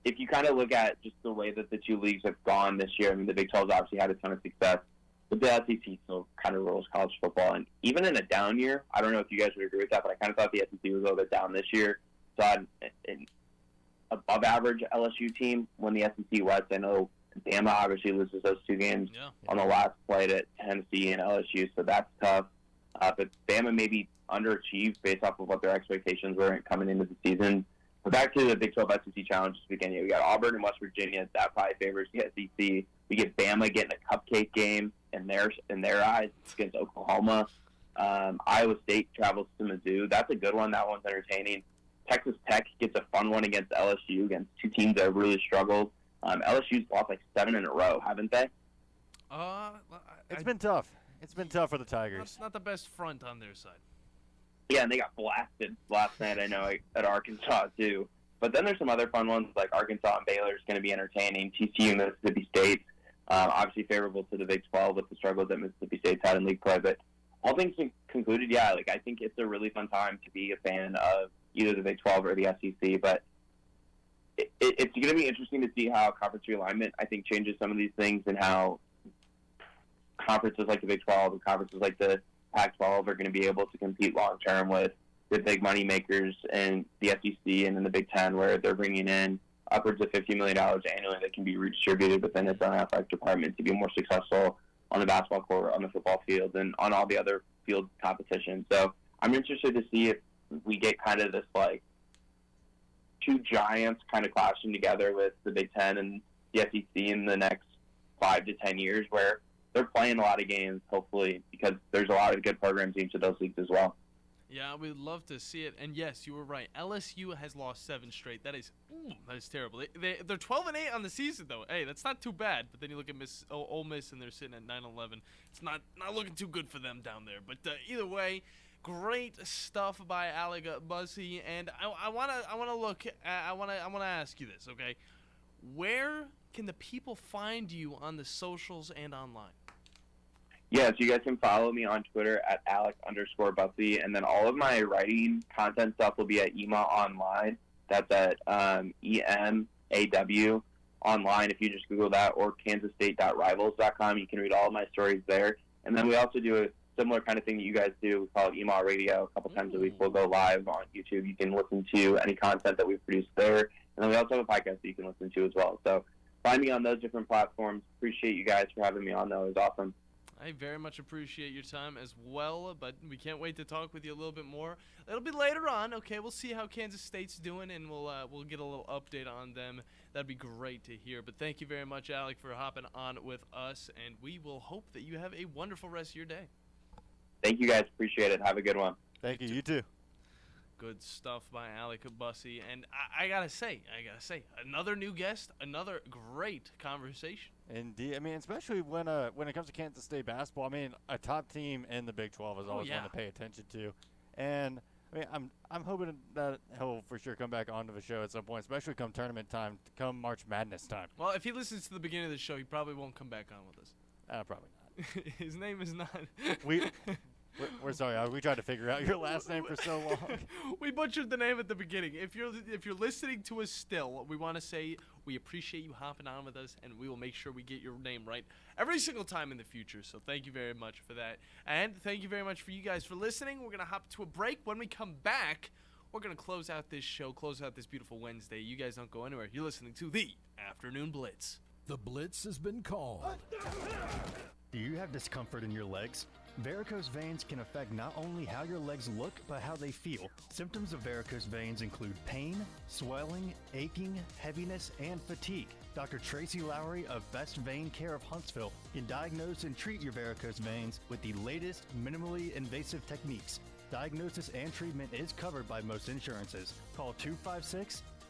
if you kind of look at just the way that the two leagues have gone this year, the Big 12's obviously had a ton of success, but the SEC still kind of rules college football. And even in a down year, I don't know if you guys would agree with that, but I kind of thought the SEC was a little bit down this year. So I had an above-average LSU team win the SEC West. I know Bama obviously loses those two games on the last play to Tennessee and LSU, so that's tough. But Bama maybe underachieved based off of what their expectations were coming into the season. But back to the Big 12 SEC Challenge this weekend. We got Auburn and West Virginia. That probably favors the SEC. We get Bama getting a cupcake game in their eyes against Oklahoma. Iowa State travels to Mizzou. That's a good one. That one's entertaining. Texas Tech gets a fun one against LSU, against two teams that really struggled. LSU's lost like 7 in a row, haven't they? It's been tough. It's been tough for the Tigers. Not the best front on their side. Yeah, and they got blasted last night, I know, at Arkansas, too. But then there's some other fun ones, like Arkansas and Baylor is going to be entertaining. TCU, Mississippi State, obviously favorable to the Big 12 with the struggles that Mississippi State's had in league play. But all things concluded, yeah, like I think it's a really fun time to be a fan of either the Big 12 or the SEC. But it's going to be interesting to see how conference realignment, I think, changes some of these things and how conferences like the Big 12 and conferences like the Pac-12 are going to be able to compete long-term with the big money makers in the SEC and in the Big Ten, where they're bringing in upwards of $50 million annually that can be redistributed within its own athletic department to be more successful on the basketball court, on the football field, and on all the other field competitions. So I'm interested to see if we get kind of this, like, two giants kind of clashing together with the Big Ten and the SEC in the next 5 to 10 years, where they're playing a lot of games, hopefully, because there's a lot of good programs in each of those leagues as well. Yeah, we'd love to see it. And yes, you were right. LSU has lost 7 straight. That is terrible. They're 12-8 on the season, though. Hey, that's not too bad. But then you look at Ole Miss, and they're sitting at 9-11. It's not looking too good for them down there. But either way, great stuff by Alec Bussey. And I want to ask you this, okay? Where can the people find you on the socials and online? Yeah, so you guys can follow me on Twitter at Alec_Bussey, and then all of my writing content stuff will be at EMA Online. That's at EMAW Online. If you just Google that, or KansasState.Rivals.com, you can read all of my stories there. And then we also do a similar kind of thing that you guys do. We call it EMA Radio. A couple times a week we'll go live on YouTube. You can listen to any content that we've produced there. And then we also have a podcast that you can listen to as well. So find me on those different platforms. Appreciate you guys for having me on, though. It was awesome. I very much appreciate your time as well, but we can't wait to talk with you a little bit more. It'll be later on, okay? We'll see how Kansas State's doing, and we'll get a little update on them. That'd be great to hear. But thank you very much, Alec, for hopping on with us, and we will hope that you have a wonderful rest of your day. Thank you, guys. Appreciate it. Have a good one. Thank you. You too. Good stuff by Alec Bussey. And I gotta say, another new guest, another great conversation. Indeed. I mean, especially when it comes to Kansas State basketball, I mean, a top team in the Big 12 is always one to pay attention to. And I mean, I'm hoping that he'll for sure come back onto the show at some point, especially come tournament time, come March Madness time. Well, if he listens to the beginning of the show, he probably won't come back on with us. Probably not. His name is not. We're sorry. We tried to figure out your last name for so long. We butchered the name at the beginning. If you're listening to us still, we want to say we appreciate you hopping on with us, and we will make sure we get your name right every single time in the future. So thank you very much for that, and thank you very much for you guys for listening. We're gonna hop to a break. When we come back, we're gonna close out this show, close out this beautiful Wednesday. You guys don't go anywhere. You're listening to the Afternoon Blitz. The Blitz has been called. Do you have discomfort in your legs? Varicose veins can affect not only how your legs look, but how they feel. Symptoms of varicose veins include pain, swelling, aching, heaviness, and fatigue. Dr. Tracy Lowry of Best Vein Care of Huntsville can diagnose and treat your varicose veins with the latest minimally invasive techniques. Diagnosis and treatment is covered by most insurances. Call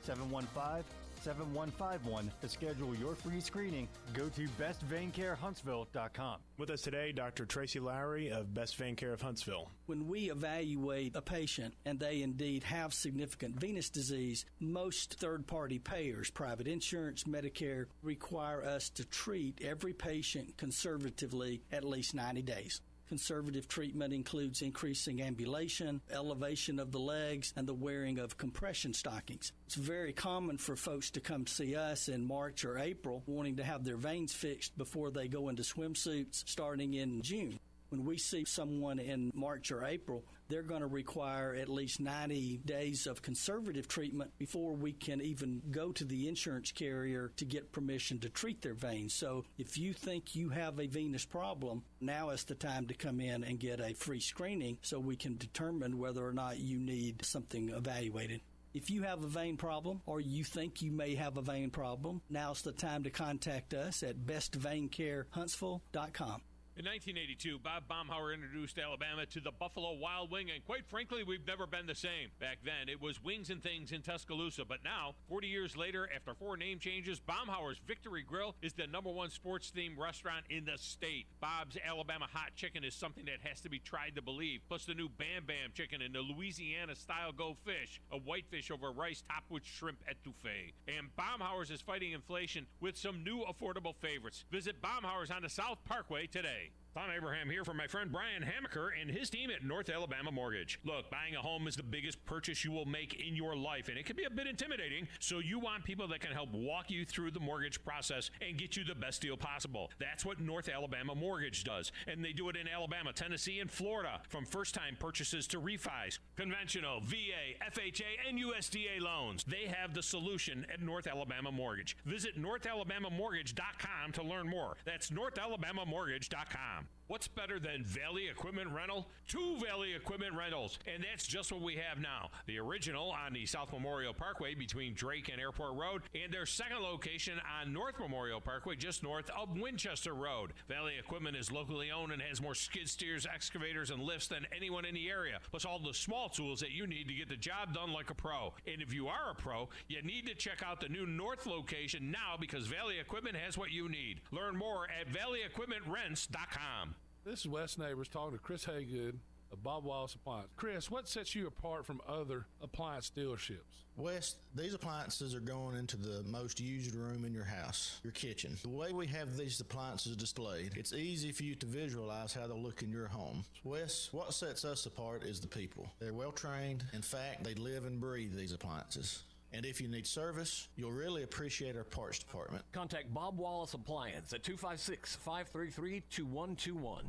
256-715-7151 to schedule your free screening. Go to bestveincarehuntsville.com. With us today, Dr. Tracy Lowry of Best Vein Care of Huntsville. When we evaluate a patient and they indeed have significant venous disease, most third-party payers, private insurance, Medicare, require us to treat every patient conservatively at least 90 days. Conservative treatment includes increasing ambulation, elevation of the legs, and the wearing of compression stockings. It's very common for folks to come see us in March or April wanting to have their veins fixed before they go into swimsuits starting in June. When we see someone in March or April, they're going to require at least 90 days of conservative treatment before we can even go to the insurance carrier to get permission to treat their veins. So if you think you have a venous problem, now is the time to come in and get a free screening so we can determine whether or not you need something evaluated. If you have a vein problem or you think you may have a vein problem, now's the time to contact us at bestveincarehuntsville.com. In 1982, Bob Baumhauer introduced Alabama to the Buffalo Wild Wing, and quite frankly, we've never been the same. Back then, it was Wings and Things in Tuscaloosa, but now, 40 years later, after 4 name changes, Baumhauer's Victory Grill is the #1 sports-themed restaurant in the state. Bob's Alabama Hot Chicken is something that has to be tried to believe, plus the new Bam Bam Chicken and the Louisiana-style Go Fish, a whitefish over rice topped with shrimp etouffee. And Baumhauer's is fighting inflation with some new affordable favorites. Visit Baumhauer's on the South Parkway today. Tom Abraham here for my friend Brian Hamaker and his team at North Alabama Mortgage. Look, buying a home is the biggest purchase you will make in your life, and it can be a bit intimidating, so you want people that can help walk you through the mortgage process and get you the best deal possible. That's what North Alabama Mortgage does, and they do it in Alabama, Tennessee, and Florida, from first-time purchases to refis, conventional, VA, FHA, and USDA loans. They have the solution at North Alabama Mortgage. Visit NorthAlabamaMortgage.com to learn more. That's NorthAlabamaMortgage.com. What's better than Valley Equipment Rental? 2 Valley Equipment Rentals, and that's just what we have now. The original on the South Memorial Parkway between Drake and Airport Road, and their second location on North Memorial Parkway just north of Winchester Road. Valley Equipment is locally owned and has more skid steers, excavators, and lifts than anyone in the area, plus all the small tools that you need to get the job done like a pro. And if you are a pro, you need to check out the new North location now because Valley Equipment has what you need. Learn more at ValleyEquipmentRents.com. This is Wes Neighbors talking to Chris Haygood of Bob Wallace Appliance. Chris, what sets you apart from other appliance dealerships? Wes, these appliances are going into the most used room in your house, your kitchen. The way we have these appliances displayed, it's easy for you to visualize how they'll look in your home. Wes, what sets us apart is the people. They're well trained. In fact, they live and breathe these appliances. And if you need service, you'll really appreciate our parts department. Contact Bob Wallace Appliance at 256-533-2121.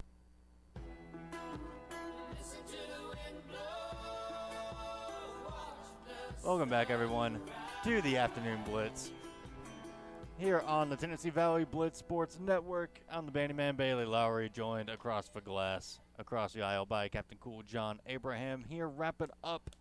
Welcome back, everyone, to the Afternoon Blitz. Here on the Tennessee Valley Blitz Sports Network, I'm the Bandyman Bailey Lowry, joined across the glass, across the aisle by Captain Cool John Abraham, here wrapping up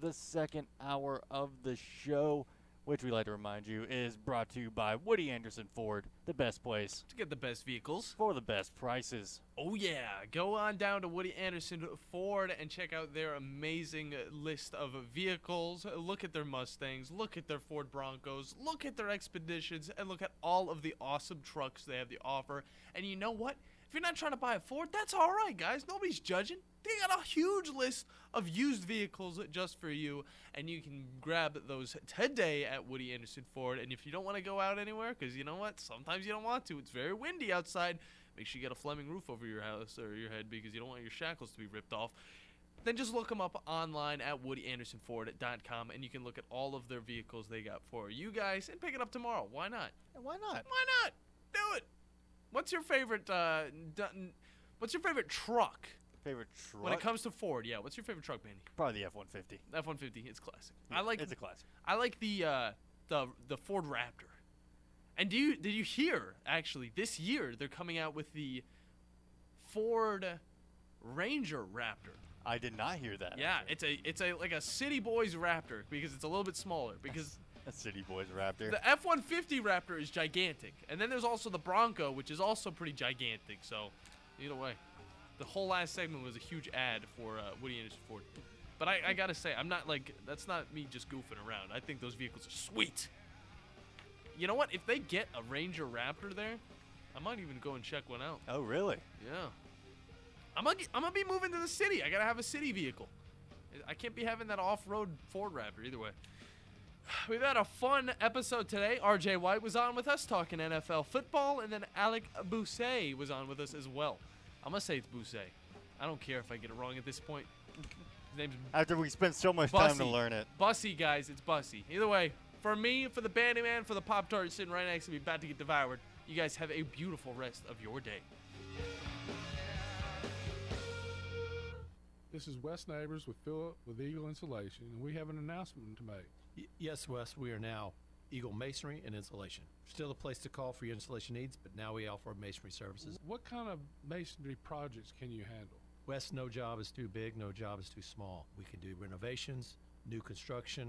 the second hour of the show, which we like to remind you is brought to you by Woody Anderson Ford, the best place to get the best vehicles for the best prices. Oh yeah, go on down to Woody Anderson Ford and check out their amazing list of vehicles. Look at their Mustangs, look at their Ford Broncos, look at their Expeditions, and look at all of the awesome trucks they have to offer. And you know what? If you're not trying to buy a Ford, that's all right, guys. Nobody's judging. They got a huge list of used vehicles just for you, and you can grab those today at Woody Anderson Ford. And if you don't want to go out anywhere, because you know what? Sometimes you don't want to. It's very windy outside. Make sure you get a Fleming roof over your house or your head because you don't want your shackles to be ripped off. Then just look them up online at WoodyAndersonFord.com, and you can look at all of their vehicles they got for you guys and pick it up tomorrow. Why not? Why not? Why not? Do it. What's your favorite truck? Favorite truck? When it comes to Ford, yeah. What's your favorite truck, Bandy? Probably the F-150. F-150, it's classic. It's a classic. I like the Ford Raptor. And did you hear actually this year they're coming out with the Ford Ranger Raptor? I did not hear that. Yeah, it's a like a City Boys Raptor because it's a little bit smaller because a City Boys Raptor. The F-150 Raptor is gigantic, and then there's also the Bronco, which is also pretty gigantic. So, either way, the whole last segment was a huge ad for Woody Anderson Ford. But I gotta say, I'm not that's not me just goofing around. I think those vehicles are sweet. You know what? If they get a Ranger Raptor there, I might even go and check one out. Oh, really? Yeah. I'm gonna be moving to the city. I gotta have a city vehicle. I can't be having that off-road Ford Raptor either way. We've had a fun episode today. RJ White was on with us talking NFL football, and then Alec Bousset was on with us as well. I'm going to say it's Bousset. I don't care if I get it wrong at this point. His name's After we spent so much time to learn it. Bussy, guys. It's Bussy. Either way, for me, for the Bandyman, for the Pop-Tart sitting right next to me about to get devoured, you guys have a beautiful rest of your day. This is Wes Neighbors with Philip with Eagle Insulation, and we have an announcement to make. Yes, Wes, we are now Eagle Masonry and Insulation. Still a place to call for your installation needs, but now we offer masonry services. What kind of masonry projects can you handle? Wes, no job is too big, no job is too small. We can do renovations, new construction,